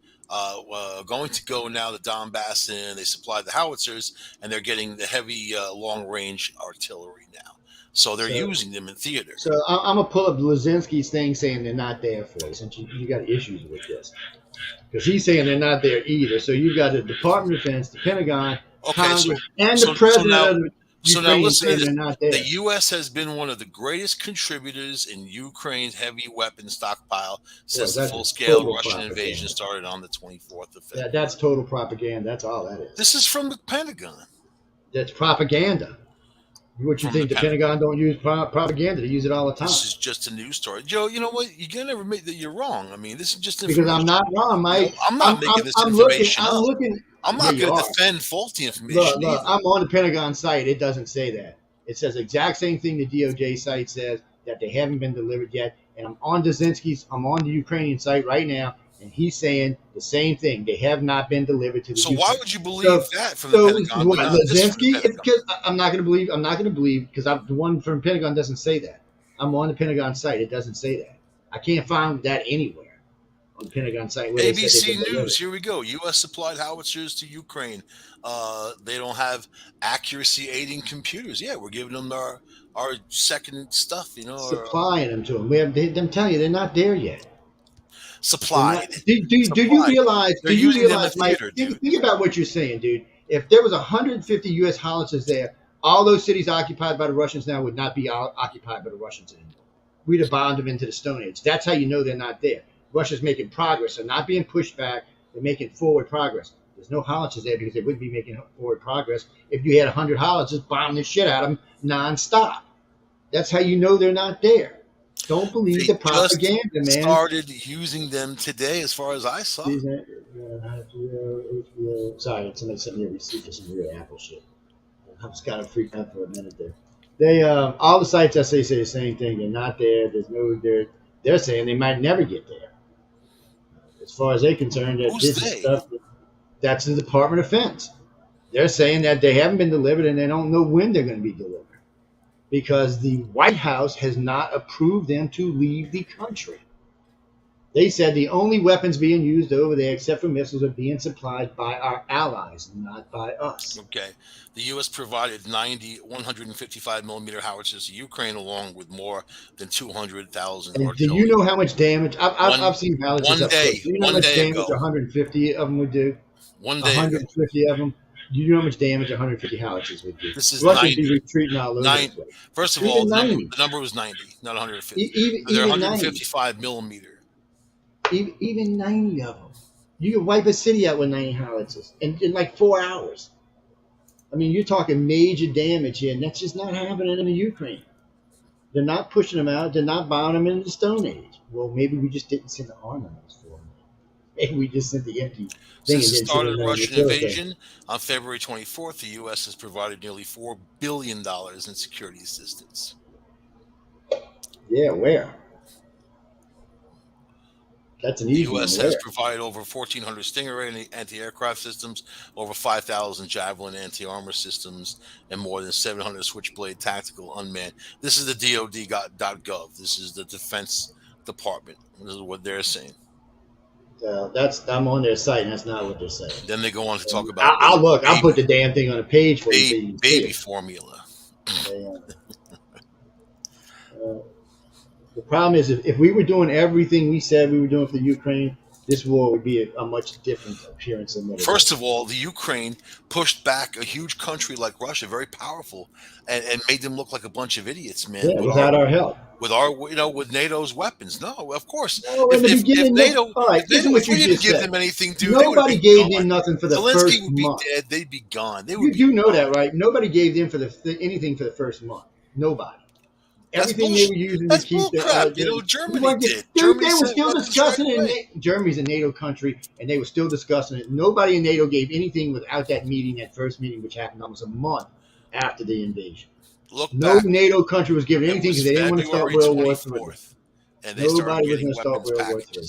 going to go now to Donbass, and they supplied the howitzers, and they're getting the heavy long range artillery now. So they're So using them in theater. I'm gonna pull up Lazinski's thing saying they're not there for you, since you got issues with this. Because he's saying they're not there either. So you've got the Department of Defense, the Pentagon, Okay, Congress, and the so president now of the so now Ukraine listen to saying this. they're not The there. U.S. has been one of the greatest contributors in Ukraine's heavy weapon stockpile Boy, since the that's just full-scale total Russian invasion propaganda. started on the 24th of That's February. total propaganda. That's all that is. This is from the Pentagon. That's propaganda. What you From the think the Pentagon. Pentagon don't use propaganda? They use it all the time. This is just a news story, Joe. You know what? You can never admit that you're wrong. I mean, this is just Because I'm information. not wrong, Mike. I'm not making this I'm looking. information I'm up. looking. I'm Yeah, not you going to are. defend faulty information Look, either. I'm on the Pentagon site. It doesn't say that. It says the exact same thing the DOJ site says, that they haven't been delivered yet. And I'm on the Ukrainian site right now, and he's saying the same thing. They have not been delivered to the So why Ukraine. would you believe So, that from the so Pentagon, but what? not this from the Lazinski? Pentagon? Because I'm not going to believe. I'm not going to believe because the one from Pentagon doesn't say that. I'm on the Pentagon site. It doesn't say that. I can't find that anywhere on the Pentagon site where they said they've ABC been delivered. News. Here we go. U.S. supplied howitzers to Ukraine. They don't have accuracy aiding computers. Yeah, we're giving them our second stuff. Supplying them to them. I'm telling you, they're not there yet. They're not. Supplied. Do you Supplied. realize? They're Do you using them in realize, Mike? theater, Think, dude. think about what you're saying, dude. If there was 150 U.S. howitzers there, all those cities occupied by the Russians now would not be occupied by the Russians anymore. We'd have bombed them into the Stone Age. That's how you know they're not there. Russia's making progress. They're not being pushed back. They're making forward progress. There's no howitzers there because they wouldn't be making forward progress if you had 100 howitzers bombing the shit out of them nonstop. That's how you know they're not there. Don't believe They the just propaganda, man. started using them today, as far as I saw. Sorry, somebody sent me a receipt for some weird Apple shit. I was kind of freaked out for a minute there. They all the sites I say the same thing. They're not there. They're saying they might never get there. As far as they're concerned, that Who's this is they? stuff that's the Department of Defense. They're saying that they haven't been delivered and they don't know when they're going to be delivered because the White House has not approved them to leave the country. They said the only weapons being used over there, except for missiles, are being supplied by our allies, not by us. Okay. The U.S. provided 90 155 millimeter howitzers to Ukraine, along with more than 200,000 And do artillery. you know how much damage? One I've seen howitzers one up close. day, Do you know how one much day damage ago, 150 of them would do? one day ago. 150 of them. Do you know how much damage 150 howitzers would do? This is Russians 90. be retreating all over the 90. place. First of all, Even the 90. number was 90, not 150. Even They're 90. 155 millimeter. even 90 of them. You can wipe a city out with 90 howitzers in like 4 hours. I mean, you're talking major damage here, and that's just not happening in the Ukraine. They're not pushing them out. They're not buying them into the Stone Age. Well, maybe we just didn't send the armaments for them. Maybe we just sent the empty thing Since and the didn't send start of them the nothing to Russian kill us. invasion on February 24th, the U.S. has provided nearly $4 billion in security assistance. Yeah, where? That's an The easy one. U.S. Where? has provided over 1,400 Stinger anti-aircraft systems, over 5,000 Javelin anti-armor systems, and more than 700 Switchblade tactical unmanned. This is the DoD.gov. This is the Defense Department. This is what they're saying. I'm on their site, and that's not what they're saying. Then they go on to talk about I'll look. I'll put the damn thing on a page for you so you can see baby it. formula. The problem is, if we were doing everything we said we were doing for the Ukraine, this war would be a much different appearance than what it is. First of all, the Ukraine pushed back a huge country like Russia, very powerful, and made them look like a bunch of idiots, man. Yeah, without our help. With NATO's weapons. No, of course. No, in the beginning, If we didn't give them anything, dude, nobody gave them nothing for the Zelensky first would be month. dead. They'd be gone. You do know that, right? Nobody gave them anything for the first month. Nobody. Everything they were using to keep crap. Germany did. Dude, they were still discussing it. Germany's a NATO country, and they were still discussing it. Nobody in NATO gave anything without that meeting, that first meeting, which happened almost a month after the invasion. No NATO country was giving anything because they didn't want to start World War III. And nobody was going to start World War III.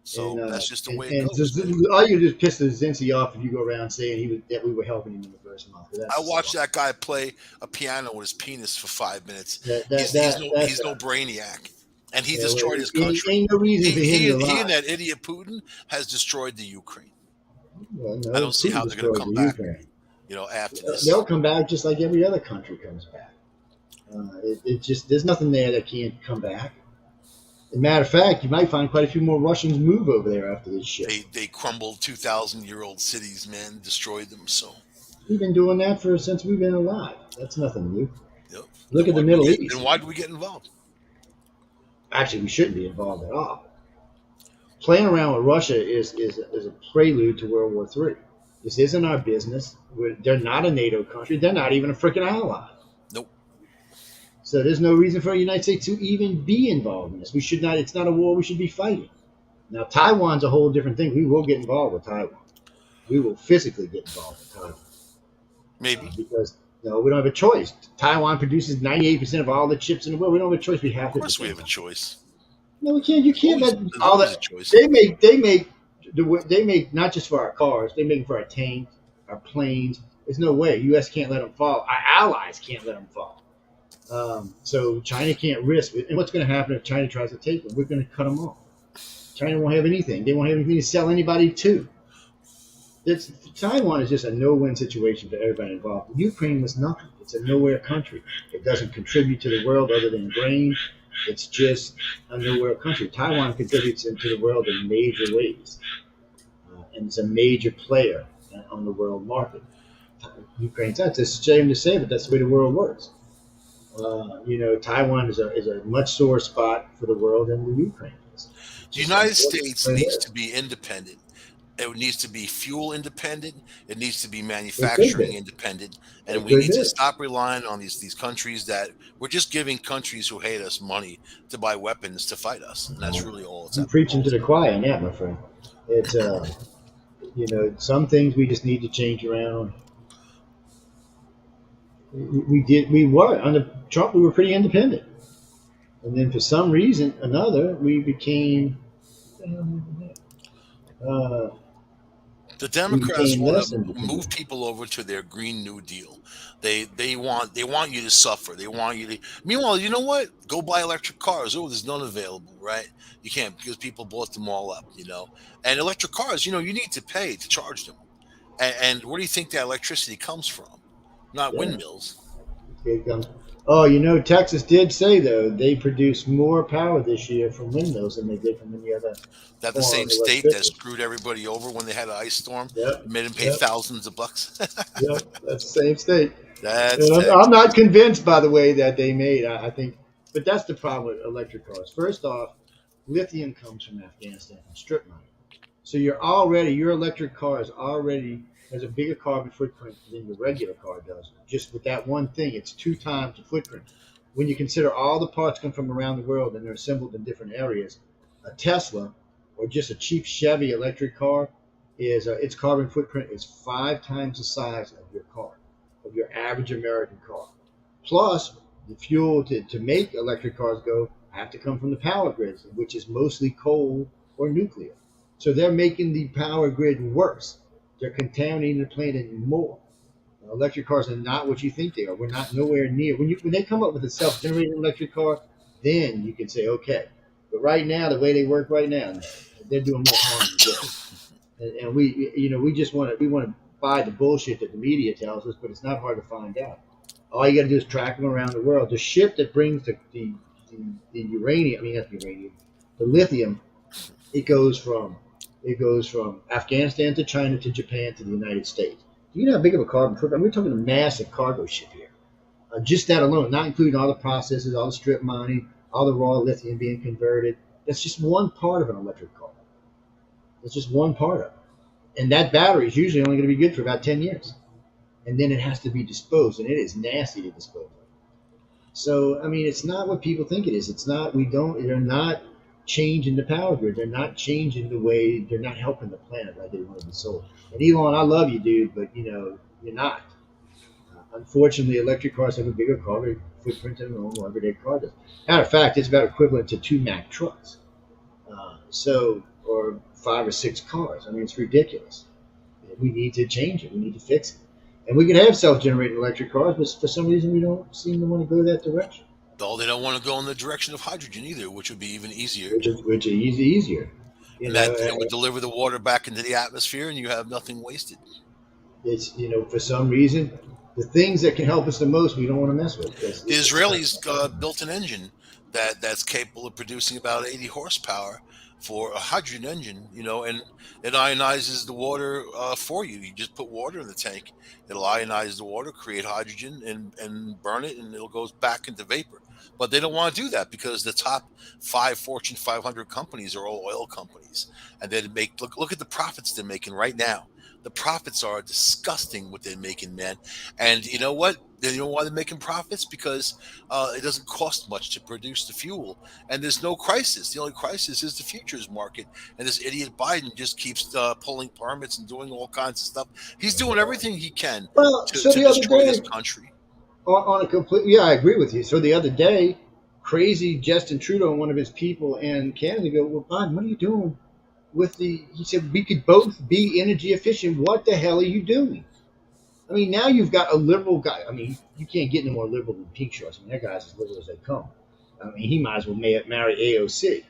So that's just the way it goes. All you just pissed Zinzi off if you go around saying that we were helping him in the first month. I watched that guy play a piano with his penis for 5 minutes. He's no brainiac. And he destroyed his country. Ain't no reason for him to lie. He and that idiot Putin has destroyed the Ukraine. Well, no, I don't see how they're going to come back. After this, they'll come back just like every other country comes back. There's nothing there that can't come back. As a matter of fact, you might find quite a few more Russians move over there after this shit. They crumbled 2,000-year-old cities, man, destroyed them. So we've been doing that since we've been alive. That's nothing new. Yep. Look at the Middle East. And why did we get involved? Actually, we shouldn't be involved at all. Playing around with Russia is a prelude to World War III. This isn't our business. They're not a NATO country. They're not even a freaking ally. Nope. So there's no reason for the United States to even be involved in this. We should not. It's not a war we should be fighting. Now, Taiwan's a whole different thing. We will get involved with Taiwan. We will physically get involved with Taiwan. Maybe. Because we don't have a choice. Taiwan produces 98% of all the chips in the world. We don't have a choice. We have to. Of course we have a choice. No, we can't. You can't let all that. They make not just for our cars. They make it for our tanks, our planes. There's no way. U.S. can't let them fall. Our allies can't let them fall. So China can't risk it. And what's going to happen if China tries to take them? We're going to cut them off. China won't have anything. They won't have anything to sell anybody to. Taiwan is just a no-win situation for everybody involved. Ukraine was nothing. It's a nowhere country. It doesn't contribute to the world other than grain. It's just a nowhere country. Taiwan contributes into the world in major ways. And it's a major player on the world market. Ukraine's that's a shame to say, but that's the way the world works. Taiwan is a much sore spot for the world than the Ukraine is. The United States needs to be independent. It needs to be fuel independent. It needs to be manufacturing independent. And we need to stop relying on these countries that we're just giving countries who hate us money to buy weapons to fight us. And that's really all it's about. I'm preaching to the choir on that, my friend. It's, some things we just need to change around. We were under Trump. We were pretty independent, and then for some reason, we became. The Democrats want to move people over to their Green New Deal. They want you to suffer. They want you to. Meanwhile, you know what? Go buy electric cars. Oh, there's none available, right? You can't because people bought them all up, And electric cars, you need to pay to charge them. And where do you think that electricity comes from? Not windmills. Oh, Texas did say, though, they produced more power this year from windmills than they did from any other. That the same state that screwed everybody over when they had an ice storm? Yep. Made them pay thousands of bucks? Yep, that's the same state. I'm not convinced, by the way, that they made. I think, but that's the problem with electric cars. First off, Lithium comes from Afghanistan from strip mining. So your electric car is already has a bigger carbon footprint than your regular car does. Just with that one thing, it's 2 times the footprint. When you consider all the parts come from around the world and they're assembled in different areas, a Tesla or just a cheap Chevy electric car is its carbon footprint is 5 times the size of your car, of your average American car. Plus, the fuel to make electric cars go have to come from the power grids, which is mostly coal or nuclear. So they're making the power grid worse. They're contaminating the planet more. Electric cars are not what you think they are. We're not nowhere near. When they come up with a self-generating electric car, then you can say okay. But right now, the way they work right now, no, they're doing more harm than good. And we just want to buy the bullshit that the media tells us, but it's not hard to find out. All you got to do is track them around the world. The ship that brings the uranium, I mean not the uranium, the lithium, it goes from Afghanistan to China to Japan to the United States. Do you know how big of a carbon footprint? We're talking a massive cargo ship here. Just that alone, not including all the processes, all the strip mining, all the raw lithium being converted. That's just one part of an electric car. That's just one part of it. And that battery is usually only going to be good for about 10 years. And then it has to be disposed, and it is nasty to dispose of. So, I mean, it's not what people think it is. It's not, they're not changing the power grid. They're not changing the way, they're not helping the planet like they want to be sold. And Elon, I love you, dude, but, you're not. Unfortunately, electric cars have a bigger carbon footprint than a normal everyday car does. Matter of fact, it's about equivalent to 2 Mack trucks. Or 5 or 6 cars. I mean, it's ridiculous. We need to change it. We need to fix it. And we can have self-generating electric cars, but for some reason we don't seem to want to go that direction. Though they don't want to go in the direction of hydrogen either, which would be even easier. Which is easier. And that would deliver the water back into the atmosphere, and you have nothing wasted. It's for some reason the things that can help us the most we don't want to mess with. The Israelis built an engine that's capable of producing about 80 horsepower for a hydrogen engine, and it ionizes the water for you. You just put water in the tank, it'll ionize the water, create hydrogen, and burn it, and it'll goes back into vapor. But they don't want to do that because the top 5 Fortune 500 companies are all oil companies, and they look at the profits they're making right now. The profits are disgusting what they're making, man. And you know what? You know why they're making profits? Because it doesn't cost much to produce the fuel, and there's no crisis. The only crisis is the futures market, and this idiot Biden just keeps pulling permits and doing all kinds of stuff. He's doing everything he can Well, to, so to the other destroy this day, country. on a complete, yeah, I agree with you. So the other day, crazy Justin Trudeau, one of his people in Canada, go, well, Biden, what are you doing with he said we could both be energy efficient. What the hell are you doing? I mean, now you've got a liberal guy. I mean, you can't get any more liberal than Pink Shorts. I mean, that guy's as liberal as they come. I mean, he might as well marry AOC.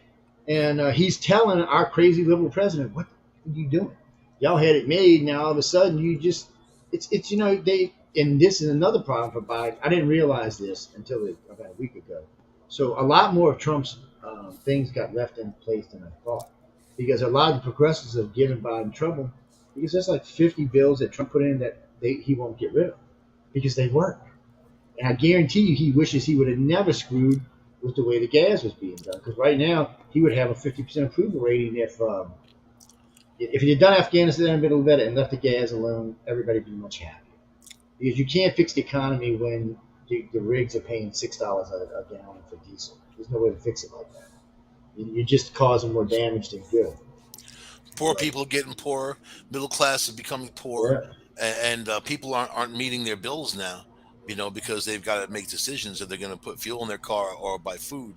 And he's telling our crazy liberal president, what are you doing? Y'all had it made. Now all of a sudden you just, it's and this is another problem for Biden. I didn't realize this until about a week ago. So a lot more of Trump's things got left in place than I thought. Because a lot of the progressives have given Biden trouble because there's like 50 bills that Trump put in that he won't get rid of because they work. And I guarantee you he wishes he would have never screwed with the way the gas was being done. Because right now he would have a 50% approval rating if he had done Afghanistan a bit better and left the gas alone, everybody would be much happier. Because you can't fix the economy when the rigs are paying $6 a gallon for diesel. There's no way to fix it like that. You're just causing more damage than good. Poor people are getting poorer, middle class is becoming poorer, Yeah. and people aren't meeting their bills now, because they've got to make decisions if they're going to put fuel in their car or buy food.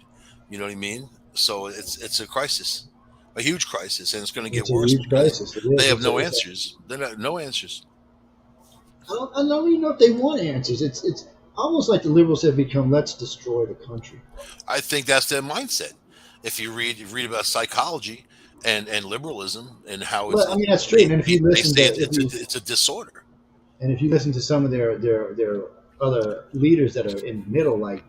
You know what I mean? So it's a crisis, a huge crisis, and it's going to get It's a worse huge because crisis. It is. they have no answers. They have no answers. I don't even know if they want answers. It's almost like the liberals have become, let's destroy the country. I think that's their mindset. If you read about psychology and liberalism and how Well, I mean that's true. they, And if they, you they listen say to it's a disorder. some of their other leaders that are in the middle, like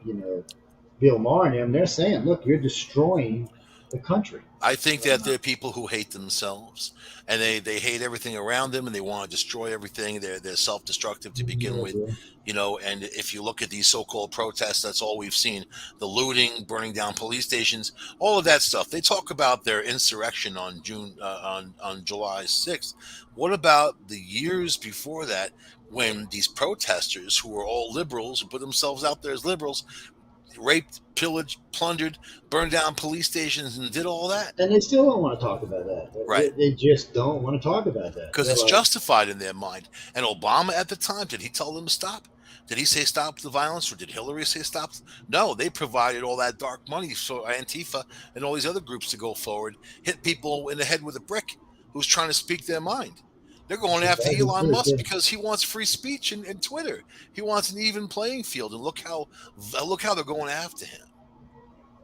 Bill Maher and them, they're saying, look, you're destroying the country. I think that there are people who hate themselves, and they hate everything around them, and they want to destroy everything. They're self destructive to begin Yeah, with, yeah. And if you look at these so called protests, that's all we've seen: the looting, burning down police stations, all of that stuff. They talk about their insurrection on July 6th. What about the years before that, when these protesters, who were all liberals, who put themselves out there as liberals, raped, pillaged, plundered, burned down police stations, and did all that? And they still don't want to talk about that. Right. They just don't want to talk about that. Because They're it's like, justified in their mind. And Obama at the time, did he tell them to stop? Did he say stop the violence, or did Hillary say stop? No, they provided all that dark money for Antifa and all these other groups to go forward, hit people in the head with a brick who's trying to speak their mind. They're going it's after sad Elon truth. Musk because he wants free speech and Twitter. He wants an even playing field, and look how they're going after him,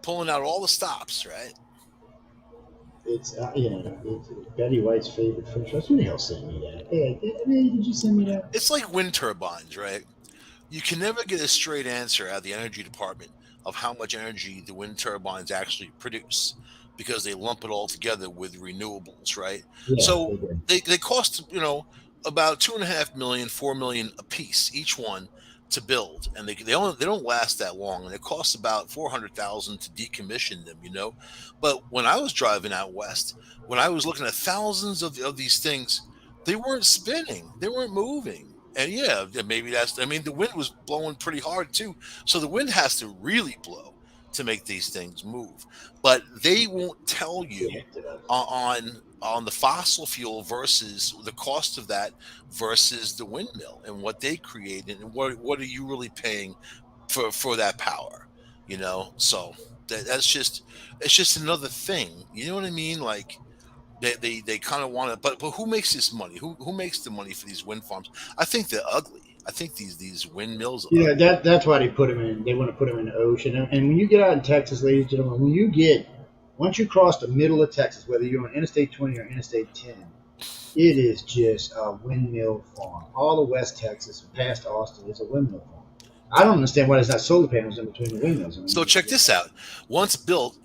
pulling out all the stops. Right? It's it's Betty White's favorite French fries. Who the hell sent me that? Hey, did you send me that? It's like wind turbines, right? You can never get a straight answer out of the energy department of how much energy the wind turbines actually produce, because they lump it all together with renewables, right? Yeah, So they did. they cost, about 2.5 million, 4 million a piece, each one, to build, and they don't last that long, and it costs about 400,000 to decommission them, But when I was driving out west, when I was looking at thousands of these things, they weren't spinning, they weren't moving. And yeah, maybe I mean, the wind was blowing pretty hard too. So the wind has to really blow to make these things move. But they won't tell They you hacked it up. on the fossil fuel versus the cost of that versus the windmill and what they created, and what are you really paying for that power, So that's just, it's just another thing. You know what I mean? Like, they kind of want to, but who makes this money? Who makes the money for these wind farms? I think they're ugly. I think these windmills are Yeah, ugly. that's why they put them in. They want to put them in the ocean. And when you get out in Texas, ladies and gentlemen, once you cross the middle of Texas, whether you're on Interstate 20 or Interstate 10, it is just a windmill farm. All of West Texas, past Austin, is a windmill farm. I don't understand why there's not solar panels in between the windmills. I So mean, check this out. Once built,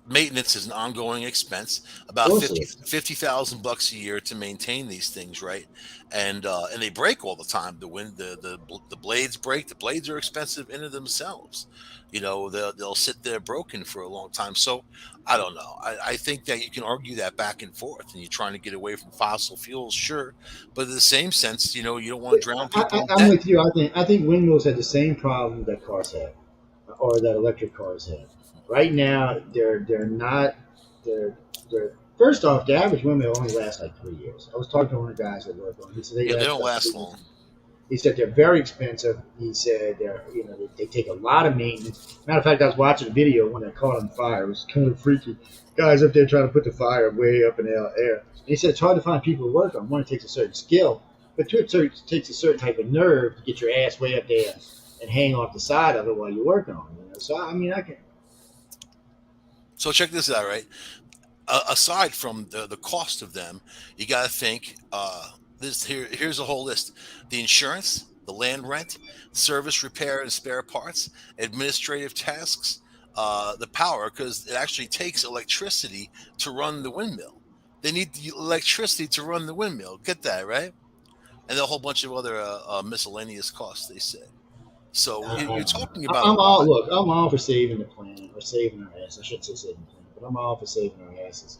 maintenance is an ongoing expense, of about course it 50 is. $50,000 a year to maintain these things, right? And they break all the time. The blades break. The blades are expensive in of themselves. They'll sit there broken for a long time. So I don't know. I think that you can argue that back and forth, and you're trying to get away from fossil fuels, sure, but in the same sense, you don't want to drown people in I'm debt. with you. I think windmills have the same problem that cars have, or that electric cars have. Right now, they're not they're first off, the average windmill only lasts like 3 years. I was talking to one of the guys at work on. He said they Yeah, they last don't about last 3 years. long. He said they're very expensive. He said they take a lot of maintenance. Matter of fact, I was watching a video when they caught on fire. It was kind of freaky. Guys up there trying to put the fire way up in the air. And he said it's hard to find people to work on. One, it takes a certain skill, but two, it takes a certain type of nerve to get your ass way up there and hang off the side of it while you're working on it. So I mean, I can. So check this out, right? Aside from the cost of them, you got to think, here's a whole list: the insurance, the land rent, service, repair and spare parts, administrative tasks, the power, because it actually takes electricity to run the windmill. They need the electricity to run the windmill. Get that, right? And a whole bunch of other miscellaneous costs, they say. So you're talking about a I'm all lot. look. I'm all for saving the planet or saving our ass. I shouldn't say saving the planet, but I'm all for saving our asses.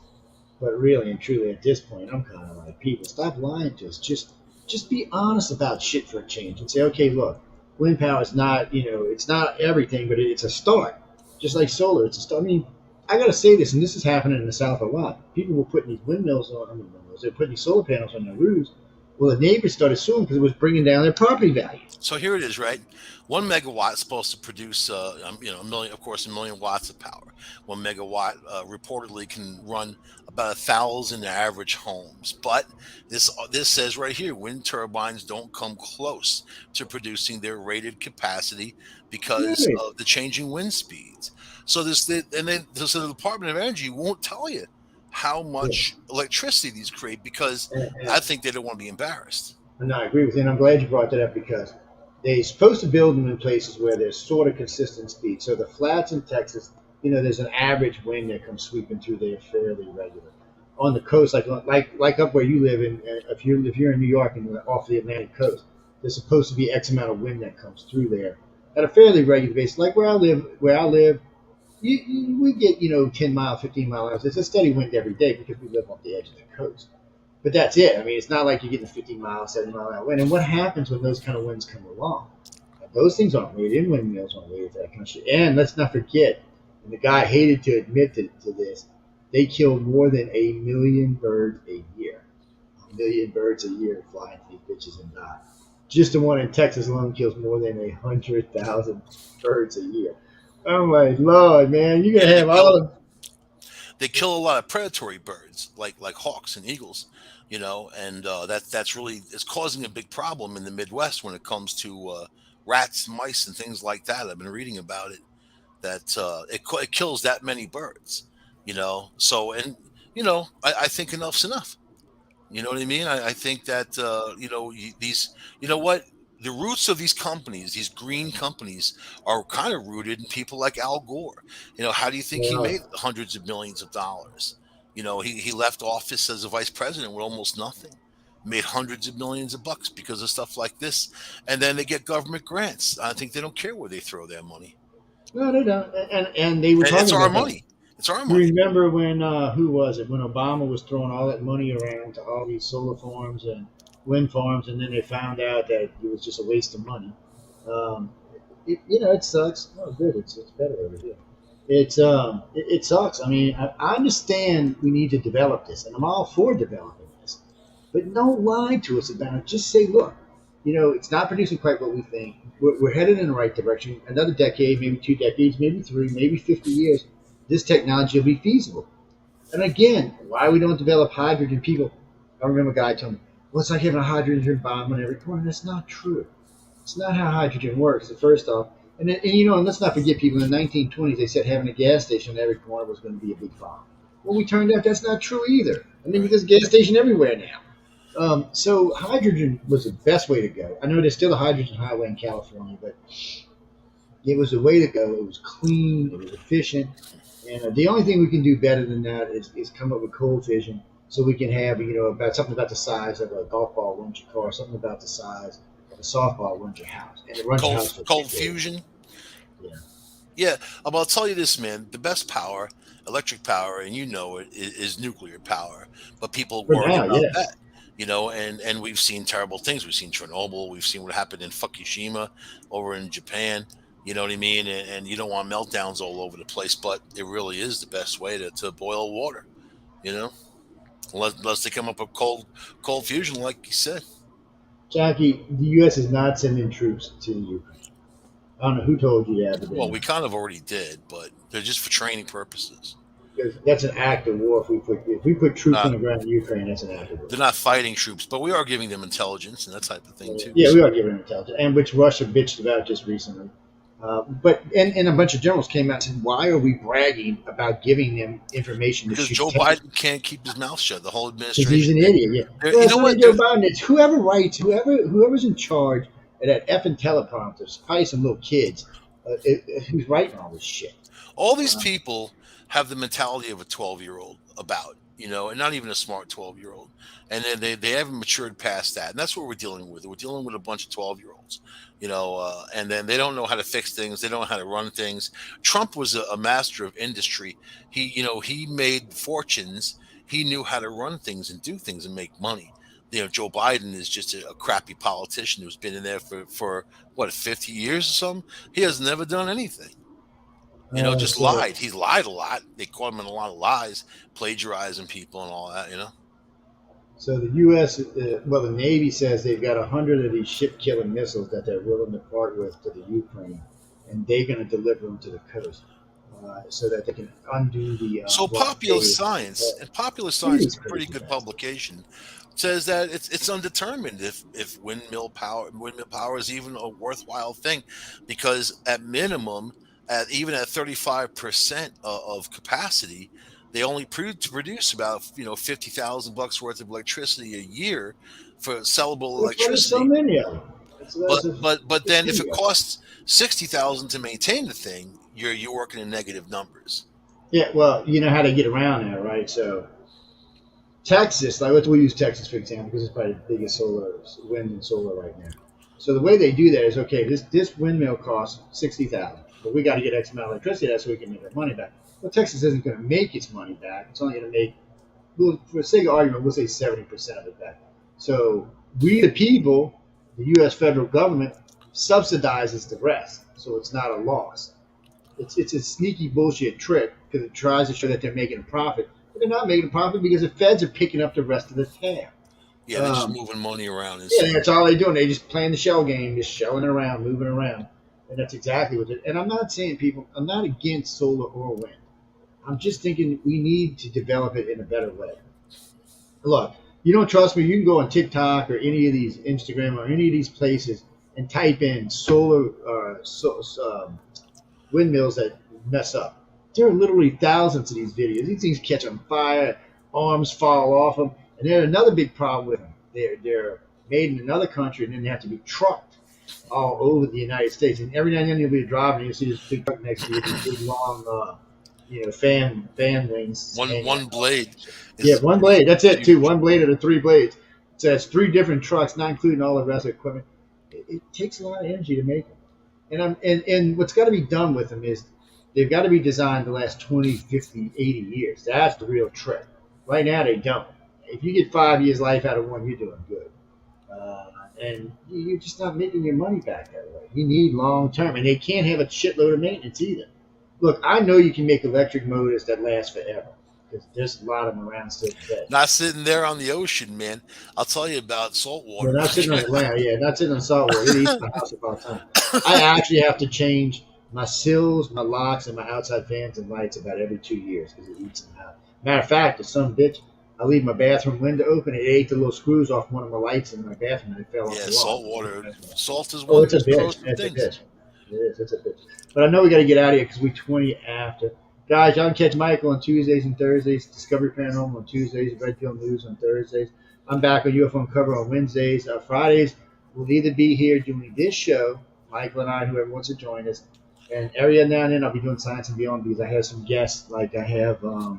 But really and truly, at this point, I'm kind of like, people, stop lying to us. Just be honest about shit for a change and say, okay, look, wind power is not, it's not everything, but it's a start. Just like solar, it's a start. I mean, I got to say this, and this is happening in the South a lot. People were putting these windmills on, I mean, windmills, they're putting these solar panels on their roofs. Well, the neighbors started suing because it was bringing down their property values. So here it is, right? 1 megawatt is supposed to produce, a million, of course, 1 million watts of power. 1 megawatt reportedly can run about 1,000 average homes. But this says right here, wind turbines don't come close to producing their rated capacity because Right. of the changing wind speeds. So the Department of Energy won't tell you how Yeah. much electricity these create, because And I think they don't want to be embarrassed. And I agree with you, and I'm glad you brought that up because they're supposed to build them in places where there's sort of consistent speed. So the flats in Texas, there's an average wind that comes sweeping through there fairly regular. On the coast, like up where you live in, if you're in New York and off the Atlantic coast, there's supposed to be X amount of wind that comes through there at a fairly regular basis. Like where I live, we get 10 mile, 15 mile hours. It's a steady wind every day because we live off the edge of the coast. But that's it. I mean, it's not like you're getting a 50 mile, 70 mile hour wind. And what happens when those kind of winds come along? Those things aren't made in windmills aren't rated for that kind of shit. And let's not forget, and the guy hated to admit to this, they kill more than 1 million birds a year. 1 million birds a year flying through these bitches and die. Just the one in Texas alone kills more than 100,000 birds a year. Oh my lord, man! You're Yeah, gonna have all of they kill a lot of predatory birds like hawks and eagles, and that's really it's causing a big problem in the Midwest when it comes to rats, mice, and things like that. I've been reading about it that it kills that many birds, So and I think enough's enough. You know what I mean? I think that these, what, the roots of these companies, these green companies, are kind of rooted in people like Al Gore. How do you think he well, made hundreds of millions of dollars? He left office as a vice president with almost nothing, made hundreds of millions of bucks because of stuff like this, and then they get government grants. I think they don't care where they throw their money. no, they don't. And they were And it's talking our about that. money. It's our You money. remember when who was it? When Obama was throwing all that money around to all these solar farms and wind farms, and then they found out that it was just a waste of money. Um, it sucks. Oh, good. It's better over here. It sucks. I mean, I understand we need to develop this, and I'm all for developing this. But don't lie to us about it. Just say, look, it's not producing quite what we think. We're headed in the right direction. Another decade, maybe 2 decades, maybe three, maybe 50 years, this technology will be feasible. And again, why we don't develop hydrogen? People, I remember a guy told me, well, it's like having a hydrogen bomb on every corner. That's not true. It's not how hydrogen works. First off, and let's not forget, people in the 1920s, they said having a gas station on every corner was going to be a big bomb. Well, we turned out that's not true either. I mean, Right. there's a gas station everywhere now. So hydrogen was the best way to go. I know there's still a hydrogen highway in California, but it was the way to go. It was clean. It was efficient. And the only thing we can do better than that is come up with cold fission, so we can have about something about the size of a golf ball runs your car, something about the size of a softball runs your house, and it runs your Cold house for cold 6 days. fusion. Yeah, Yeah, I'll tell you this, man. The best power, electric power, and it, is nuclear power. But people for worry now, about yeah. that, and we've seen terrible things. We've seen Chernobyl. We've seen what happened in Fukushima over in Japan. You know what I mean? And you don't want meltdowns all over the place, but it really is the best way to boil water. You know, unless they come up with cold fusion, like you said. Jackie, the U.S. is not sending troops to Ukraine. I don't know who told you that, but they're Well, we not. kind of already did, but they're just for training purposes. Because that's an act of war. If we put troops Uh, on the ground in Ukraine, that's an act of war. they're not fighting troops, but we are giving them intelligence and that type of thing too. Yeah, So we are giving them intelligence, and which Russia bitched about just recently. But and a bunch of generals came out and said, "Why are we bragging about giving them information to because shoot Joe tanks? Biden can't keep his mouth shut, the whole Because he's administration. an idiot." Yeah. Well, You it's know not what? even Joe Biden. It's whoever writes, whoever's in charge of that effing teleprompter. It's probably some little kids who's writing all this shit. All these Uh, people have the mentality of a 12-year-old about, and not even a smart 12-year-old. And then they haven't matured past that. And that's what we're dealing with. We're dealing with a bunch of 12-year-olds, and then they don't know how to fix things. They don't know how to run things. Trump was a master of industry. He made fortunes. He knew how to run things and do things and make money. Joe Biden is just a crappy politician who's been in there for what, 50 years or something. He has never done anything. Just so lied. He's lied a lot. They caught him in a lot of lies, plagiarizing people and all that. so the U.S. Well, the Navy says they've got 100 of these ship-killing missiles that they're willing to part with to the Ukraine, and they're going to deliver them to the coast so that they can undo the So Popular blockade. Science, and Popular It Science is is a pretty crazy, good man. publication, says that it's undetermined if windmill power is even a worthwhile thing, because at minimum, even at 35% of capacity, they only produce about 50,000 bucks worth of electricity a year for sellable That's why there's so electricity. many of them. That's, But that's a, but that's but the then if it beauty of it. costs 60,000 to maintain the thing, you're working in negative numbers. Yeah, well, you know how to get around that, right? So Texas, like let's we use Texas for example, because it's probably the biggest solar wind and solar right now. So the way they do that is okay. This windmill costs 60,000, but we got to get X amount of electricity out so we can make our money back. Well, Texas isn't going to make its money back. It's only going to make, well, for the sake of argument, we'll say 70% of it back. So we, the people, the U.S. federal government subsidizes the rest, so it's not a loss. It's a sneaky bullshit trick because it tries to show that they're making a profit, but they're not making a profit because the feds are picking up the rest of the tab. Yeah, they're just Um, moving money around and yeah, saying, that's all they're doing. They just playing the shell game, just shelling around, moving around, and that's exactly what. And I'm not saying people. I'm not against solar or wind. I'm just thinking we need to develop it in a better way. Look, you don't trust me? You can go on TikTok or any of these Instagram or any of these places and type in solar windmills that mess up. There are literally thousands of these videos. These things catch on fire, arms fall off them, and there's another big problem with them. They're made in another country and then they have to be trucked all over the United States. And every now and then you'll be driving and you'll see this big truck next to you, these big long, fan wings hanging one out. blade Yeah, is one pretty blade. That's it too. huge. One blade out of three blades. So that's three different trucks, not including all the rest of the equipment. It takes a lot of energy to make them. And what's got to be done with them is they've got to be designed to last 20, 50, 80 years. That's the real trick. Right now, they don't. If you get 5 years life out of one, you're doing good. And you're just not making your money back that way. You need long term, and they can't have a shitload of maintenance either. Look, I know you can make electric motors that last forever because there's a lot of them around still today. Not sitting there on the ocean, man. I'll tell you about salt They're water. not sitting on the land. Yeah, not sitting on saltwater. It eats my house about time. I actually have to change my sills, my locks, and my outside fans and lights about every 2 years because it eats them out. Matter of fact, the son of a bitch, I leave my bathroom window open. It ate the little screws off one of my lights in my bathroom and it fell off Yeah, the salt wall. water. Salt is Oh, one of it's the a most bitch. corrosive It's a things. bitch. It is. It's a bitch. But I know we got to get out of here because we 20 after. Guys, y'all can catch Michael on Tuesdays and Thursdays. Discovery Paranormal on Tuesdays. Red Pill News on Thursdays. I'm back on UFO Uncover on Wednesdays. Fridays, we'll either be here doing this show, Michael and I, whoever wants to join us. And every now and then I'll be doing Science and Beyond because I have some guests. Like I have, now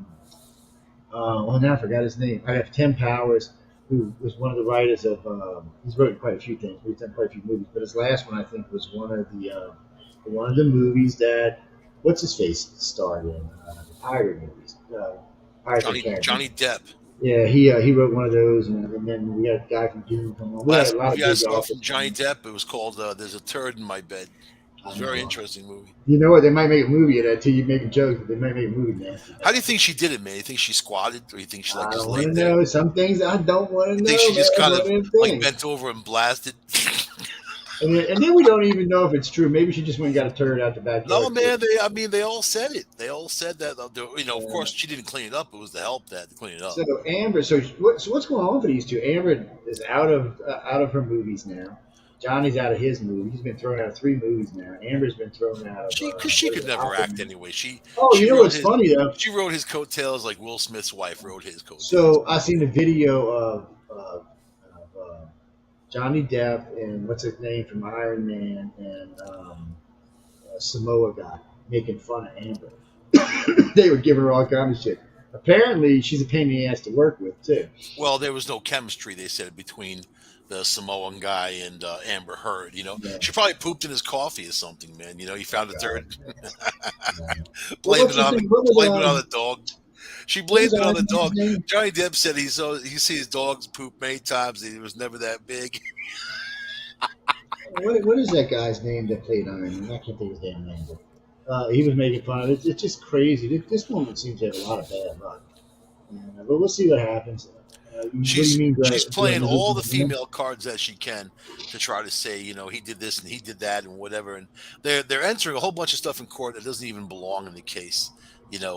I forgot his name. I have Tim Powers, who was one of the writers of, he's written quite a few things. He's done quite a few movies. But his last one, I think, was one of the movies that, what's his face starred in? The pirate movies. Pirates of the Caribbean. Johnny Depp. Yeah, he wrote one of those, and then we got a guy from Dune coming on. We had a Last lot of movie I big saw authors from coming Johnny on. Depp, it was called "There's a Turd in My Bed." It was I a very know. interesting movie. You know what? They might make a movie of that too. You make a joke, but they might make a movie nasty. How do you think she did it, man? You think she squatted, or you think she like I just don't want to laid there? know. Some things I don't want to You think know, she man. just That's kind one of of them like things. bent over and blasted? And then we don't even know if it's true. Maybe she just went and got a turd out the No, backyard. man. They all said it. They all said that. Of Uh, course, she didn't clean it up. It was the help that had to clean it up. so Amber, so what's going on for these two? Amber is out of her movies now. Johnny's out of his movie. He's been thrown out of three movies now. Amber's been thrown out of Because she what is could it, never act Aquaman. anyway. She Oh, she you know wrote what's his funny though? she wrote his coattails like Will Smith's wife wrote his coattails. So I seen a video of Johnny Depp and what's his name from Iron Man and Samoa guy making fun of Amber. They were giving her all kinds of shit. Apparently, she's a pain in the ass to work with too. Well, there was no chemistry, they said, between the Samoan guy and Amber Heard. Yeah. She probably pooped in his coffee or something, man. He found a God, turd, yeah. Well, blame what's it his on the name? What was blame it on the dog. She what was blamed it on Iron the Man's dog. name? Johnny Depp said he sees dogs poop many times and he was never that big. What is that guy's name that played Iron Man? I can't think of his damn name. But, he was making fun of it. It's just crazy. This woman seems to have a lot of bad luck. But we'll see what happens. What do you She's mean? she's Do I playing know who all the played him? female cards that she can to try to say, he did this and he did that and whatever. And they're entering a whole bunch of stuff in court that doesn't even belong in the case.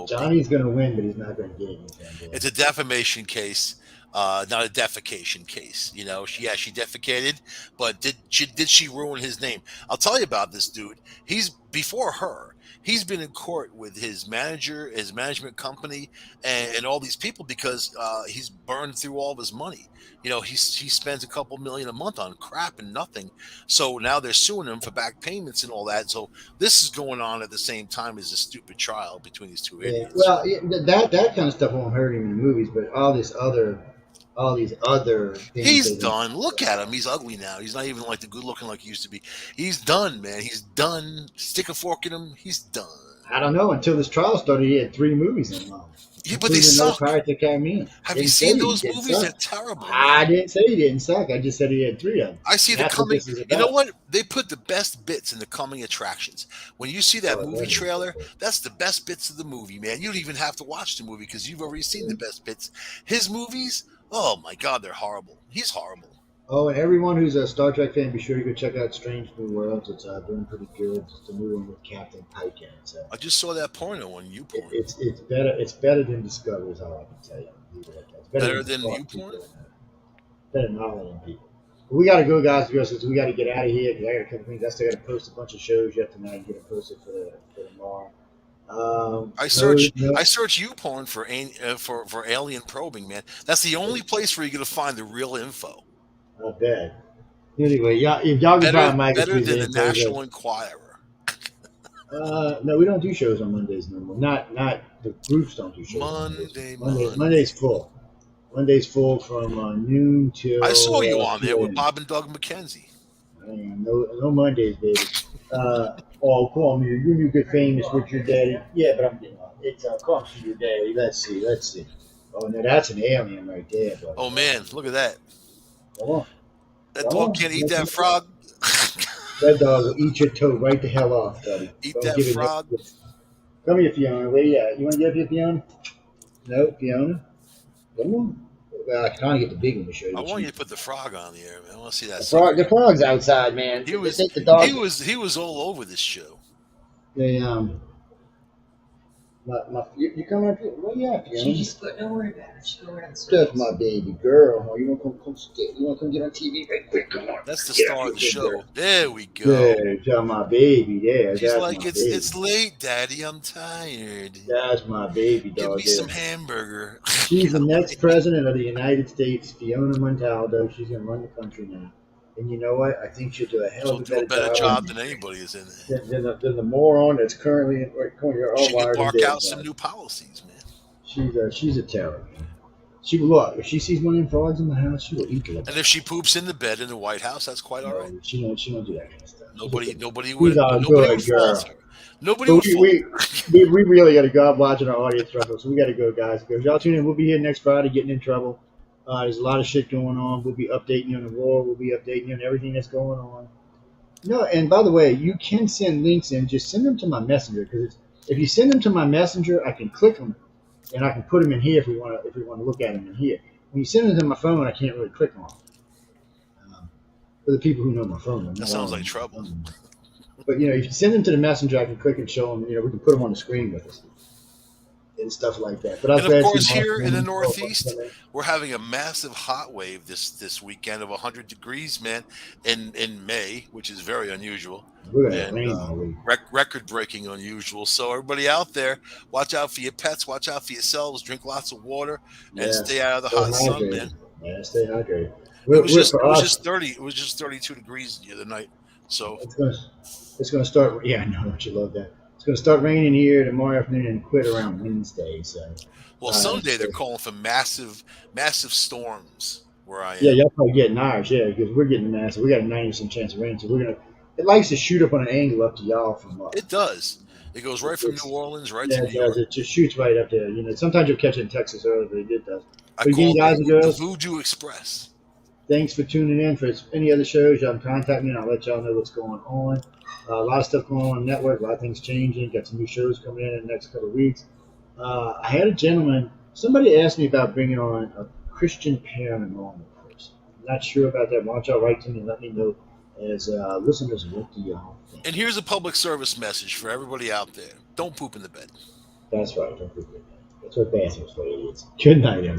Johnny's going to win, but he's not going to get anything. Boy. It's a defamation case, not a defecation case. She defecated, but did she ruin his name? I'll tell you about this dude. He's before her. he's been in court with his manager, his management company, and all these people because he's burned through all of his money. He spends a couple million a month on crap and nothing. So now they're suing him for back payments and all that. So this is going on at the same time as a stupid trial between these two Yeah, idiots. well, yeah, that kind of stuff won't hurt him in the movies, but all these other things He's they've been. done. Look at him. He's ugly now. He's not even like the good looking like he used to be. He's done, man. He's done. Stick a fork in him. He's done. I don't know. Until this trial started, he had three movies in mind, Yeah, but they including another suck. Pirates of the Caribbean. I Have you didn't say seen he those didn't movies? They're suck. terrible, I man. didn't say he didn't suck. I just said he had three of them. I see the That's what coming. this is You know about. what? They put the best bits in the coming attractions. When you see that Oh, movie that is trailer, that's the best bits of the movie, man. You don't even have to watch the movie because you've already seen the best bits. His movies, oh my God, they're horrible. He's horrible. Oh, and everyone who's a Star Trek fan, be sure to go check out Strange New Worlds. It's doing pretty good. It's a new one with Captain Pike in it. So I just saw that porno on YouPorn. it's better. It's better than Discovery, is all I can tell you. Leave it at that. It's better Better than than Spark YouPorn? people. Better than all of them people. But we got to go, guys. Because we got to get out of here. Because I got a couple things. I still got to post a bunch of shows yet tonight and get them posted for tomorrow. I No, search no, I search YouPorn for alien probing, man. That's the only place where you're gonna find the real info. not bad. Anyway, y'all, if y'all can Better find Mike, better please than the info. National Enquirer. No, we don't do shows on Mondays no more. Not the groups don't do shows on Monday, Mondays. Monday. Monday's full. Monday's full from noon I saw you till on there 2 with a.m. Bob and Doug McKenzie. No Mondays, baby. Call me. You knew good famous with your daddy. Yeah, but I'm getting off. It's call me your daddy. Let's see. Oh, no, that's an alien right there, buddy. Oh man, look at that. Come on, That come dog on. can't eat Let's that see. frog. That dog will eat your toe right the hell off, buddy. Eat Don't that give it frog. no. Come here, Fiona. Where you at? You want to get up here, Fiona? No, Fiona. Come on. Well, I can only get the big one to show you. I But want you to put the frog on the air, man. I want to see that the sucker. frog's outside, man. He They was take the dog. he was all over this show. They you come up here. Where you at, Fiona? She just put, don't worry about it. She'll go around the circles. That's my baby girl. Oh, you want to you want to come get on TV right quick? Come on. That's the Get up star here, of the good show. girl. There we go. Yeah, that's my baby. There, She's that's like, my it's baby. it's late, Daddy. I'm tired. That's my baby Give dog. me There. some hamburger. She's the next president of the United States, Fiona Montaldo. She's going to run the country now. And you know what? I think she'll do a hell She'll of a do a better better job job than anybody is in there. than the moron that's currently in you're all She could wired and bark dead. out some new policies, man. She's a terror. She will look. If she sees one of them frogs in the house, she will eat them. And if she poops in the bed in the White House, that's quite all right. No, she don't do that kind of stuff. Nobody She's a good girl. fault her. Nobody But would fault her. we really got to go. I'm watching our audience struggle, so we got to go, guys. Because y'all tune in. We'll be here next Friday, getting in trouble. There's a lot of shit going on. We'll be updating you on the war. We'll be updating you on everything that's going on. No, and by the way, you can send links in. Just send them to my messenger because if you send them to my messenger, I can click them and I can put them in here if we want to look at them in here. When you send them to my phone, I can't really click on them. For the people who know my phone, That sounds like trouble. But if you send them to the messenger, I can click and show them. We can put them on the screen with us and stuff like that. But And of course, here in the Northeast, we're having a massive hot wave this weekend of 100 degrees, man, in May, which is very unusual. We're gonna And rain all week. record-breaking unusual. So everybody out there, watch out for your pets, watch out for yourselves, drink lots of water, and stay out of the hot sun, man. Yeah, stay hydrated. It was just 30. It was just 32 degrees the other night. So it's gonna start. Yeah, I know. Don't you love that? It's gonna start raining here tomorrow afternoon and quit around Wednesday. So. Well, Sunday they're calling for massive storms where I am. Yeah, y'all probably getting ours, because we're getting massive. We got a 90% chance of rain, so we're gonna. It likes to shoot up on an angle up to y'all from up. It does. It goes right from New Orleans right to Yeah, New it York. does. It just shoots right up there. Sometimes you'll catch it in Texas early, but it does. I But again, call guys it and the girls, Voodoo Express. thanks for tuning in. For any other shows, y'all can contact me and I'll let y'all know what's going on. A lot of stuff going on the network, a lot of things changing. Got some new shows coming in the next couple of weeks. I had a gentleman, somebody asked me about bringing on a Christian paranormal person. I'm not sure about that. Why don't y'all write to me and let me know as listeners, what do y'all think? And here's a public service message for everybody out there. Don't poop in the bed. That's right. Don't forget that. That's what bathrooms for idiots. Good night, everybody.